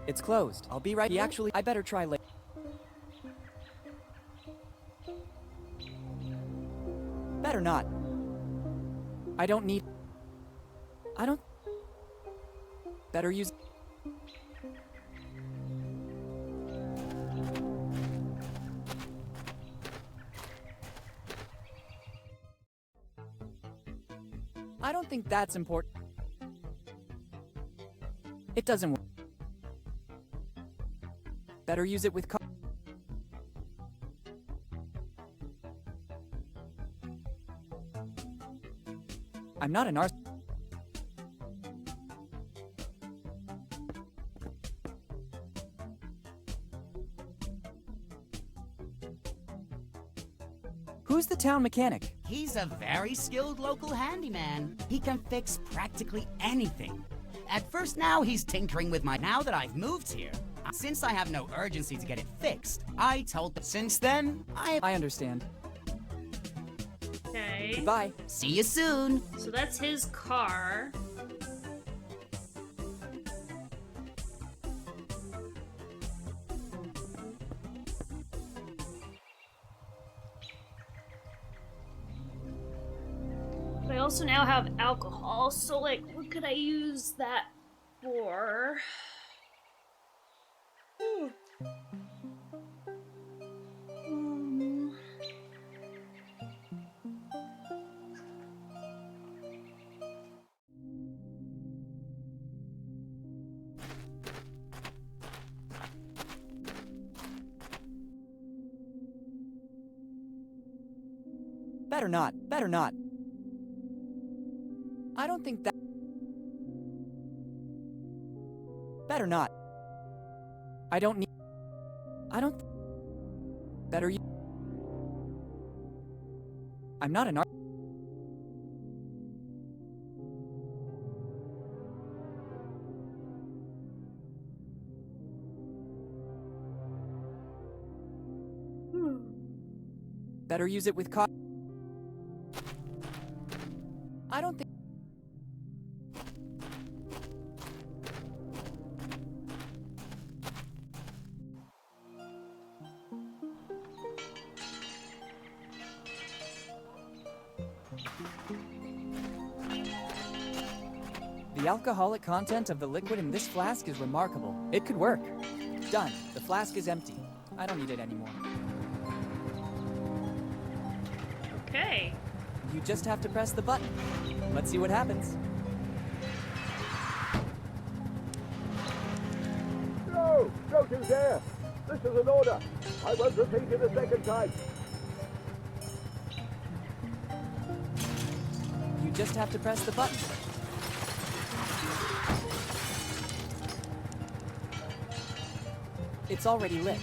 It's closed. I'll be right. I better try later. Better not. I don't need. Better use. I don't think that's important. It doesn't work. Better use it with I'm not an artist. Who's the town mechanic? He's a very skilled local handyman. He can fix practically anything. At first now he's tinkering with my... Now that I've moved here, since I have no urgency to get it fixed, I told... Since then, I understand. Okay. Goodbye. See you soon. So that's his car. But I also now have alcohol, so like, what could I use that for? Ooh. Better not. Better not. I don't think that... Better not. I don't need... I don't... Better you... I'm not an art... Better use it with caution. I don't think... The alcoholic content of the liquid in this flask is remarkable. It could work. Done. The flask is empty. I don't need it anymore. Okay. You just have to press the button. Let's see what happens. No! Don't you dare! This is an order! I won't repeat it a second time! You just have to press the button. It's already lit.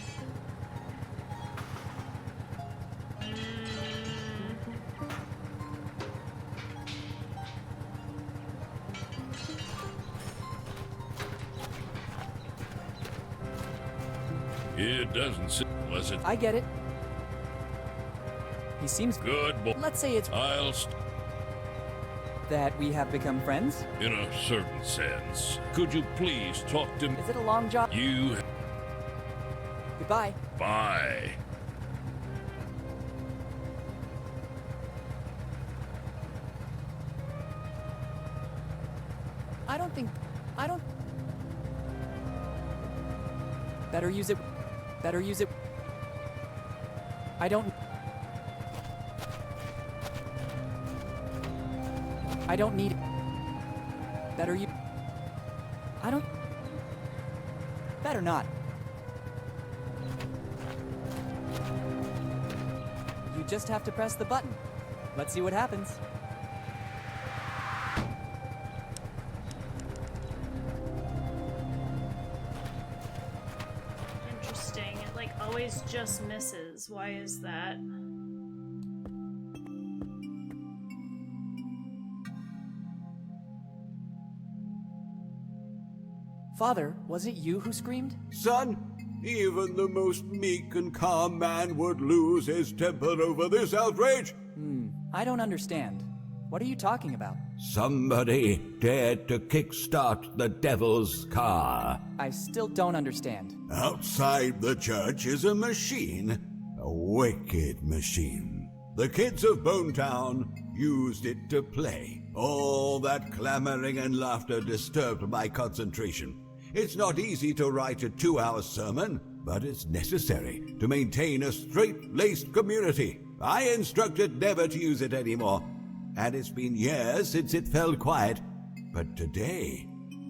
It doesn't seem unless it... I get it. He seems good, boy. Let's say it's... that we have become friends? In a certain sense. Could you please talk to me? Is it a long job? You... Goodbye. Bye. I don't... Better use it. Better use it. I don't need it. Better you... I don't... Better not. You just have to press the button. Let's see what happens. Interesting. It like always just misses. Why is that? Father, was it you who screamed? Son, even the most meek and calm man would lose his temper over this outrage. I don't understand. What are you talking about? Somebody dared to kickstart the devil's car. I still don't understand. Outside the church is a machine. A wicked machine. The kids of Bonetown used it to play. All that clamoring and laughter disturbed my concentration. It's not easy to write a 2-hour sermon, but it's necessary to maintain a straight-laced community. I instructed never to use it anymore, and it's been years since it fell quiet. But today,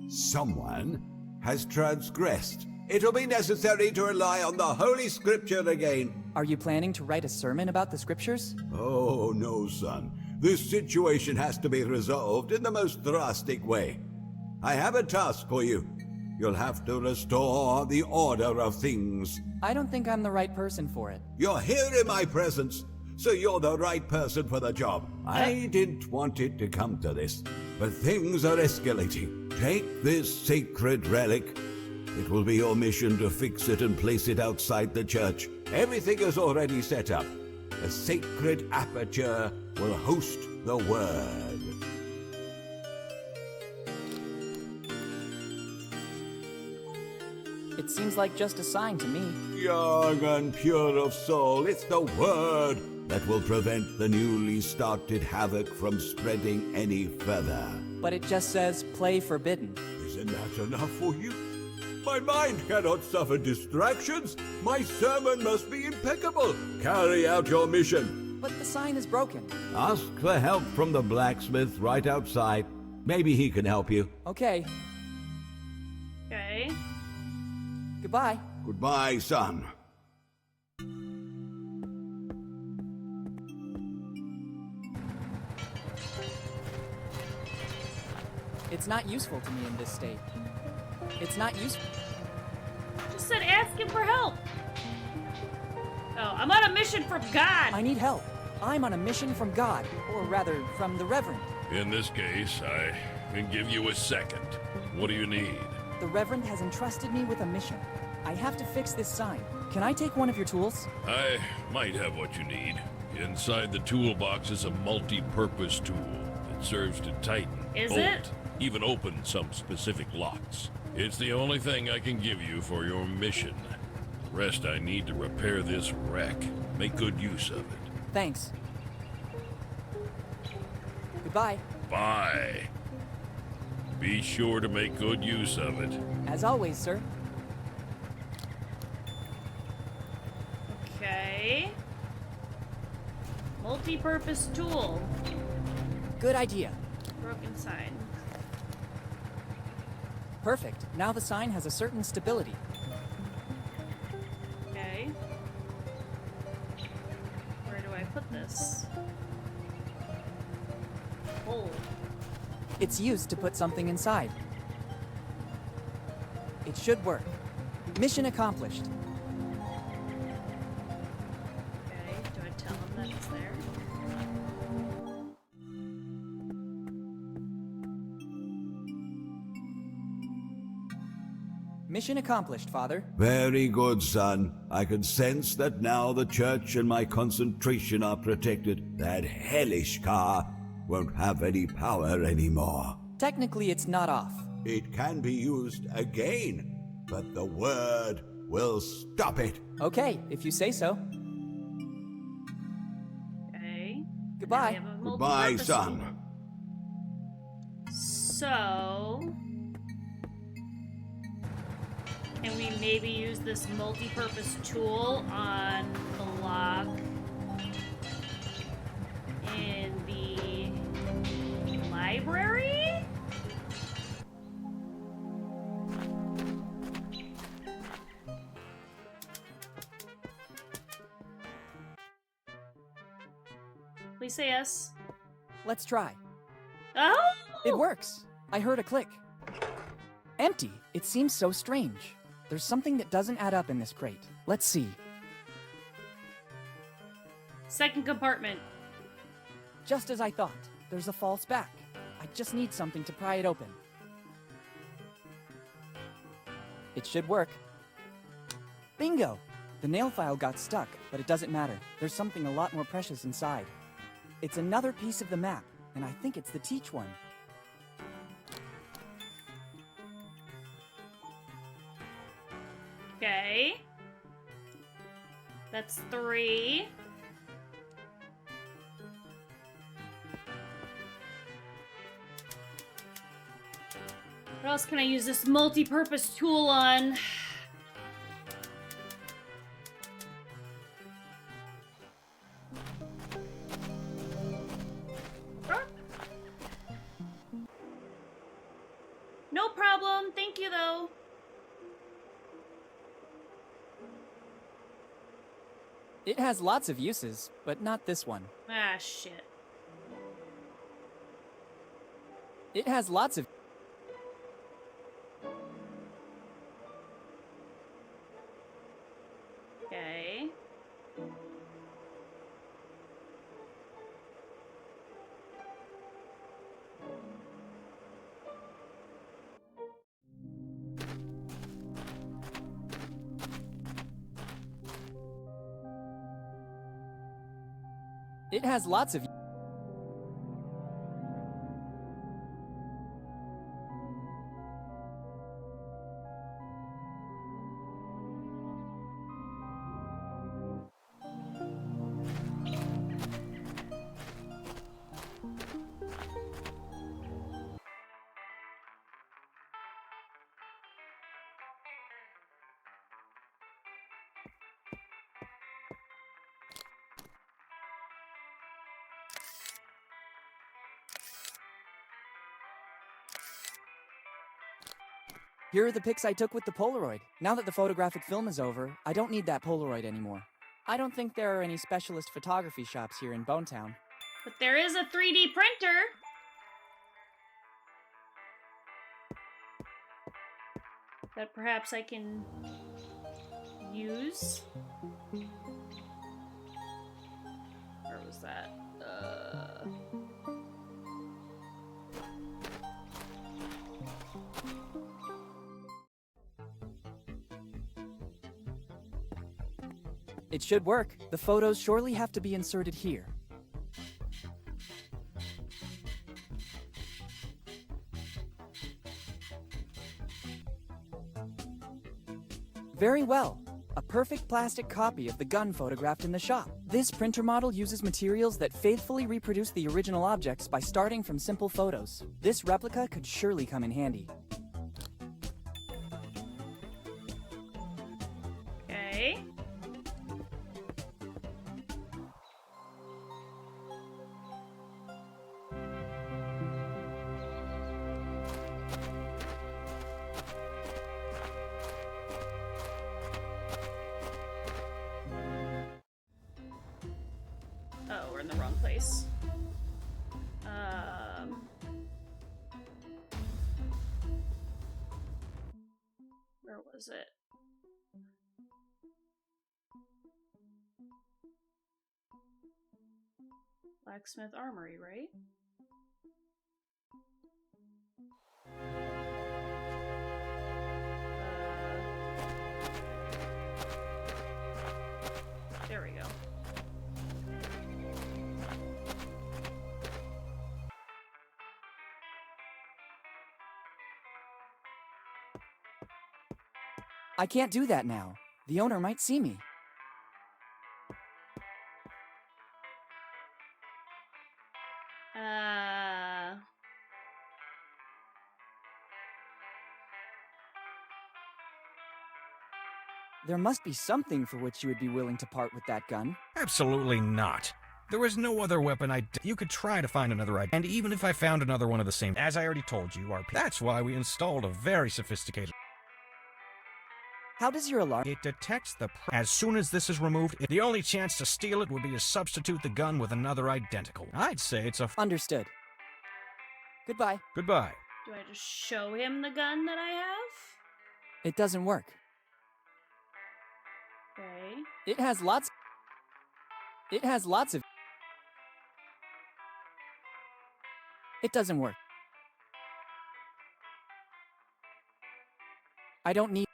someone has transgressed. It'll be necessary to rely on the Holy Scripture again. Are you planning to write a sermon about the scriptures? Oh, no, son. This situation has to be resolved in the most drastic way. I have a task for you. You'll have to restore the order of things. I don't think I'm the right person for it. You're here in my presence, so you're the right person for the job. I didn't want it to come to this, but things are escalating. Take this sacred relic. It will be your mission to fix it and place it outside the church. Everything is already set up. The sacred aperture will host the word. It seems like just a sign to me. Young and pure of soul, it's the word that will prevent the newly started havoc from spreading any further. But it just says, play forbidden. Isn't that enough for you? My mind cannot suffer distractions. My sermon must be impeccable. Carry out your mission. But the sign is broken. Ask for help from the blacksmith right outside. Maybe he can help you. Okay. Okay. Goodbye. Goodbye, son. It's not useful to me in this state. It's not useful. Just said ask him for help. Oh, I'm on a mission from God. I need help. I'm on a mission from God, or rather, from the Reverend. In this case, I can give you a second. What do you need? The Reverend has entrusted me with a mission. I have to fix this sign. Can I take one of your tools? I might have what you need. Inside the toolbox is a multi-purpose tool that serves to tighten, bolt, even open some specific locks. It's the only thing I can give you for your mission. The rest I need to repair this wreck. Make good use of it. Thanks. Goodbye. Bye. Be sure to make good use of it. As always, sir. Okay. Multi-purpose tool. Good idea. Broken sign. Perfect. Now the sign has a certain stability. Okay. Where do I put this? Hole. It's used to put something inside. It should work. Mission accomplished. Okay, do I tell him that it's there? Mission accomplished, Father. Very good, son. I can sense that now the church and my concentration are protected. That hellish car won't have any power anymore. Technically, it's not off. It can be used again, but the word will stop it. Okay, if you say so. Okay. Goodbye. Goodbye, son. So... can we maybe use this multi-purpose tool on the lock in the library? Please say yes. Let's try. Oh! It works. I heard a click. Empty. It seems so strange. There's something that doesn't add up in this crate. Let's see. Second compartment. Just as I thought. There's a false back. I just need something to pry it open. It should work. Bingo! The nail file got stuck, but it doesn't matter. There's something a lot more precious inside. It's another piece of the map, and I think it's the Teach one. Okay. That's 3. What else can I use this multi-purpose tool on? No problem. Thank you, though. It has lots of uses, but not this one. Ah, shit. It has lots of... Okay. It has lots of... Here are the pics I took with the Polaroid. Now that the photographic film is over, I don't need that Polaroid anymore. I don't think there are any specialist photography shops here in Bonetown. But there is a 3D printer. That perhaps I can use. Where was that? It should work. The photos surely have to be inserted here. Very well. A perfect plastic copy of the gun photographed in the shop. This printer model uses materials that faithfully reproduce the original objects by starting from simple photos. This replica could surely come in handy. Okay. Oh, we're in the wrong place. Where was it? Blacksmith Armory, right? There we go. I can't do that now. The owner might see me. There must be something for which you would be willing to part with that gun. Absolutely not. There is no other weapon you could try to find another and even if I found another one of the same, as I already told you, that's why we installed a very sophisticated... How does your alarm... It detects the... As soon as this is removed, the only chance to steal it would be to substitute the gun with another identical. I'd say it's a... Understood. Goodbye. Goodbye. Do I just show him the gun that I have? It doesn't work. Okay. It has lots of... It doesn't work. I don't need...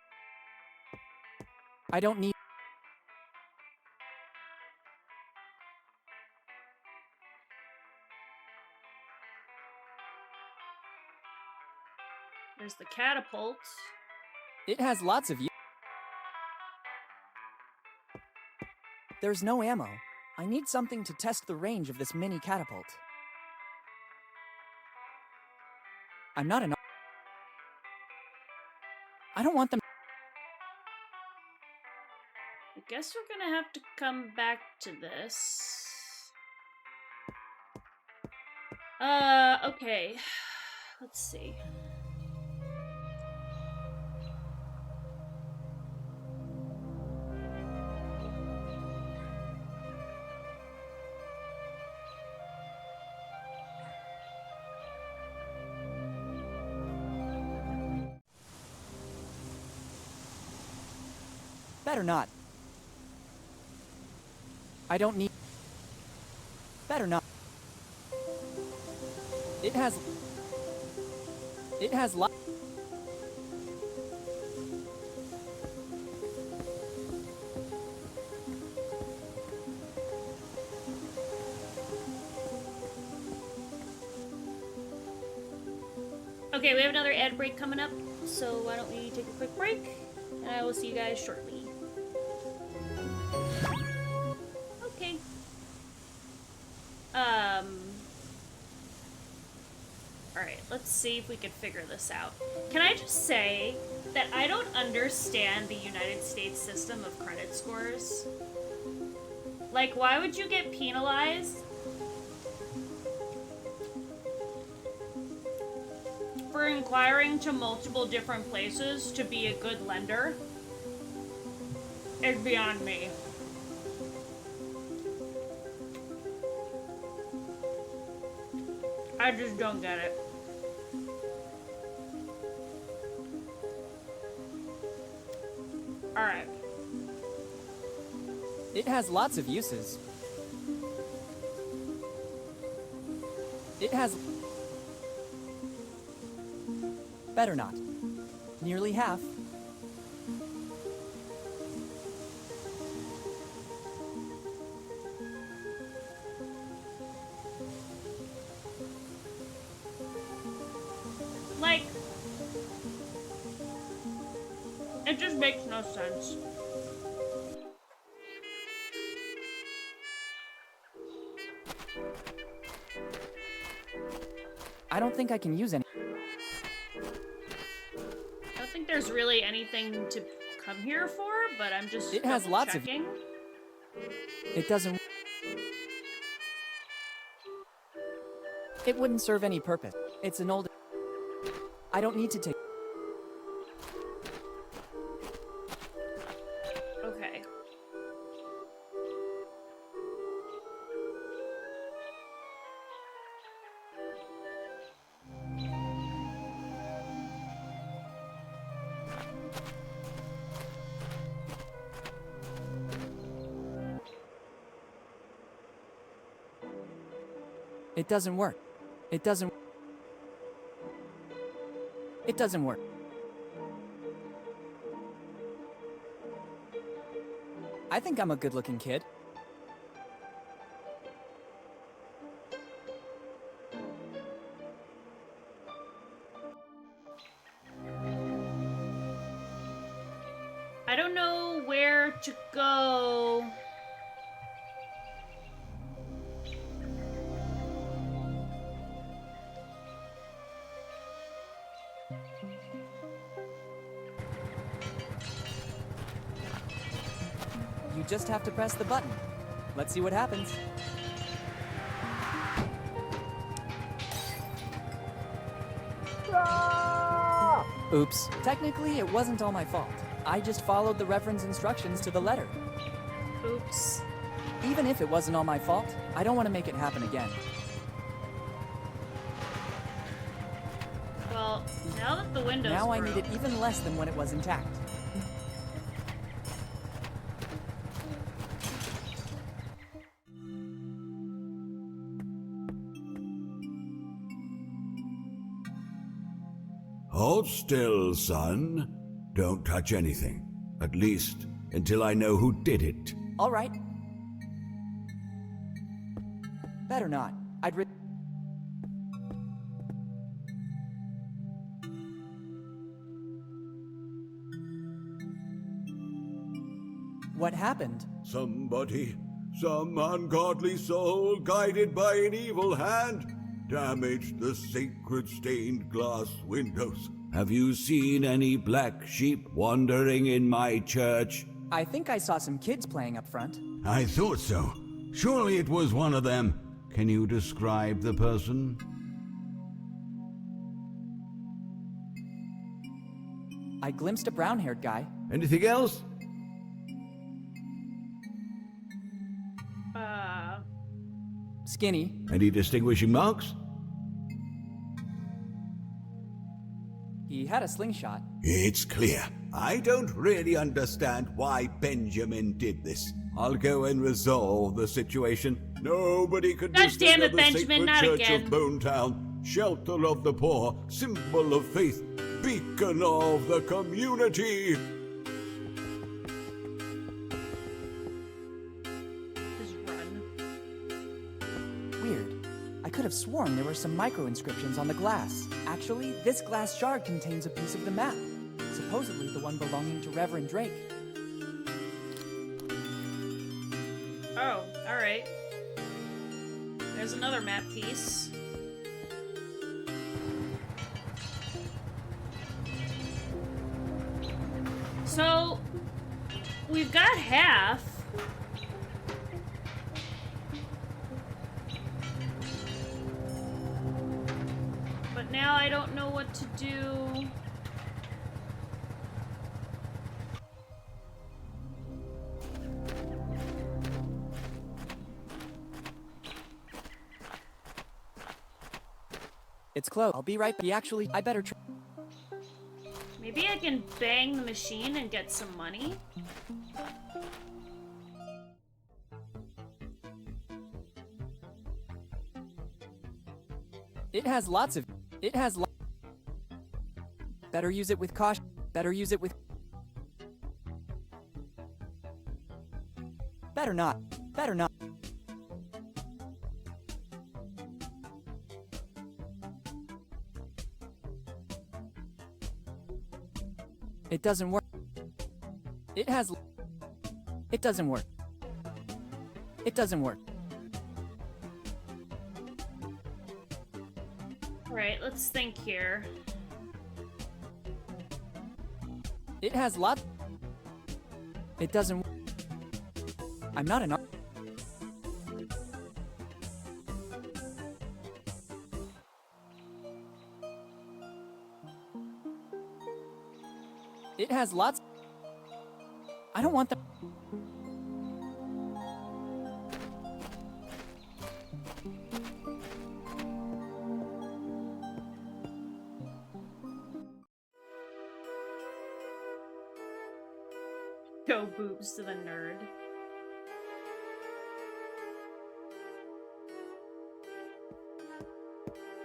There's the catapult. It has lots of... There's no ammo. I need something to test the range of this mini catapult. I'm not an... I don't want them... I guess we're gonna have to come back to this. Okay. Let's see. Better not. I don't need... Better not. It has lot... Okay, we have another ad break coming up, so why don't we take a quick break, and I will see you guys shortly. Okay. Alright, let's see if we can figure this out. Can I just say that I don't understand the United States system of credit scores? Like, why would you get penalized for inquiring to multiple different places to be a good lender? It's beyond me. I just don't get it. Alright. It has lots of uses. It has... Better not. Nearly half. Like, it just makes no sense. I don't think I can use any. I don't think there's really anything to come here for, but I'm just It has lots of... checking. It doesn't... It wouldn't serve any purpose. It's an old... I don't need to take... Okay. It doesn't work. It doesn't... It doesn't work. I think I'm a good-looking kid. I don't know where to go. You just have to press the button. Let's see what happens. Oops. Technically, it wasn't all my fault. I just followed the Reverend's instructions to the letter. Oops. Even if it wasn't all my fault, I don't want to make it happen again. Well, now that the window's Now I broke, need it even less than when it was intact. Hold still, son. Don't touch anything. At least, until I know who did it. All right. Better not. What happened? Somebody, some ungodly soul, guided by an evil hand, damaged the sacred stained glass windows. Have you seen any black sheep wandering in my church? I think I saw some kids playing up front. I thought so. Surely it was one of them. Can you describe the person? I glimpsed a brown-haired guy. Anything else? Skinny. Any distinguishing marks? He had a slingshot. It's clear. I don't really understand why Benjamin did this. I'll go and resolve the situation. Nobody could God damn it, the Benjamin, sacred not church again. of Bonetown, shelter of the poor, symbol of faith, beacon of the community. Just run. Weird. I couldn't could have sworn there were some micro-inscriptions on the glass. Actually, this glass shard contains a piece of the map. Supposedly the one belonging to Reverend Drake. Oh, alright. There's another map piece. So, we've got half. But now I don't know what to do. It's closed. I'll be right back. I better try. Maybe I can bang the machine and get some money? It has lots of... Better use it with caution. Better use it with... Better not. Better not. It doesn't work. It has... It doesn't work. It doesn't work. Alright, let's think here. It has lots... It doesn't... I'm not an... It has lots... I don't want the... Go boobs to the nerd.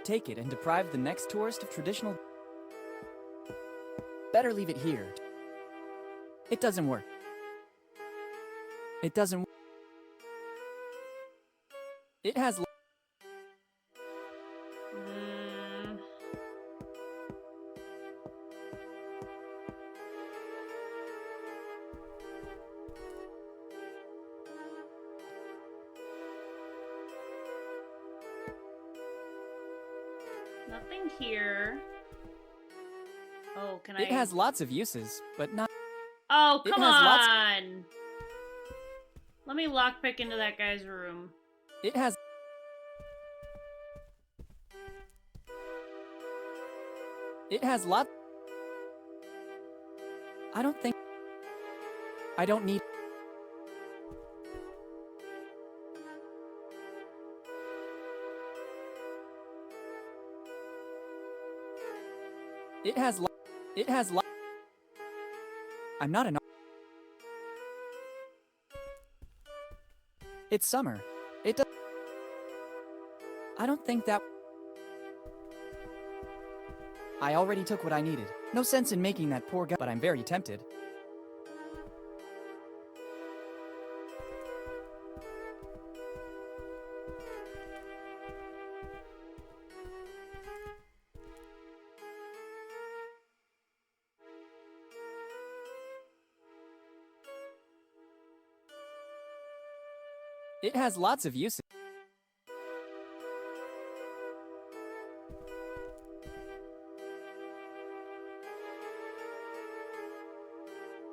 Take it and deprive the next tourist of traditional... Better leave it here. It doesn't work. It doesn't... It has... Nothing here. Oh, can I... It has lots of uses, but not... Oh, come has lots... on! Let me lockpick into that guy's room. It has... It has lots... I don't think... I don't need... It has It has I'm not an... It's summer. It does... I don't think that... I already took what I needed. No sense in making that poor guy, but I'm very tempted. It has lots of uses.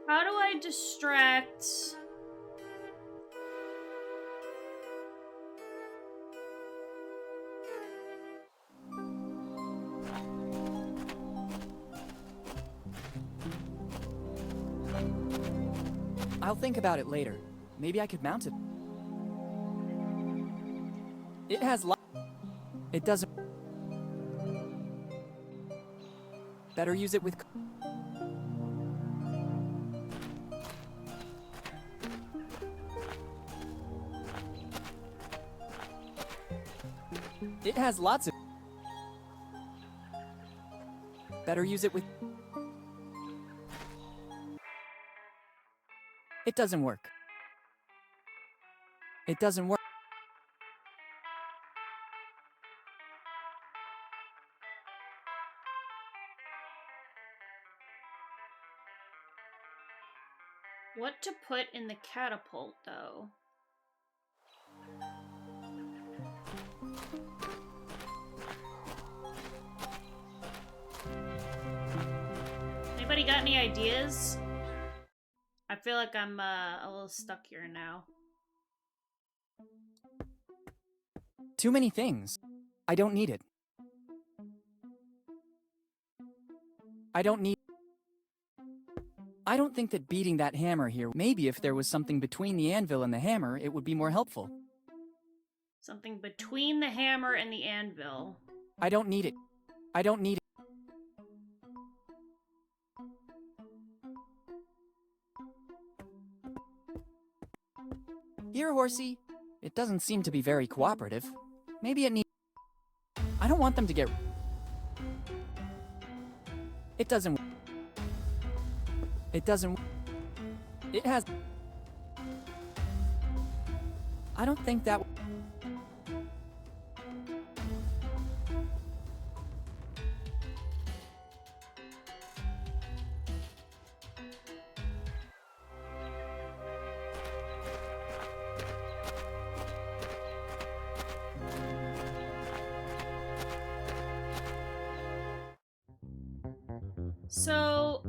How do I distract... I'll think about it later. Maybe I could mount it. It has It doesn't... Better use it with... It has lots of... Better use it with... It doesn't work. It doesn't work. What to put in the catapult, though? Anybody got any ideas? I feel like I'm a little stuck here now. Too many things. I don't need it. I don't think that beating that hammer here. Maybe if there was something between the anvil and the hammer, it would be more helpful. Something between the hammer and the anvil. I don't need it. I don't need it. Here, horsey. It doesn't seem to be very cooperative. Maybe it needs... I don't want them to get... It doesn't... It doesn't... It has... I don't think that... So...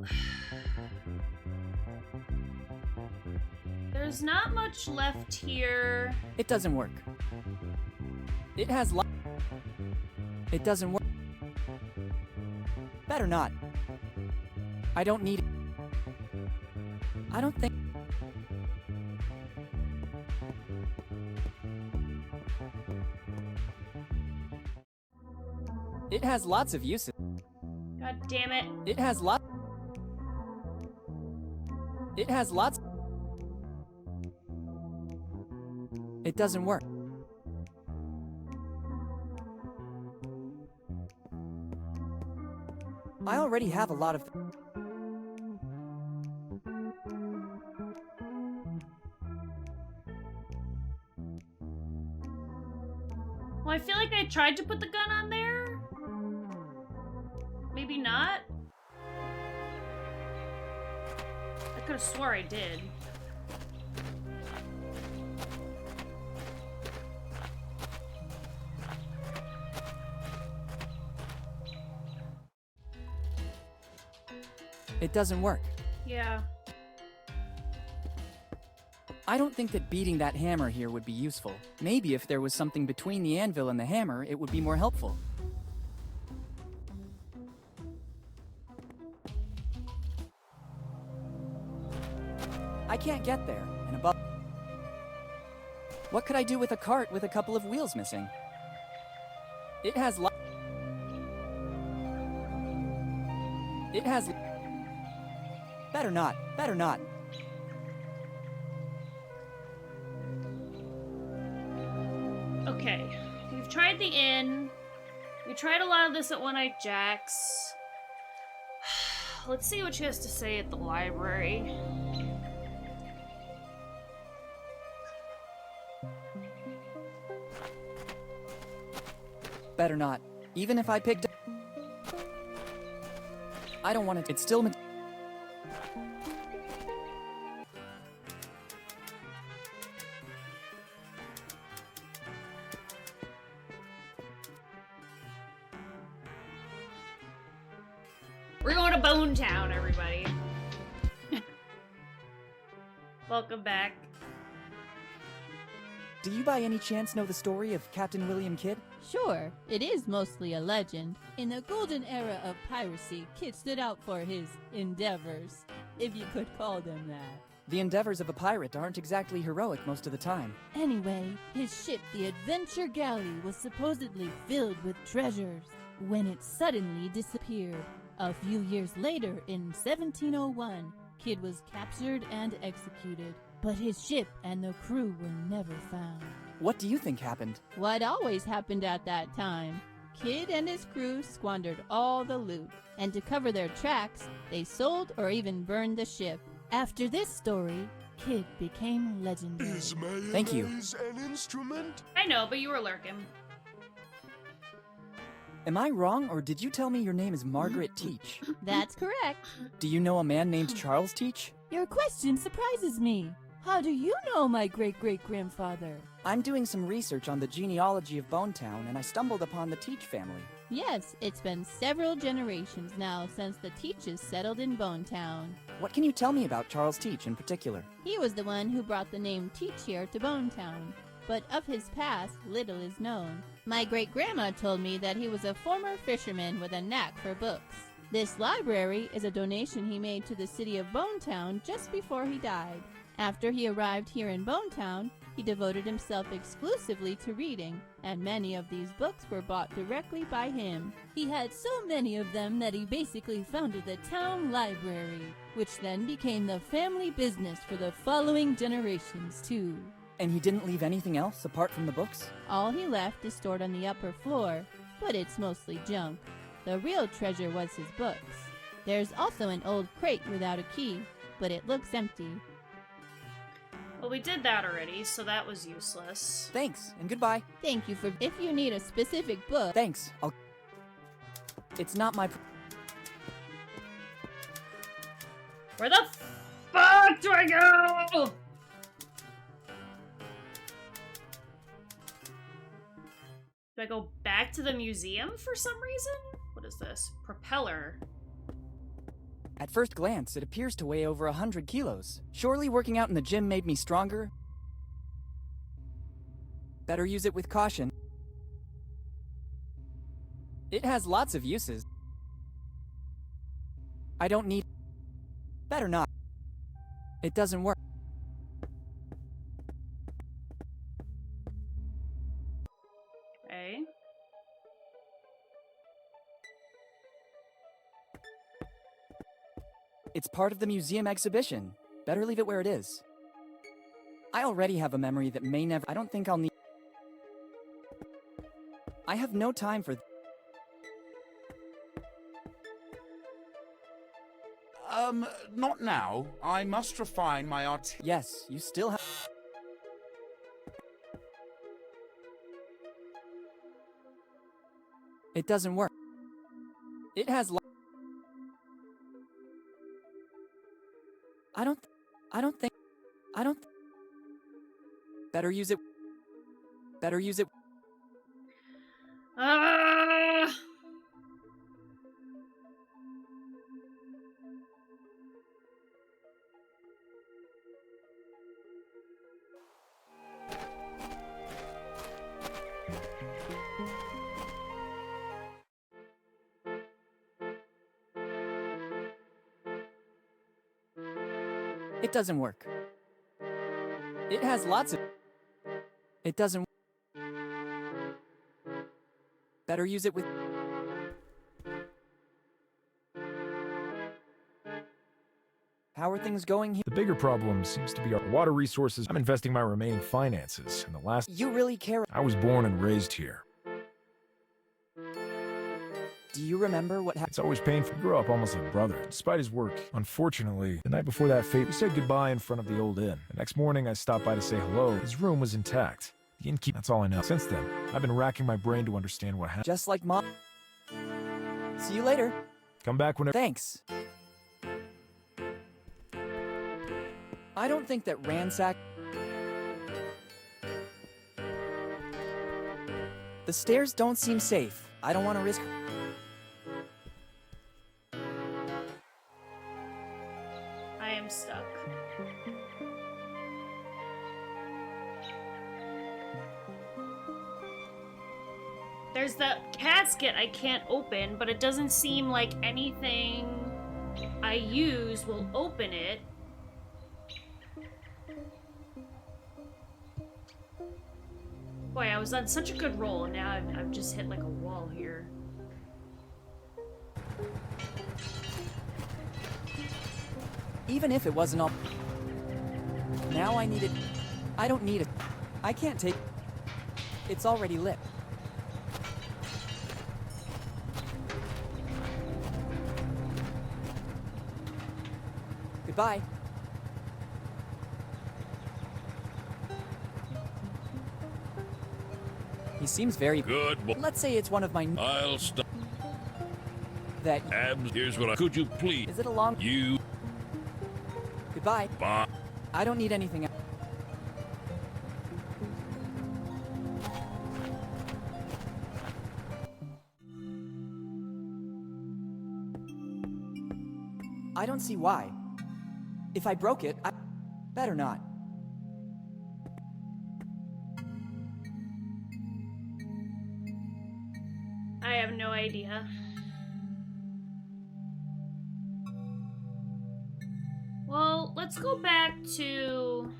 There's not much left here. It doesn't work. It has It doesn't work. Better not. I don't need it. I don't think... It has lots of uses. God damn it. It has lots... It has lots... It doesn't work. I already have a lot of... Well, I feel like I tried to put the gun on there. Maybe not. I could have swore I did. It doesn't work. Yeah. I don't think that beating that hammer here would be useful. Maybe if there was something between the anvil and the hammer, it would be more helpful. I can't get there, and above... What could I do with a cart with a couple of wheels missing? It has It has... Better not. Better not. Okay. We've tried the inn. We tried a lot of this at One Eye Jack's. Let's see what she has to say at the library. Better not. Even if I picked... I don't want it. It's still... We're going to Bone Town, everybody. Welcome back. Do you by any chance know the story of Captain William Kidd? Sure, it is mostly a legend. In the golden era of piracy, Kidd stood out for his endeavors, if you could call them that. The endeavors of a pirate aren't exactly heroic most of the time. Anyway, his ship, the Adventure Galley, was supposedly filled with treasures when it suddenly disappeared. A few years later, in 1701, Kidd was captured and executed, but his ship and the crew were never found. What do you think happened? What always happened at that time? Kidd and his crew squandered all the loot, and to cover their tracks, they sold or even burned the ship. After this story, Kidd became legendary. Is mayonnaise Thank you. an instrument? I know, but you were lurking. Am I wrong, or did you tell me your name is Margaret Teach? That's correct. Do you know a man named Charles Teach? Your question surprises me. How do you know my great-great-grandfather? I'm doing some research on the genealogy of Bonetown, and I stumbled upon the Teach family. Yes, it's been several generations now since the Teaches settled in Bonetown. What can you tell me about Charles Teach in particular? He was the one who brought the name Teach here to Bonetown, but of his past, little is known. My great-grandma told me that he was a former fisherman with a knack for books. This library is a donation he made to the city of Bonetown just before he died. After he arrived here in Bonetown, he devoted himself exclusively to reading, and many of these books were bought directly by him. He had so many of them that he basically founded the town library, which then became the family business for the following generations, too. And he didn't leave anything else apart from the books? All he left is stored on the upper floor, but it's mostly junk. The real treasure was his books. There's also an old crate without a key, but it looks empty. Well, we did that already, so that was useless. Thanks, and goodbye. Thank you for... If you need a specific book... Thanks, It's not my... Where the fuck do I go? Do I go back to the museum for some reason? What is this? Propeller. At first glance, it appears to weigh over 100 kilos. Surely working out in the gym made me stronger. Better use it with caution. It has lots of uses. I don't need... Better not. It doesn't work. Okay. It's part of the museum exhibition. Better leave it where it is. I already have a memory that may never... I don't think I'll need... I have no time for... Not now. I must refine my art... Yes, you still have... It doesn't work. It has... I don't think... Better use it... Better use it... It doesn't work. It has lots of... It doesn't... Better use it with... How are things going here? The bigger problem seems to be our water resources. I'm investing my remaining finances in the last... You really care... I was born and raised here. Do you remember what happened? It's always painful. He grew up almost like brother, despite his work. Unfortunately, the night before that fate, we said goodbye in front of the old inn. The next morning, I stopped by to say hello. His room was intact. The innkeeper, that's all I know. Since then, I've been racking my brain to understand what happened. Just like Mom. See you later. Come back whenever... Thanks. I don't think that ransack... The stairs don't seem safe. I don't want to risk... I am stuck. There's the casket I can't open, but it doesn't seem like anything I use will open it. Boy, I was on such a good roll, and now I've just hit like a wall here. Even if it wasn't all... Now I need it... I don't need it. I can't take... It's already lit. Goodbye. He seems very good. Let's say it's one of my... I'll stop. That... Abs, here's what I... Could you please... Is it a long... You... Goodbye. Bye. I don't need anything else. I don't see why. If I broke it, I... Better not. I have no idea. Well, let's go back to...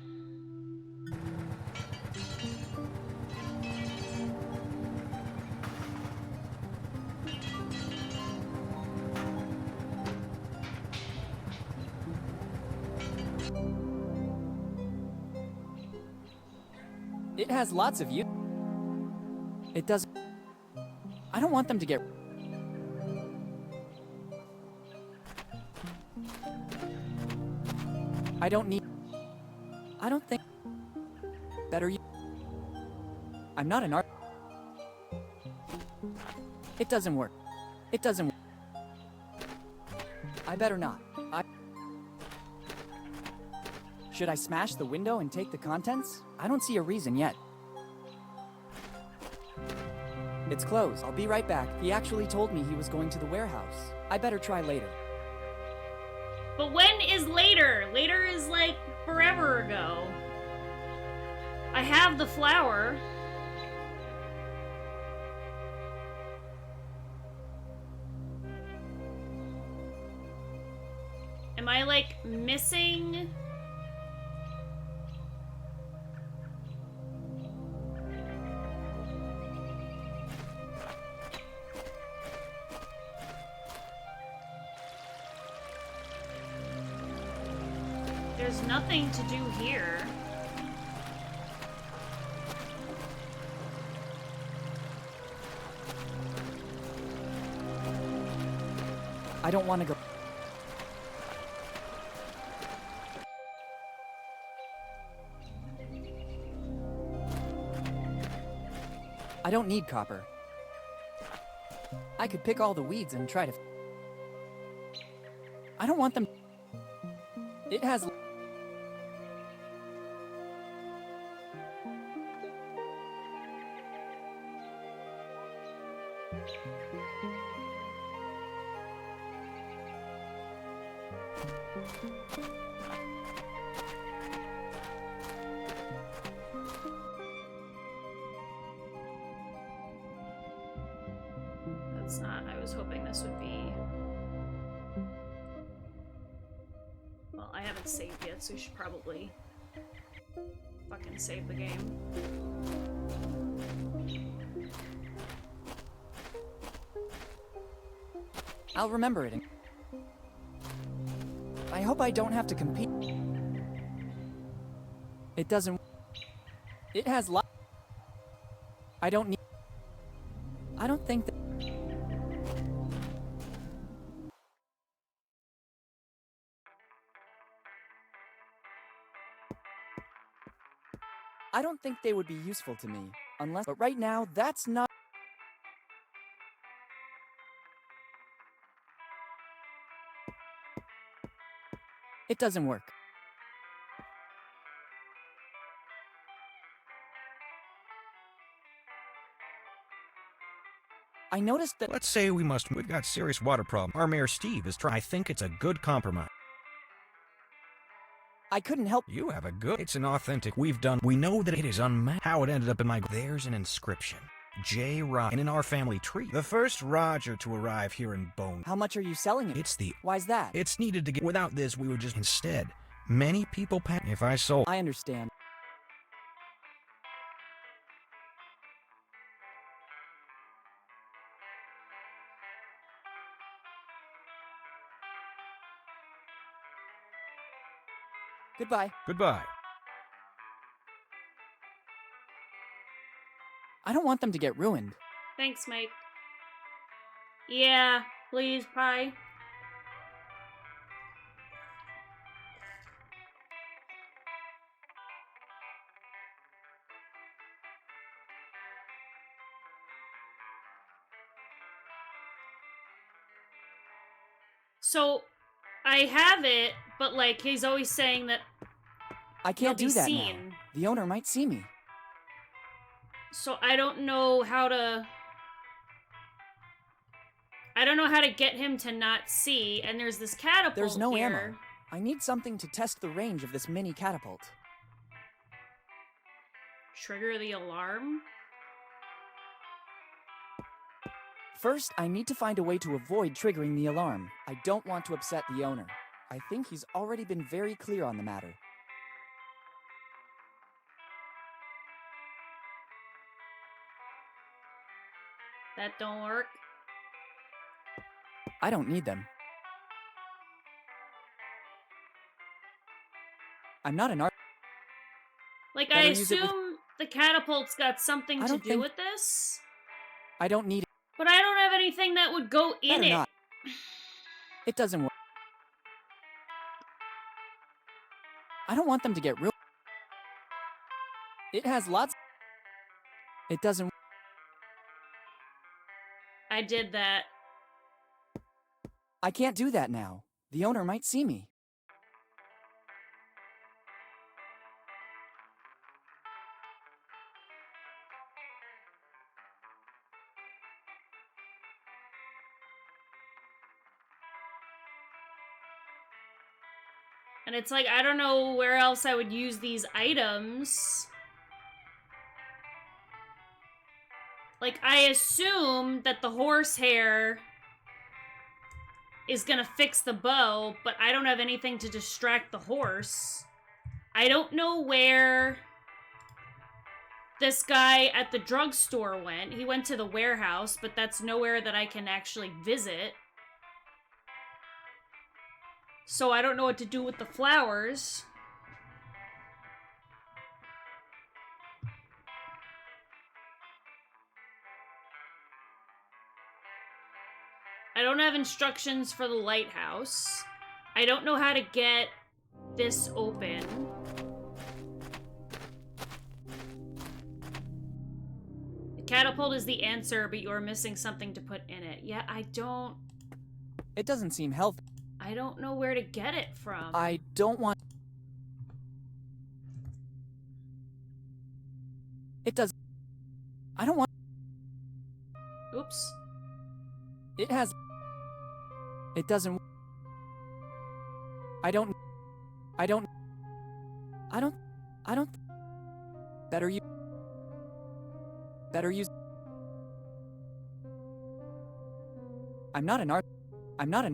It has lots of you. It does. I don't want them to get... I don't need... I don't think... Better you... I'm not an art... It doesn't work. It doesn't work. I better not. Should I smash the window and take the contents? I don't see a reason yet. It's closed. I'll be right back. He actually told me he was going to the warehouse. I better try later. But when is later? Later is like forever ago. I have the flower. Am I like missing? There's nothing to do here. I don't want to go. I don't need copper. I could pick all the weeds and try to... I don't want them... It has... That's not... I was hoping this would be... Well, I haven't saved yet, so we should probably fucking save the game. I'll remember it. I hope I don't have to compete. It doesn't... It has lot... I don't need... I don't think that... I don't think they would be useful to me, unless... But right now, that's not... It doesn't work. I noticed that... Let's say we've got serious water problem. Our mayor Steve is trying. I think it's a good compromise. I couldn't help... You have a good... It's an authentic... We know that it is unmatched. How it ended up in my... There's an inscription. J. Rod. And in our family tree. The first Roger to arrive here in Bone. How much are you selling it? It's the... Why's that? It's needed to get... Without this, we would just... Instead, many people pay... If I sold... I understand. Goodbye. Goodbye. I don't want them to get ruined. Thanks, Mike. Yeah, please, bye. So, I have it, but like he's always saying that I can't do that seen. now. The owner might see me. So I don't know how to... I don't know how to get him to not see, and there's this catapult There's no here. ammo. I need something to test the range of this mini catapult. Trigger the alarm? First, I need to find a way to avoid triggering the alarm. I don't want to upset the owner. I think he's already been very clear on the matter. That don't work. I don't need them. I'm not an artist. Like, I assume the catapult's got something to do with this? I don't need it. But I don't have anything that would go in it. Not. It doesn't work. I don't want them to get real. It has lots. It doesn't. I did that. I can't do that now. The owner might see me. And it's like, I don't know where else I would use these items. Like, I assume that the horsehair is gonna fix the bow, but I don't have anything to distract the horse. I don't know where this guy at the drugstore went. He went to the warehouse, but that's nowhere that I can actually visit. So I don't know what to do with the flowers. I don't have instructions for the lighthouse. I don't know how to get this open. The catapult is the answer, but you're missing something to put in it. Yeah, I don't... It doesn't seem healthy. I don't know where to get it from. I don't want... It does... I don't want... Oops. It has... It doesn't... I don't... Better use... I'm not an art... I'm not an...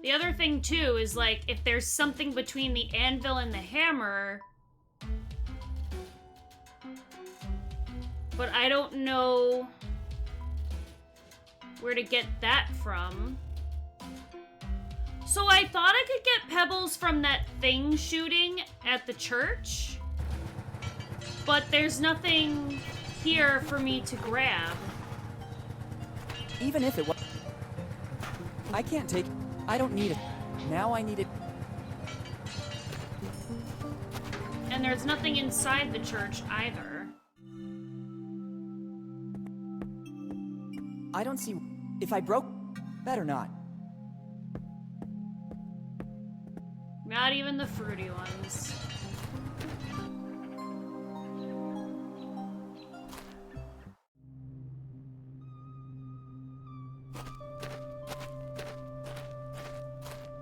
The other thing, too, is, like, if there's something between the anvil and the hammer... But I don't know where to get that from. So I thought I could get pebbles from that thing shooting at the church. But there's nothing here for me to grab. Even if it was... I can't take... I don't need it. Now I need it. And there's nothing inside the church either. I don't see... If I broke... Better not. Not even the fruity ones.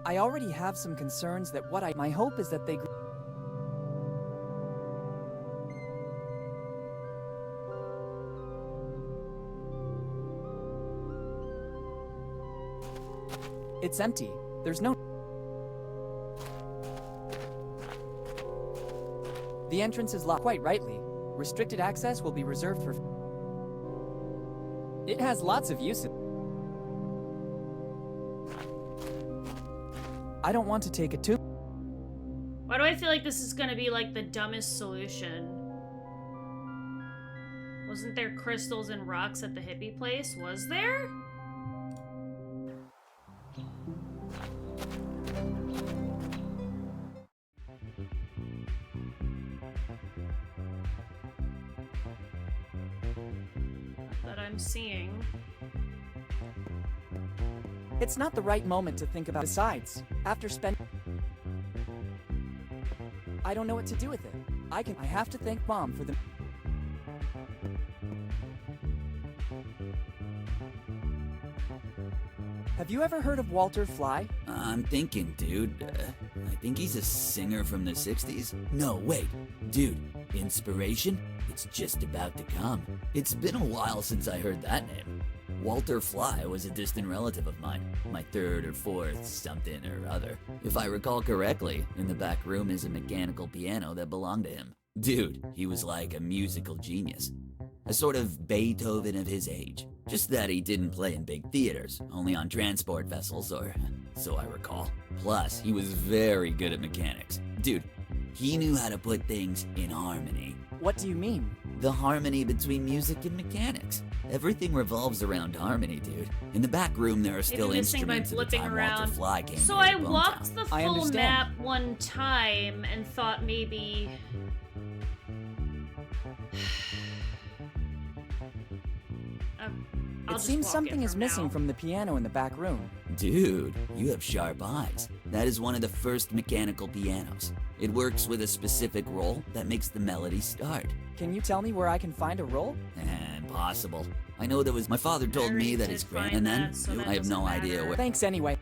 I already have some concerns that my hope is that they... It's empty. There's no... The entrance is locked, quite rightly. Restricted access will be reserved for... It has lots of uses. I don't want to take it too... Why do I feel like this is gonna be like the dumbest solution? Wasn't there crystals and rocks at the hippie place? Was there? That I'm seeing. It's not the right moment to think about. Besides, after spending... I don't know what to do with it. I have to thank Mom for the... Have you ever heard of Walter Fly? I'm thinking, dude. I think he's a singer from the 60s. No, wait. Dude, inspiration? It's just about to come. It's been a while since I heard that name. Walter Fly was a distant relative of mine. My third or fourth something or other. If I recall correctly, in the back room is a mechanical piano that belonged to him. Dude, he was like a musical genius. A sort of Beethoven of his age. Just that he didn't play in big theaters, only on transport vessels, or so I recall. Plus, he was very good at mechanics. Dude, he knew how to put things in harmony. What do you mean? The harmony between music and mechanics. Everything revolves around harmony, dude. In the back room, there are still instruments at the time Walter Fly came So here I to Bone walked Town. the full map one time and thought maybe... It seems something is missing from the piano in the back room. Dude, you have sharp eyes. That is one of the first mechanical pianos. It works with a specific roll that makes the melody start. Can you tell me where I can find a roll? Impossible. I know there was... My father told me that his grand... And then, I have no idea where... Thanks anyway.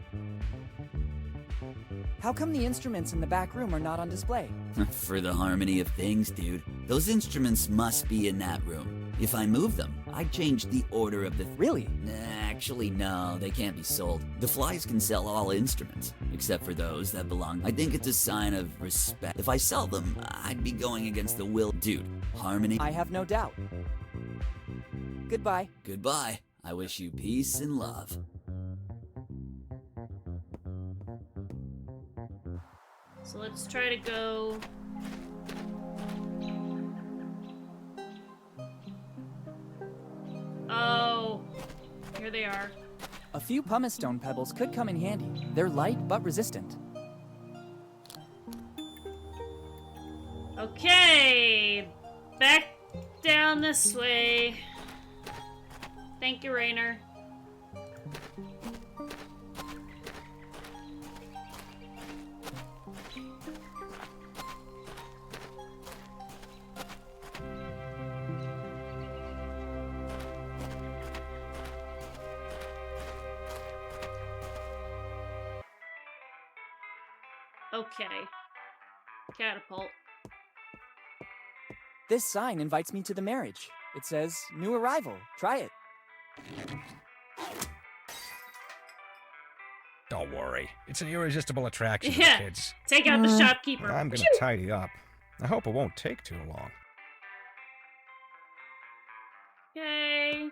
How come the instruments in the back room are not on display? For the harmony of things, dude. Those instruments must be in that room. If I move them, I'd change the order of the... Really? Actually, no, they can't be sold. The Flies can sell all instruments, except for those that belong... I think it's a sign of respect. If I sell them, I'd be going against the will... Dude, harmony... I have no doubt. Goodbye. Goodbye. I wish you peace and love. So let's try to go... Oh, here they are. A few pumice stone pebbles could come in handy. They're light but resistant. Okay, back down this way. Thank you, Rainer. Okay. Catapult. This sign invites me to the marriage. It says, new arrival. Try it. Don't worry. It's an irresistible attraction, Yeah. kids. Take out the shopkeeper. I'm gonna tidy up. I hope it won't take too long. Okay.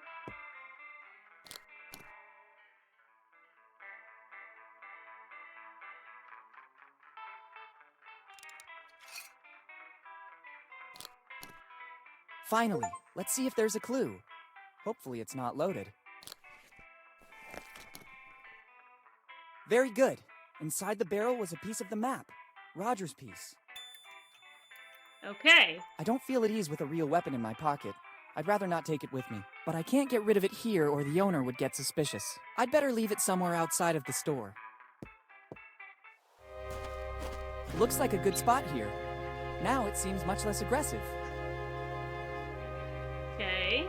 Finally, let's see if there's a clue. Hopefully it's not loaded. Very good. Inside the barrel was a piece of the map. Roger's piece. Okay. I don't feel at ease with a real weapon in my pocket. I'd rather not take it with me. But I can't get rid of it here or the owner would get suspicious. I'd better leave it somewhere outside of the store. Looks like a good spot here. Now it seems much less aggressive. Okay.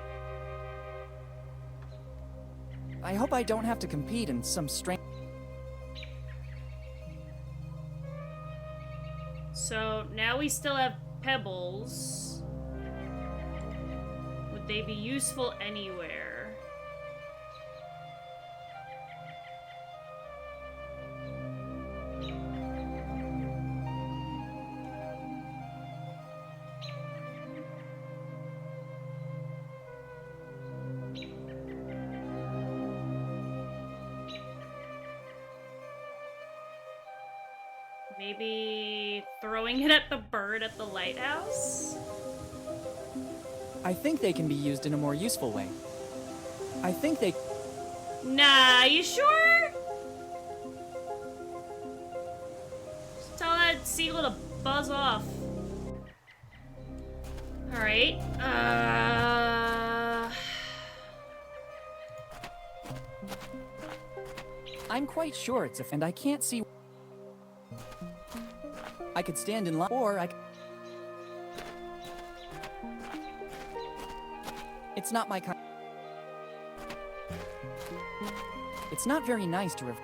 I hope I don't have to compete in some strange... So now we still have pebbles. Would they be useful anywhere? Maybe throwing it at the bird at the lighthouse? I think they can be used in a more useful way. I think they... Nah, you sure? Just tell that seagull to buzz off. Alright, I'm quite sure it's a... and I can't see... I could stand in line, or I... It's not my kind... It's not very nice to...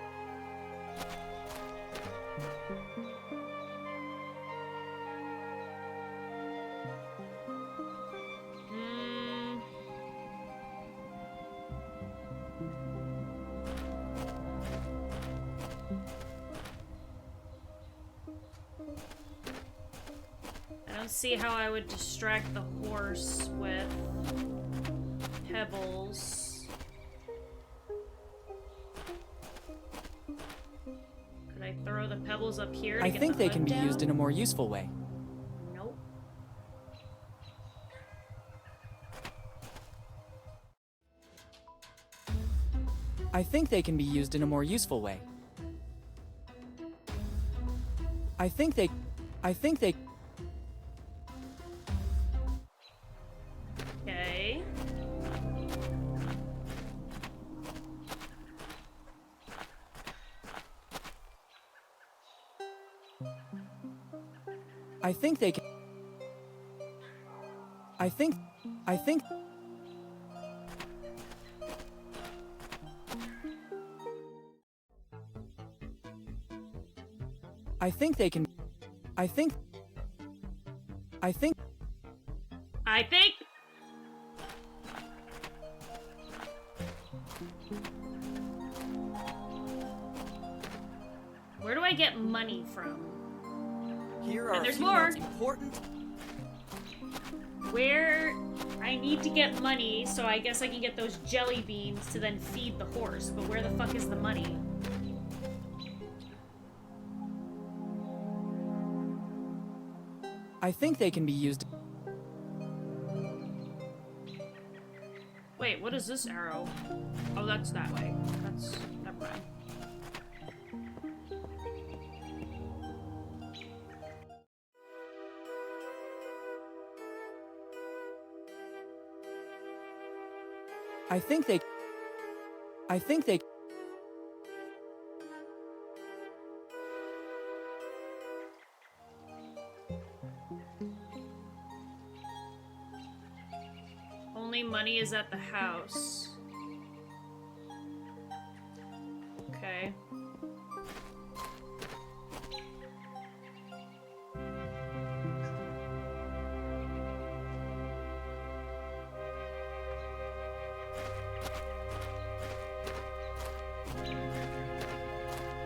See how I would distract the horse with pebbles. Could I throw the pebbles up here to I get think the they hood can be down? used in a more useful way. Nope. I think they can be used in a more useful way. I think they... Okay. I think they can... I think... I think they can... I think... Where do I get money from? Here are and there's a few more. notes important. Where I need to get money, so I guess I can get those jelly beans to then feed the horse. But where the fuck is the money? I think they can be used... Wait, what is this arrow? Oh, that's that way. That's... never mind. I think they... Only money is at the house. Okay.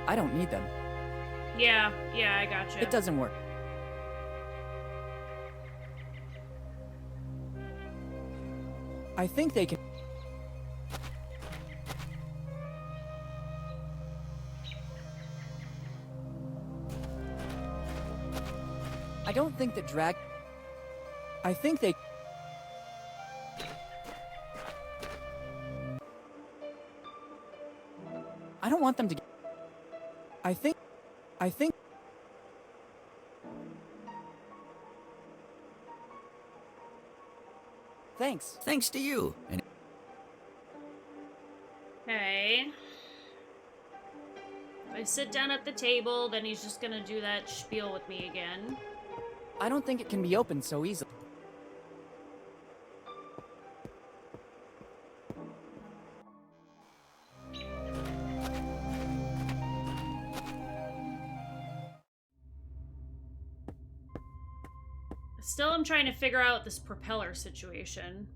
I don't need them. Yeah, I gotcha. It doesn't work. I think they can... I don't think that drag... I think they... I don't want them to... I think... Thanks. Thanks to you. And Okay. I sit down at the table, then he's just gonna do that spiel with me again. I don't think it can be opened so easily. Still, I'm trying to figure out this propeller situation.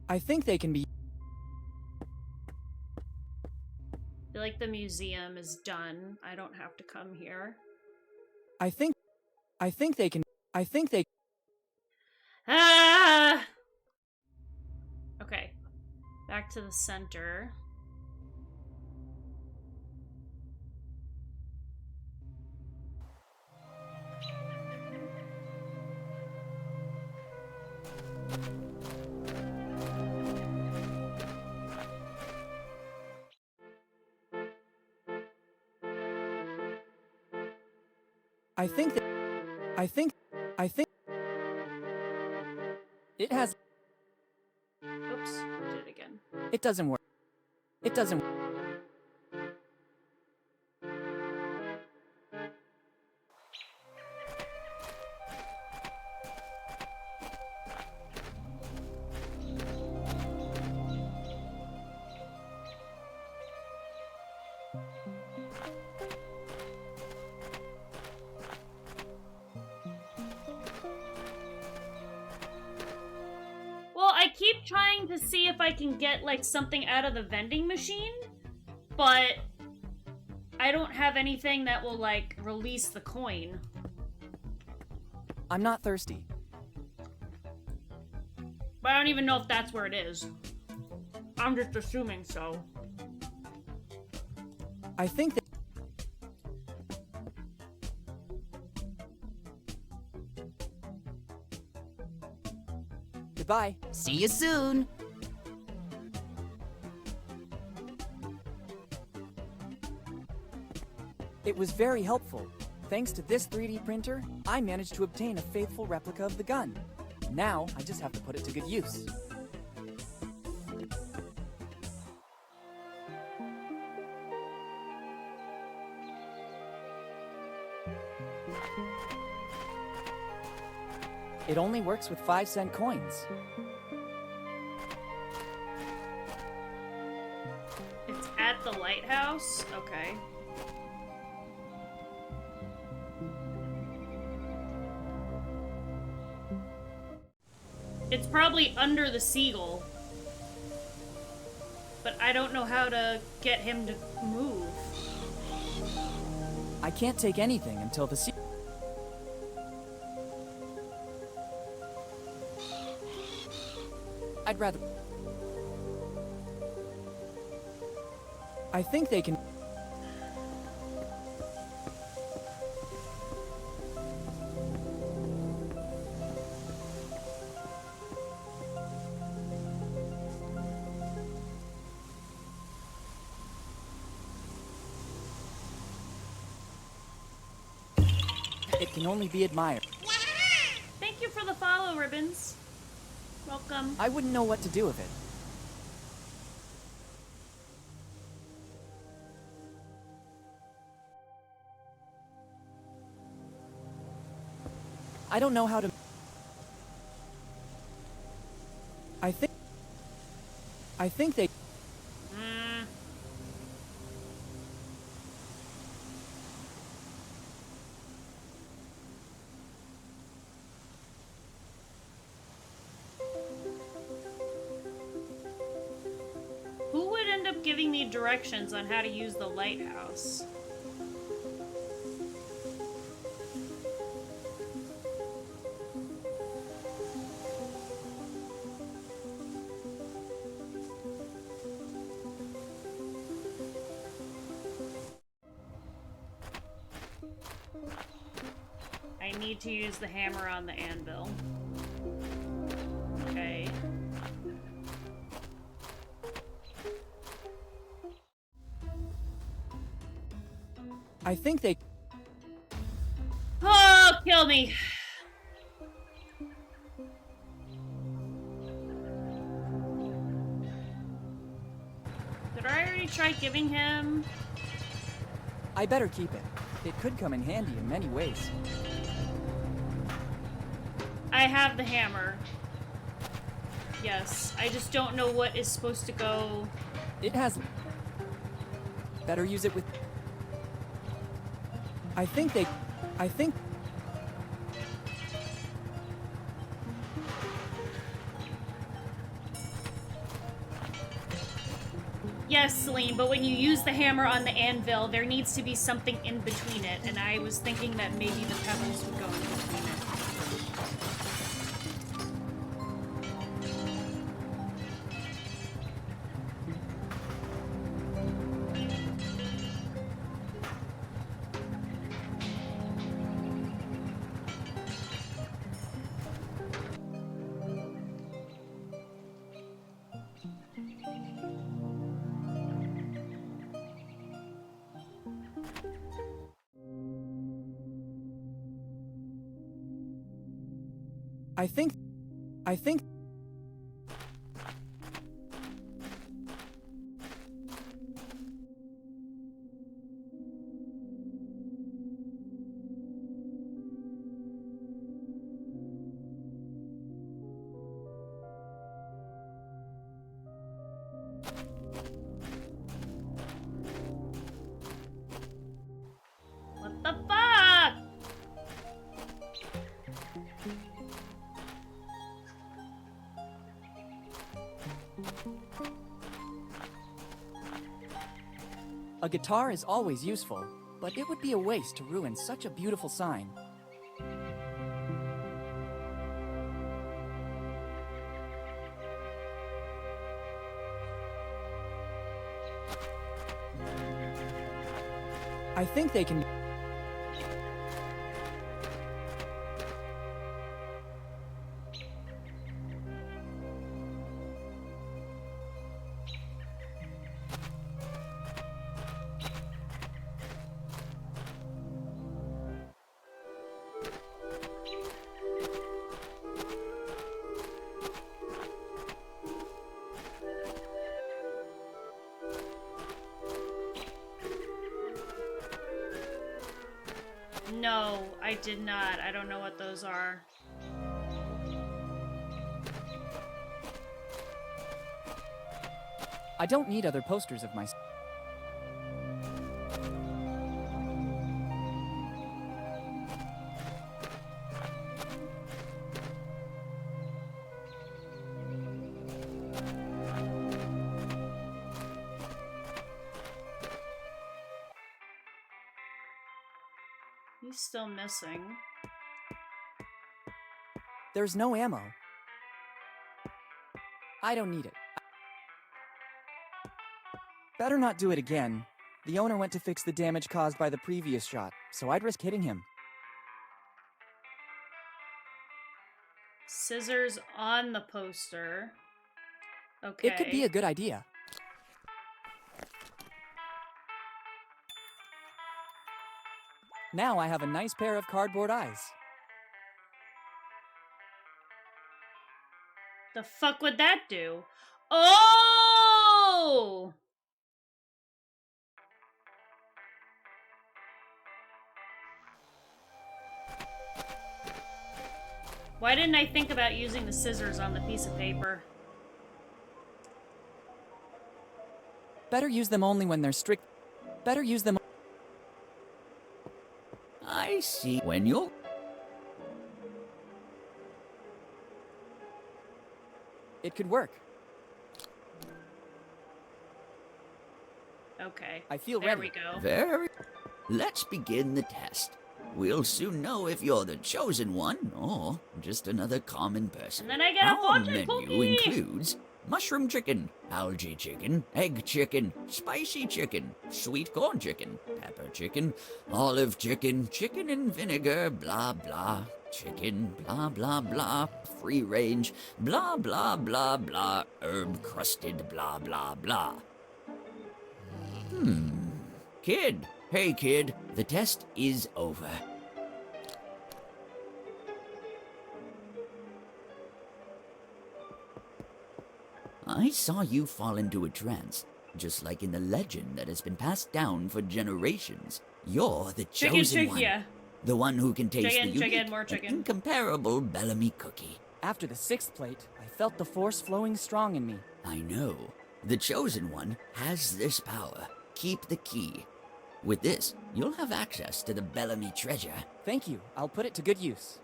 I think they can be... I feel like the museum is done. I don't have to come here. I think they can... Ah! Okay. Back to the center. I think it has. Oops, did it again. It doesn't work. It doesn't. I keep trying to see if I can get, like, something out of the vending machine, but I don't have anything that will, like, release the coin. I'm not thirsty. But I don't even know if that's where it is. I'm just assuming so. I think that... Goodbye. See you soon. It was very helpful. Thanks to this 3D printer, I managed to obtain a faithful replica of the gun. Now, I just have to put it to good use. It only works with 5-cent coins. It's at the lighthouse? Okay. It's probably under the seagull. But I don't know how to get him to move. I can't take anything until the sea... I'd rather... I think they can... It can only be admired. Thank you for the follow, Ribbons. Welcome. I wouldn't know what to do with it. I don't know how to... I think they... Who would end up giving me directions on how to use the lighthouse? I need to use the hammer on the anvil. Okay. I think they... Oh, kill me! Did I already try giving him... I better keep it. It could come in handy in many ways. I have the hammer. Yes, I just don't know what is supposed to go... It has... Better use it with... I think... Yes, Celine, but when you use the hammer on the anvil, there needs to be something in between it, and I was thinking that maybe the pebbles would go in between it. I think... What the fuck? A guitar is always useful, but it would be a waste to ruin such a beautiful sign. I think they can... No, I did not. I don't know what those are. I don't need other posters of myself. He's still missing. There's no ammo. I don't need it. Better not do it again. The owner went to fix the damage caused by the previous shot, so I'd risk hitting him. Scissors on the poster. Okay. It could be a good idea. Now I have a nice pair of cardboard eyes. The fuck would that do? Oh! Why didn't I think about using the scissors on the piece of paper? Better use them only when they're strict. Better use them. I see. When you're... It could work. Okay. I feel there ready. we go. Very... Let's begin the test. We'll soon know if you're the chosen one or just another common person. And then I get a Our fortune menu cookie. includes mushroom chicken, algae chicken, egg chicken, spicy chicken, sweet corn chicken, pepper chicken, olive chicken, chicken and vinegar, blah blah, chicken, blah blah blah, free range, blah blah blah blah, herb crusted, blah blah blah. Kid. Hey kid, the test is over. I saw you fall into a trance, just like in the legend that has been passed down for generations. You're the chosen one. Yeah. The one who can taste Chicken, the unique chicken, more and chicken. incomparable Bellamy cookie. After the 6th plate, I felt the force flowing strong in me. I know. The chosen one has this power. Keep the key. With this, you'll have access to the Bellamy treasure. Thank you. I'll put it to good use.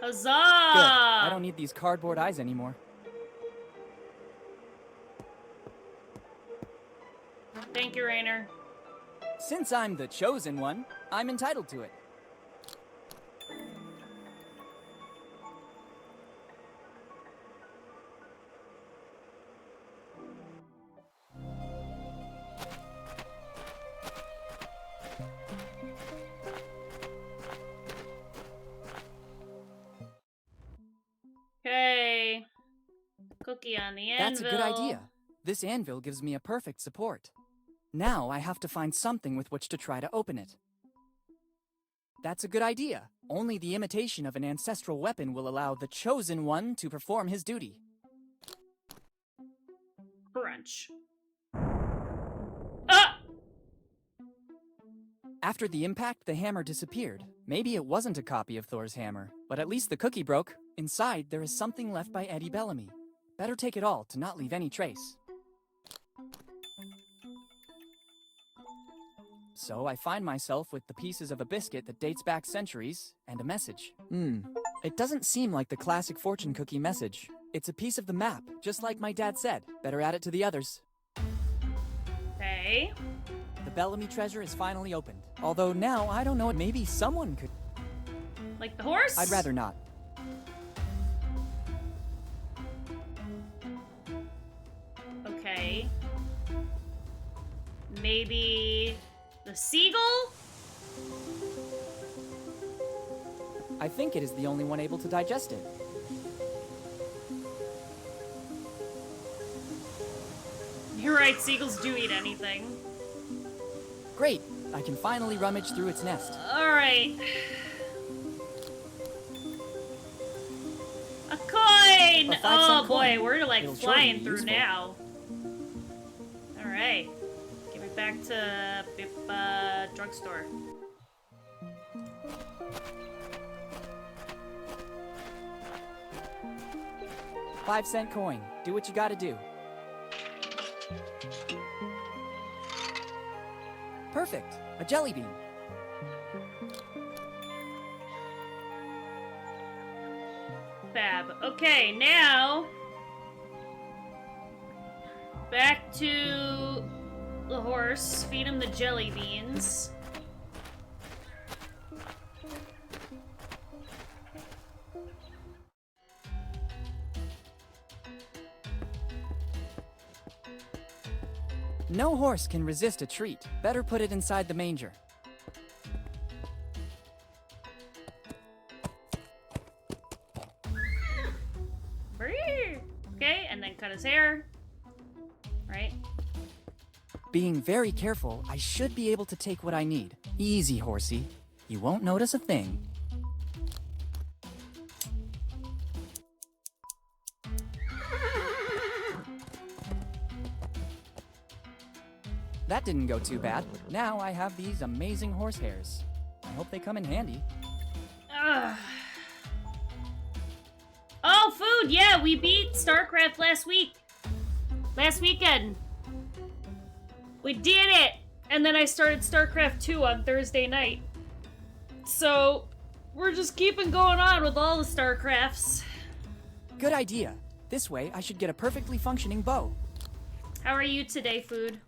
Huzzah! Good. I don't need these cardboard eyes anymore. Thank you, Rainer. Since I'm the chosen one, I'm entitled to it. Okay. Cookie on the anvil. That's a good idea. This anvil gives me a perfect support. Now I have to find something with which to try to open it. That's a good idea. Only the imitation of an ancestral weapon will allow the Chosen One to perform his duty. Brunch. After the impact, the hammer disappeared. Maybe it wasn't a copy of Thor's hammer, but at least the cookie broke. Inside, there is something left by Eddie Bellamy. Better take it all to not leave any trace. So I find myself with the pieces of a biscuit that dates back centuries, and a message. It doesn't seem like the classic fortune cookie message. It's a piece of the map, just like my dad said. Better add it to the others. Okay. The Bellamy treasure is finally opened. Although now, I don't know, maybe someone could... Like the horse? I'd rather not. Okay. Maybe... the seagull? I think it is the only one able to digest it. You're right, seagulls do eat anything. Great! I can finally rummage through its nest. Alright. A coin! Oh boy, we're like flying through now. Alright. Give it back to drugstore. $5-cent coin. Do what you gotta do. Perfect. A jelly bean. Fab. Okay, now back to the horse. Feed him the jelly beans. No horse can resist a treat. Better put it inside the manger. Okay, and then cut his hair. Right? Being very careful, I should be able to take what I need. Easy, horsey. You won't notice a thing. That didn't go too bad. Now I have these amazing horse hairs. I hope they come in handy. Ugh. Oh, food! Yeah, we beat StarCraft last week. Last weekend. We did it! And then I started StarCraft 2 on Thursday night. So, we're just keeping going on with all the StarCrafts. Good idea. This way, I should get a perfectly functioning bow. How are you today, food?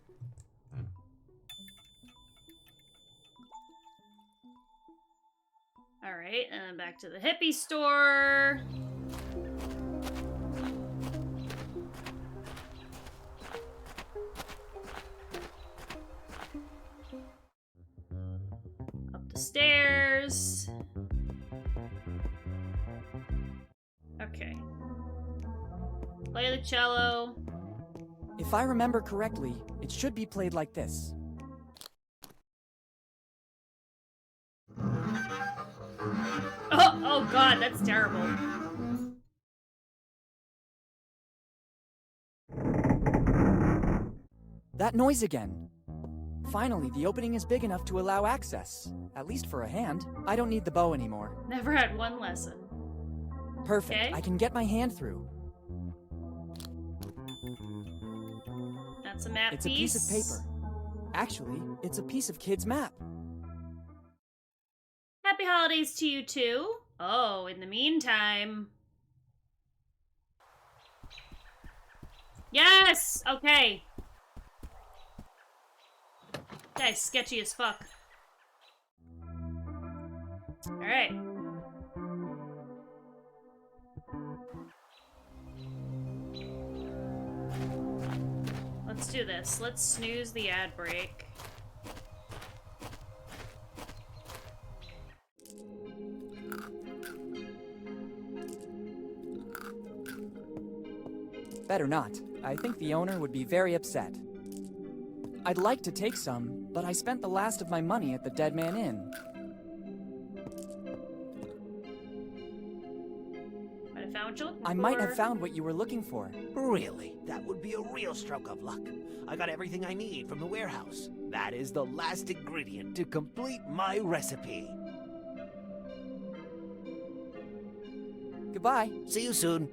Alright, and then back to the hippie store. Up the stairs. Okay. Play the cello. If I remember correctly, it should be played like this. Oh god, that's terrible. That noise again. Finally, the opening is big enough to allow access. At least for a hand. I don't need the bow anymore. Never had one lesson. Perfect. Okay. I can get my hand through. That's a map It's a piece of paper. Actually, it's a piece of Kid's map. Happy holidays to you too. Oh, in the meantime. Yes! Okay. Guy's sketchy as fuck. Alright. Let's do this. Let's snooze the ad break. Better not. I think the owner would be very upset. I'd like to take some, but I spent the last of my money at the Dead Man Inn. found what you're looking for. I might have found what you were looking for. Really? That would be a real stroke of luck. I got everything I need from the warehouse. That is the last ingredient to complete my recipe. Goodbye. See you soon.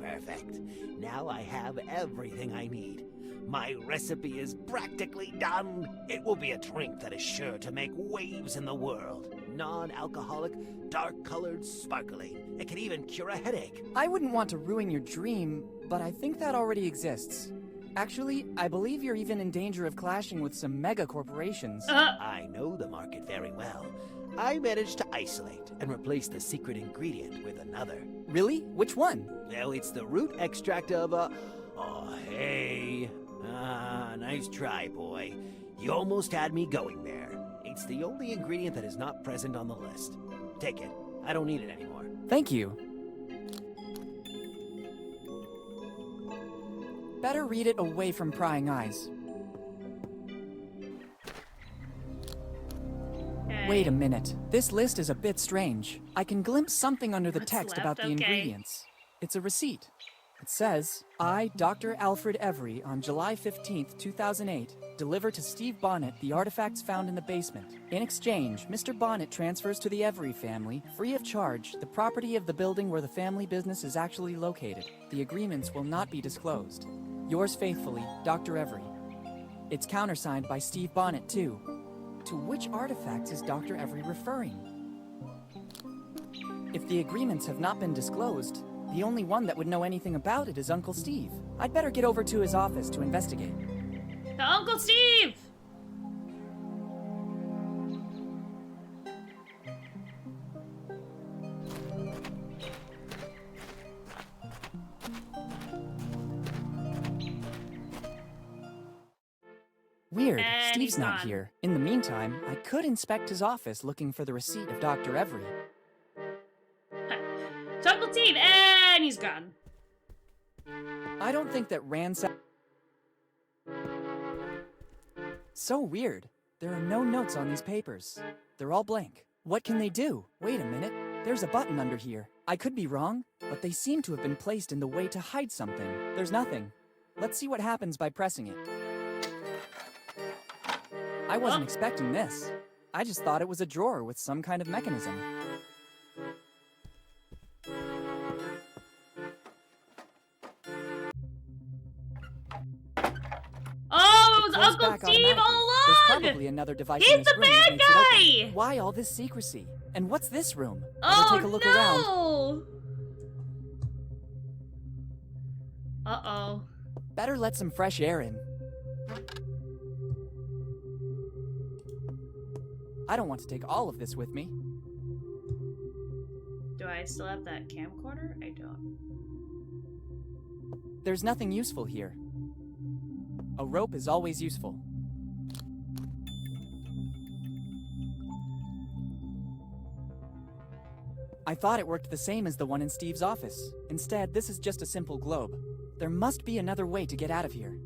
Perfect. Now I have everything I need. My recipe is practically done. It will be a drink that is sure to make waves in the world. Non-alcoholic, dark-colored, sparkling. It can even cure a headache. I wouldn't want to ruin your dream, but I think that already exists. Actually, I believe you're even in danger of clashing with some mega corporations. I know the market very well. I managed to isolate and replace the secret ingredient with another. Really? Which one? Well, it's the root extract of Oh, hey. Nice try, boy. You almost had me going there. It's the only ingredient that is not present on the list. Take it. I don't need it anymore. Thank you. Better read it away from prying eyes. Okay. Wait a minute. This list is a bit strange. I can glimpse something under the What's text left? about the Okay. ingredients. It's a receipt. It says, I, Dr. Alfred Every, on July 15th, 2008, deliver to Steve Bonnet the artifacts found in the basement. In exchange, Mr. Bonnet transfers to the Every family, free of charge, the property of the building where the family business is actually located. The agreements will not be disclosed. Yours faithfully, Dr. Every. It's countersigned by Steve Bonnet, too. To which artifacts is Dr. Every referring? If the agreements have not been disclosed, the only one that would know anything about it is Uncle Steve. I'd better get over to his office to investigate. The Uncle Steve! Weird, And Steve's he's not gone. here. In the meantime, I could inspect his office looking for the receipt of Dr. Every. It's Uncle Steve, and he's gone. I don't think that ransack... So weird. There are no notes on these papers. They're all blank. What can they do? Wait a minute. There's a button under here. I could be wrong, but they seem to have been placed in the way to hide something. There's nothing. Let's see what happens by pressing it. I wasn't expecting this. I just thought it was a drawer with some kind of mechanism. Oh, it was Closed Uncle back Steve automatically. all There's along! probably another device He's in this the room that bad makes it open. guy! Why all this secrecy? And what's this room? Oh, Better take a look around. no! Uh-oh. Better let some fresh air in. I don't want to take all of this with me. Do I still have that camcorder? I don't. There's nothing useful here. A rope is always useful. I thought it worked the same as the one in Steve's office. Instead, this is just a simple globe. There must be another way to get out of here.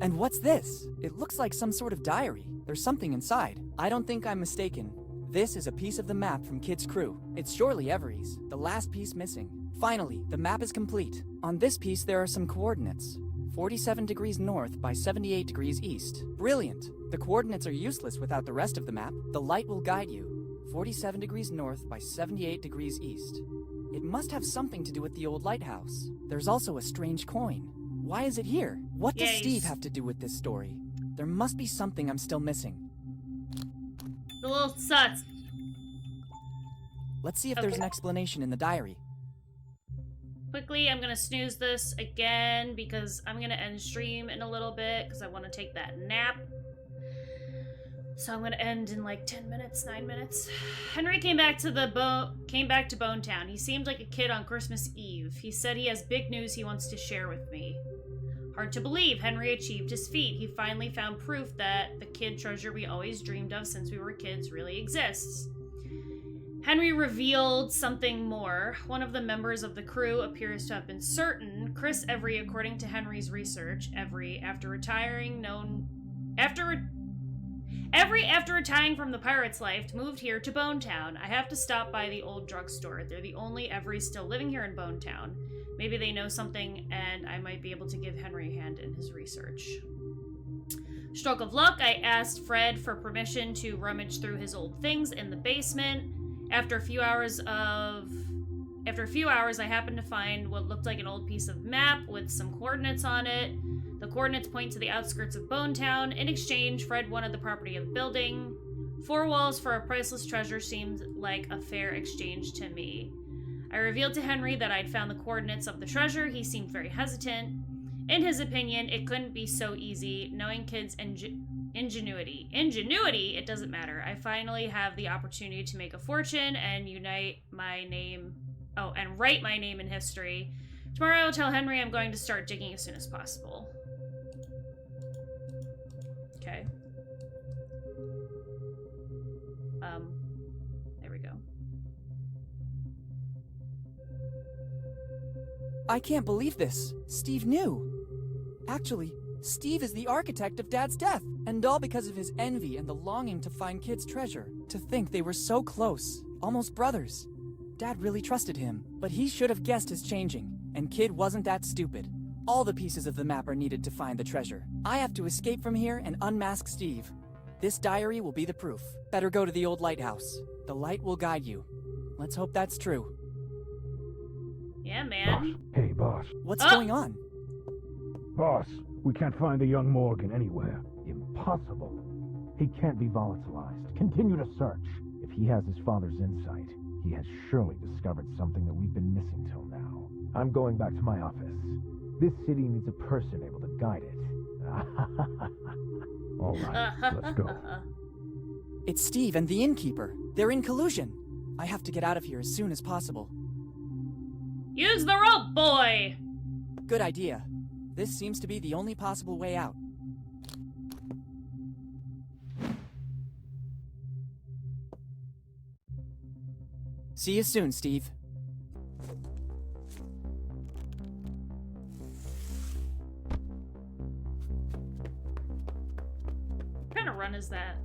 And what's this? It looks like some sort of diary. There's something inside. I don't think I'm mistaken. This is a piece of the map from Kid's crew. It's surely Every's, the last piece missing. Finally, the map is complete. On this piece, there are some coordinates. 47 degrees north by 78 degrees east. Brilliant! The coordinates are useless without the rest of the map. The light will guide you. 47 degrees north by 78 degrees east. It must have something to do with the old lighthouse. There's also a strange coin. Why is it here? What does Steve have to do with this story? There must be something I'm still missing. The little suts. Let's see if there's an explanation in the diary. Quickly, I'm gonna snooze this again because I'm gonna end stream in a little bit because I want to take that nap. So I'm gonna end in like 10 minutes, 9 minutes. Henry came back to Bone Town. He seemed like a kid on Christmas Eve. He said he has big news he wants to share with me. Hard to believe Henry achieved his feat. He finally found proof that the kid treasure we always dreamed of since we were kids really exists. Henry revealed something more. One of the members of the crew appears to have been certain. Chris Every, according to Henry's research, Every, after After retiring from the pirate's life, moved here to Bonetown. I have to stop by the old drugstore. They're the only Everys still living here in Bonetown. Maybe they know something, and I might be able to give Henry a hand in his research. Stroke of luck, I asked Fred for permission to rummage through his old things in the basement. After a few hours, I happened to find what looked like an old piece of map with some coordinates on it. The coordinates point to the outskirts of Bonetown. In exchange, Fred wanted the property of the building. 4 walls for a priceless treasure seemed like a fair exchange to me. I revealed to Henry that I'd found the coordinates of the treasure. He seemed very hesitant. In his opinion, it couldn't be so easy. Knowing kids' ingenuity. Ingenuity? It doesn't matter. I finally have the opportunity to make a fortune and write my name in history. Tomorrow I will tell Henry I'm going to start digging as soon as possible. Okay. There we go. I can't believe this. Steve knew. Actually, Steve is the architect of Dad's death, and all because of his envy and the longing to find Kid's treasure. To think they were so close, almost brothers. Dad really trusted him, but he should have guessed his changing, and Kid wasn't that stupid. All the pieces of the map are needed to find the treasure. I have to escape from here and unmask Steve. This diary will be the proof. Better go to the old lighthouse. The light will guide you. Let's hope that's true. Yeah, man. Boss. Hey, boss. What's going on? Boss, we can't find the young Morgan anywhere. Impossible. He can't be volatilized. Continue to search. If he has his father's insight, he has surely discovered something that we've been missing till now. I'm going back to my office. This city needs a person able to guide it. All right, let's go. It's Steve and the innkeeper. They're in collusion. I have to get out of here as soon as possible. Use the rope, boy! Good idea. This seems to be the only possible way out. See you soon, Steve. What kind of run is that?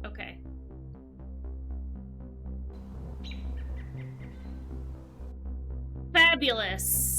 Okay. Fabulous.